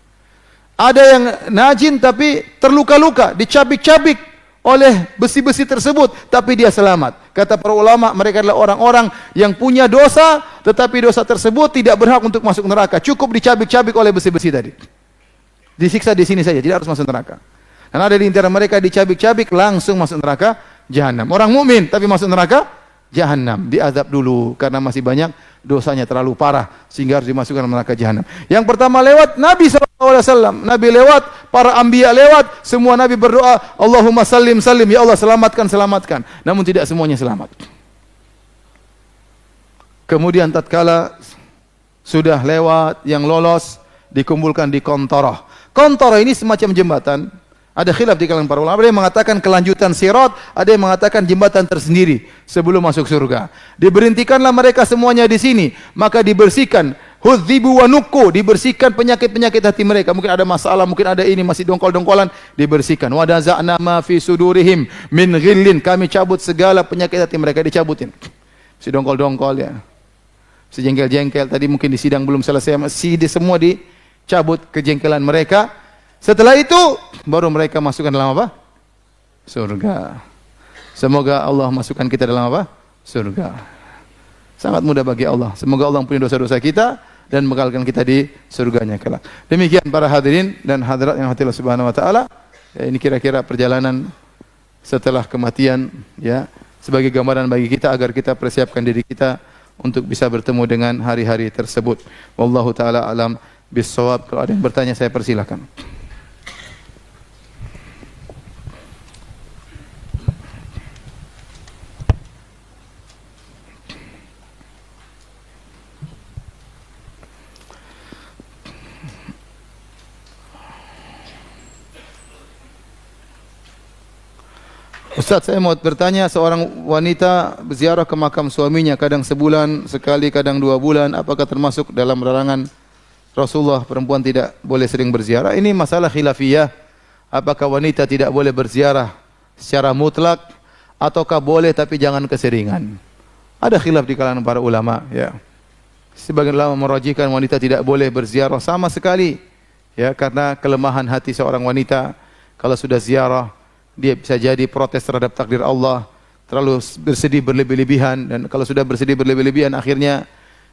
A: Ada yang najin tapi terluka-luka, dicabik-cabik oleh besi-besi tersebut, tapi dia selamat. Kata para ulama, mereka adalah orang-orang yang punya dosa, tetapi dosa tersebut tidak berhak untuk masuk neraka. Cukup dicabik-cabik oleh besi-besi tadi. Disiksa di sini saja, tidak harus masuk neraka. Dan ada di antara mereka dicabik-cabik langsung masuk neraka jahanam. Orang mukmin tapi masuk neraka jahanam, diazab dulu karena masih banyak dosanya, terlalu parah sehingga harus dimasukkan neraka jahanam. Yang pertama lewat Nabi SAW, Nabi lewat, para anbiya lewat, semua Nabi berdoa, Allahumma sallim sallim, ya Allah selamatkan selamatkan. Namun tidak semuanya selamat. Kemudian tatkala sudah lewat, yang lolos dikumpulkan di kontorah. Kontorah ini semacam jembatan. Ada khilaf di kalangan para ulama, ada yang mengatakan kelanjutan sirat, ada yang mengatakan jembatan tersendiri sebelum masuk surga. Diberhentikanlah mereka semuanya di sini, maka dibersihkan, hudzibu wa nukku, dibersihkan penyakit-penyakit hati mereka. Mungkin ada masalah, mungkin ada ini masih dongkol-dongkolan, dibersihkan. Wa naza'na ma fi sudurihim min ghillin, kami cabut segala penyakit hati mereka, dicabutin. Si dongkol-dongkol ya. Si jengkel-jengkel tadi mungkin di sidang belum selesai, masih semua dicabut kejengkelan mereka. Setelah itu baru mereka masukkan dalam apa? Surga. Semoga Allah masukkan kita dalam apa? Surga. Sangat mudah bagi Allah. Semoga Allah ampuni dosa-dosa kita dan bekalkan kita di surganya kelak. Demikian para hadirin dan hadirat yang hati Allah Subhanahu wa taala. Ya, ini kira-kira perjalanan setelah kematian ya, sebagai gambaran bagi kita agar kita persiapkan diri kita untuk bisa bertemu dengan hari-hari tersebut. Wallahu taala alam bis-shawab. Kalau ada yang bertanya saya persilakan. Ustaz, saya mau bertanya, seorang wanita berziarah ke makam suaminya kadang sebulan sekali, kadang 2 bulan, apakah termasuk dalam larangan Rasulullah perempuan tidak boleh sering berziarah? Ini masalah khilafiyah. Apakah wanita tidak boleh berziarah secara mutlak ataukah boleh tapi jangan keseringan? Ada khilaf di kalangan para ulama, ya. Sebagian ulama merajihkan wanita tidak boleh berziarah sama sekali, ya, karena kelemahan hati seorang wanita. Kalau sudah ziarah, dia bisa jadi protes terhadap takdir Allah, terlalu bersedih berlebih-lebihan, dan kalau sudah bersedih berlebih-lebihan akhirnya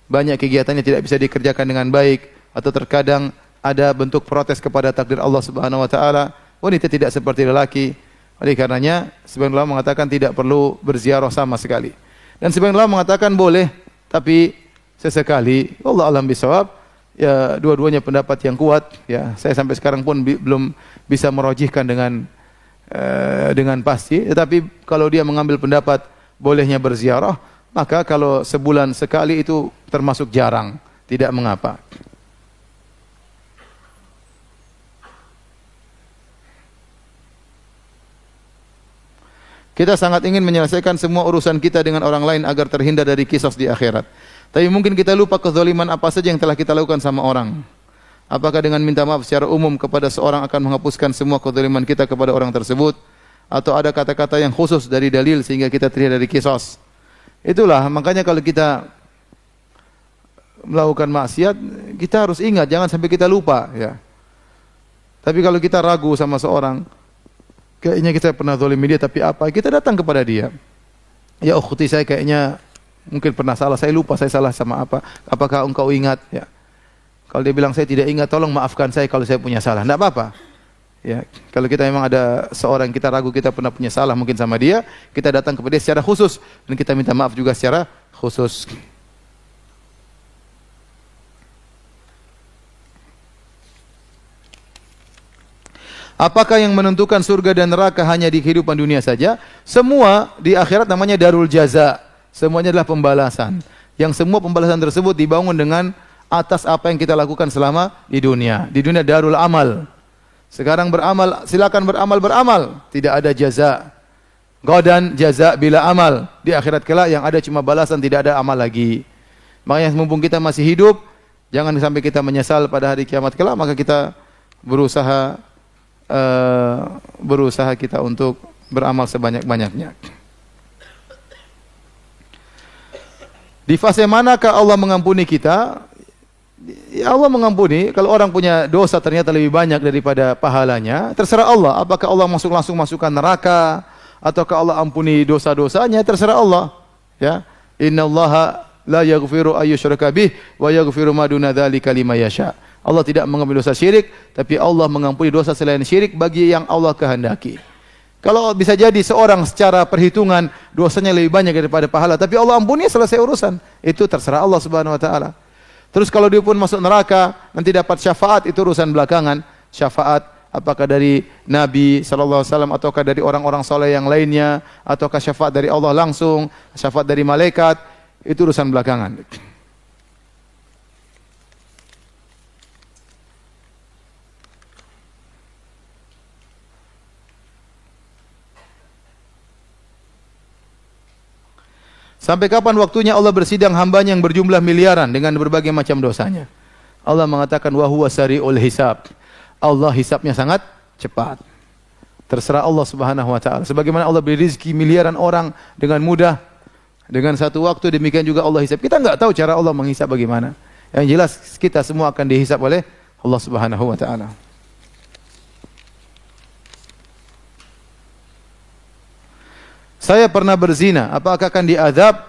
A: banyak kegiatannya tidak bisa dikerjakan dengan baik, atau terkadang ada bentuk protes kepada takdir Allah Subhanahu wa taala. Wanita tidak seperti lelaki. Oleh karenanya sebagian ulama mengatakan tidak perlu berziarah sama sekali. Dan sebagian ulama mengatakan boleh tapi sesekali. Wallahu a'lam bishawab. Ya, dua-duanya pendapat yang kuat, ya. Saya sampai sekarang pun belum bisa merajihkan dengan pasti, tetapi kalau dia mengambil pendapat bolehnya berziarah, maka kalau sebulan sekali itu termasuk jarang, tidak mengapa. Kita sangat ingin menyelesaikan semua urusan kita dengan orang lain agar terhindar dari kisos di akhirat. Tapi mungkin kita lupa kezaliman apa saja yang telah kita lakukan sama orang. Apakah dengan minta maaf secara umum kepada seorang akan menghapuskan semua kezaliman kita kepada orang tersebut? Atau ada kata-kata yang khusus dari dalil sehingga kita terhindar dari kisos? Itulah, makanya kalau kita melakukan maksiat, kita harus ingat, jangan sampai kita lupa, ya. Tapi kalau kita ragu sama seorang, kayaknya kita pernah zalimi dia, tapi apa? Kita datang kepada dia. Ya ukhti, saya kayaknya mungkin pernah salah, saya lupa saya salah sama apa. Apakah engkau ingat? Ya. Kalau dia bilang saya tidak ingat, tolong maafkan saya kalau saya punya salah. Tidak apa-apa. Ya, kalau kita memang ada seorang yang kita ragu kita pernah punya salah mungkin sama dia, kita datang kepada dia secara khusus dan kita minta maaf juga secara khusus. Apakah yang menentukan surga dan neraka hanya di kehidupan dunia saja? Semua di akhirat namanya darul jaza. Semuanya adalah pembalasan. Yang semua pembalasan tersebut dibangun dengan atas apa yang kita lakukan selama di dunia. Di dunia darul amal. Sekarang beramal, silakan beramal. Tidak ada jaza. Ghadan jaza bila amal. Di akhirat kelak yang ada cuma balasan, tidak ada amal lagi. Makanya mumpung kita masih hidup, jangan sampai kita menyesal pada hari kiamat kelak, maka kita berusaha kita untuk beramal sebanyak-banyaknya. Di fase manakah Allah mengampuni kita? Ya Allah mengampuni. Kalau orang punya dosa ternyata lebih banyak daripada pahalanya, terserah Allah. Apakah Allah langsung masukkan neraka, ataukah Allah ampuni dosa-dosanya? Terserah Allah. Ya, Innallaha la yaghfiru ayyushraka bih wa yaghfiru ma duna dzalika liman yasha. Allah tidak mengampuni dosa syirik, tapi Allah mengampuni dosa selain syirik bagi yang Allah kehendaki. Kalau bisa jadi seorang secara perhitungan dosanya lebih banyak daripada pahala, tapi Allah ampuni, selesai urusan. Itu terserah Allah Subhanahu wa taala. Terus kalau dia pun masuk neraka, nanti dapat syafaat, itu urusan belakangan. Syafaat apakah dari Nabi sallallahu alaihi wasallam ataukah dari orang-orang saleh yang lainnya, ataukah syafaat dari Allah langsung, syafaat dari malaikat, itu urusan belakangan. Sampai kapan waktunya Allah bersidang hambanya yang berjumlah miliaran dengan berbagai macam dosanya? Allah mengatakan wa huwa sari'ul hisab. Allah hisabnya sangat cepat. Terserah Allah Subhanahu wa taala. Sebagaimana Allah beri rezeki miliaran orang dengan mudah dengan satu waktu, demikian juga Allah hisab. Kita enggak tahu cara Allah menghisab bagaimana. Yang jelas kita semua akan dihisab oleh Allah Subhanahu wa taala. Saya pernah berzina, apakah akan diazab?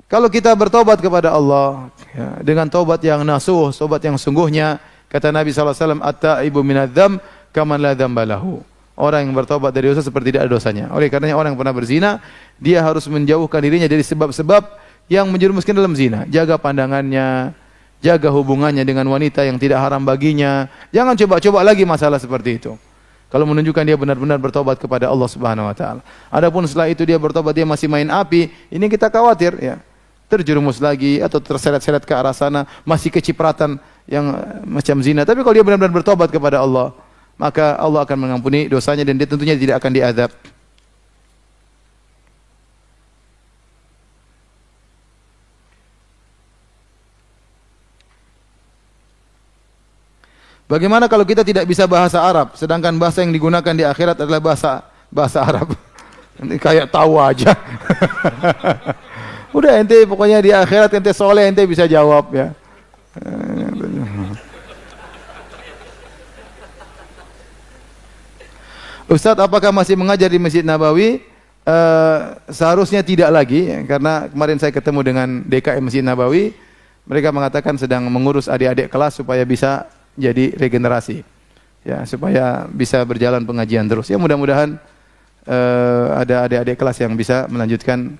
A: Kalau kita bertobat kepada Allah, ya, dengan tobat yang nasuh, tobat yang sungguhnya, kata Nabi SAW, at-ta'ibu minadz-dzamb kaman la dzamba lahu. Orang yang bertobat dari dosa seperti tidak ada dosanya. Oleh karenanya orang yang pernah berzina, dia harus menjauhkan dirinya dari sebab-sebab yang menjerumuskan dalam zina. Jaga pandangannya, jaga hubungannya dengan wanita yang tidak haram baginya. Jangan coba-coba lagi masalah seperti itu. Kalau menunjukkan dia benar-benar bertobat kepada Allah Subhanahu wa taala. Adapun setelah itu dia bertobat, dia masih main api, ini kita khawatir, ya. Terjerumus lagi atau terseret-seret ke arah sana, masih kecipratan yang macam zina. Tapi kalau dia benar-benar bertobat kepada Allah, maka Allah akan mengampuni dosanya dan dia tentunya tidak akan diazab. Bagaimana kalau kita tidak bisa bahasa Arab, sedangkan bahasa yang digunakan di akhirat adalah bahasa Arab? Nanti kayak tahu aja. Udah ente pokoknya di akhirat ente soleh ente bisa jawab ya. Ustadz, apakah masih mengajar di Masjid Nabawi? Seharusnya tidak lagi ya, karena kemarin saya ketemu dengan DKM Masjid Nabawi, mereka mengatakan sedang mengurus adik-adik kelas supaya bisa jadi regenerasi, ya, supaya bisa berjalan pengajian terus. Ya mudah-mudahan ada adik-adik kelas yang bisa melanjutkan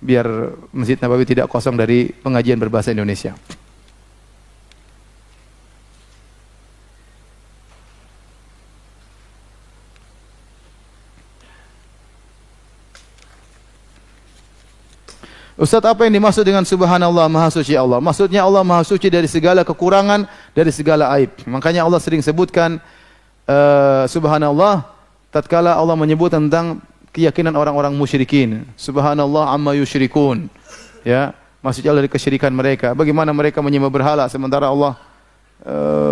A: biar Masjid Nabawi tidak kosong dari pengajian berbahasa Indonesia. Ustaz, apa yang dimaksud dengan subhanallah, maha suci Allah? Maksudnya Allah maha suci dari segala kekurangan, dari segala aib. Makanya Allah sering sebutkan subhanallah tatkala Allah menyebut tentang keyakinan orang-orang musyrikin. Subhanallah amma yusyrikun. Ya, maksudnya dari kesyirikan mereka. Bagaimana mereka menyembah berhala sementara Allah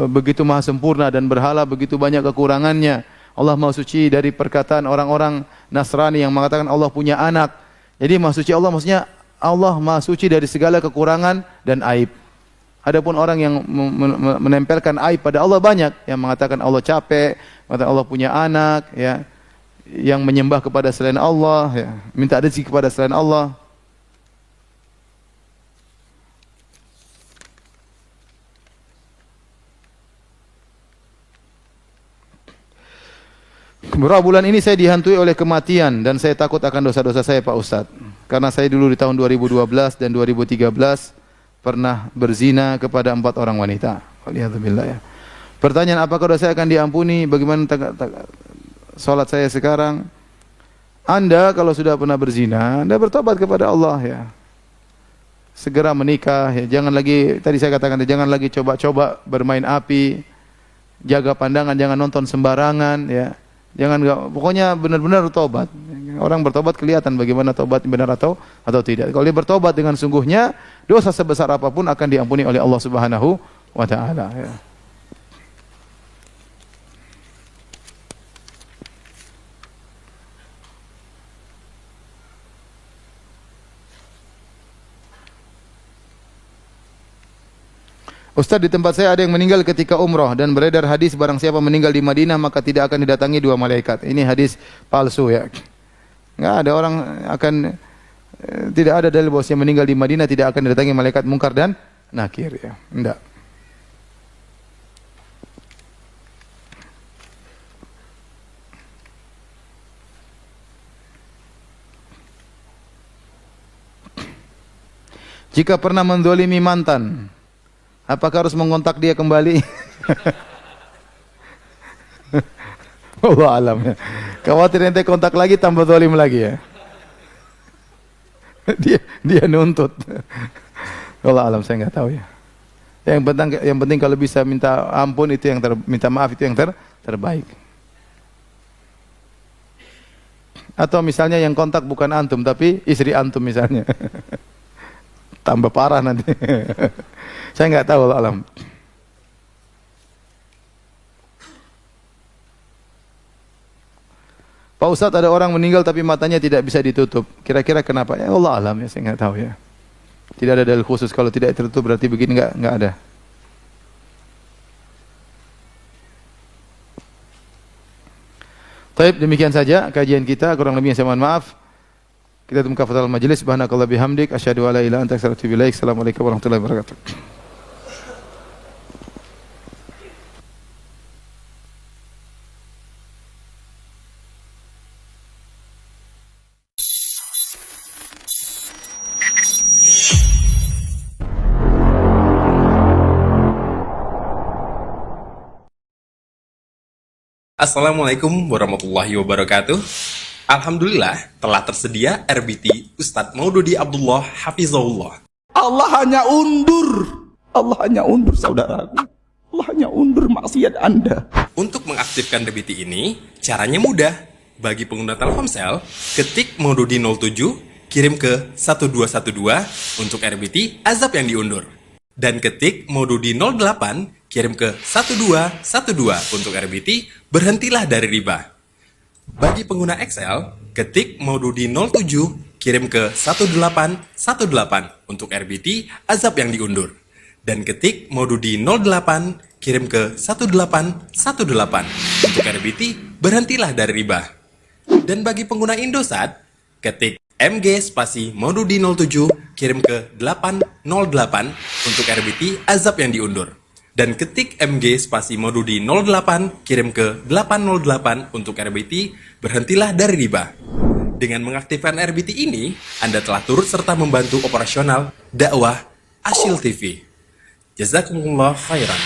A: begitu maha sempurna dan berhala begitu banyak kekurangannya. Allah maha suci dari perkataan orang-orang Nasrani yang mengatakan Allah punya anak. Jadi maha suci Allah maksudnya Allah maha suci dari segala kekurangan dan aib. Adapun orang yang menempelkan aib pada Allah banyak, yang mengatakan Allah capek, mengatakan Allah punya anak, ya, yang menyembah kepada selain Allah, ya, minta rezeki kepada selain Allah. Beberapa bulan ini saya dihantui oleh kematian dan saya takut akan dosa-dosa saya, Pak Ustadz. Karena saya dulu di tahun 2012 dan 2013 pernah berzina kepada 4 orang wanita. Waliyadzubillah ya. Pertanyaan, apakah dosa saya akan diampuni? Bagaimana salat saya sekarang? Anda kalau sudah pernah berzina, Anda bertobat kepada Allah ya. Segera menikah ya. Jangan lagi, tadi saya katakan, jangan lagi coba-coba bermain api. Jaga pandangan, jangan nonton sembarangan ya. Jangan, pokoknya benar-benar tobat. Orang bertobat kelihatan bagaimana tobat benar atau tidak. Kalau dia bertobat dengan sungguhnya, dosa sebesar apapun akan diampuni oleh Allah Subhanahu wa taala ya. Ustaz, di tempat saya ada yang meninggal ketika umrah dan beredar hadis barang siapa meninggal di Madinah maka tidak akan didatangi 2 malaikat. Ini hadis palsu ya. Enggak ada orang akan tidak ada dalil bahwa yang meninggal di Madinah tidak akan didatangi malaikat mungkar dan nakir ya. Enggak. Jika pernah mendolimi mantan, apakah harus mengontak dia kembali? Allah alam ya. Khawatir ente kontak lagi tambah zalim lagi ya. dia nuntut. Allah alam, saya nggak tahu ya. Yang penting kalau bisa minta ampun itu yang minta maaf itu yang terbaik. Atau misalnya yang kontak bukan antum tapi istri antum misalnya. Tambah parah nanti. Saya nggak tahu, Allah alam. Pak Ustadz, ada orang meninggal tapi matanya tidak bisa ditutup. Kira-kira kenapa? Ya Allah alam ya, saya nggak tahu ya. Tidak ada dalil khusus, kalau tidak tertutup berarti begini, nggak ada. Baik, demikian saja kajian kita. Kurang lebihnya saya mohon maaf. Kita temu kafatul majelis. Subhanakallah bihamdik. Asyhadu an la ilaha illa anta astaghfiruka wa atubu ilaik. Assalamualaikum warahmatullahi wabarakatuh.
B: Assalamualaikum warahmatullahi wabarakatuh. Alhamdulillah telah tersedia RBT Ustadz Maududi Abdullah Hafizahullah.
C: Allah hanya undur saudaraku. Allah hanya undur maksiat Anda.
B: Untuk mengaktifkan RBT ini, caranya mudah. Bagi pengguna Telkomsel, ketik Maududi 07, kirim ke 1212 untuk RBT azab yang diundur. Dan ketik Maududi 08, kirim ke 1212 untuk RBT, berhentilah dari riba. Bagi pengguna Excel, ketik Maududi 07, kirim ke 1818 untuk RBT, azab yang diundur. Dan ketik Maududi 08, kirim ke 1818 untuk RBT, berhentilah dari riba. Dan bagi pengguna Indosat, ketik MG spasi Maududi 07, kirim ke 808 untuk RBT, azab yang diundur. Dan ketik MG spasi Maududi 08, kirim ke 808 untuk RBT, berhentilah dari riba. Dengan mengaktifkan RBT ini, Anda telah turut serta membantu operasional dakwah Asyil TV. Jazakumullah khairan.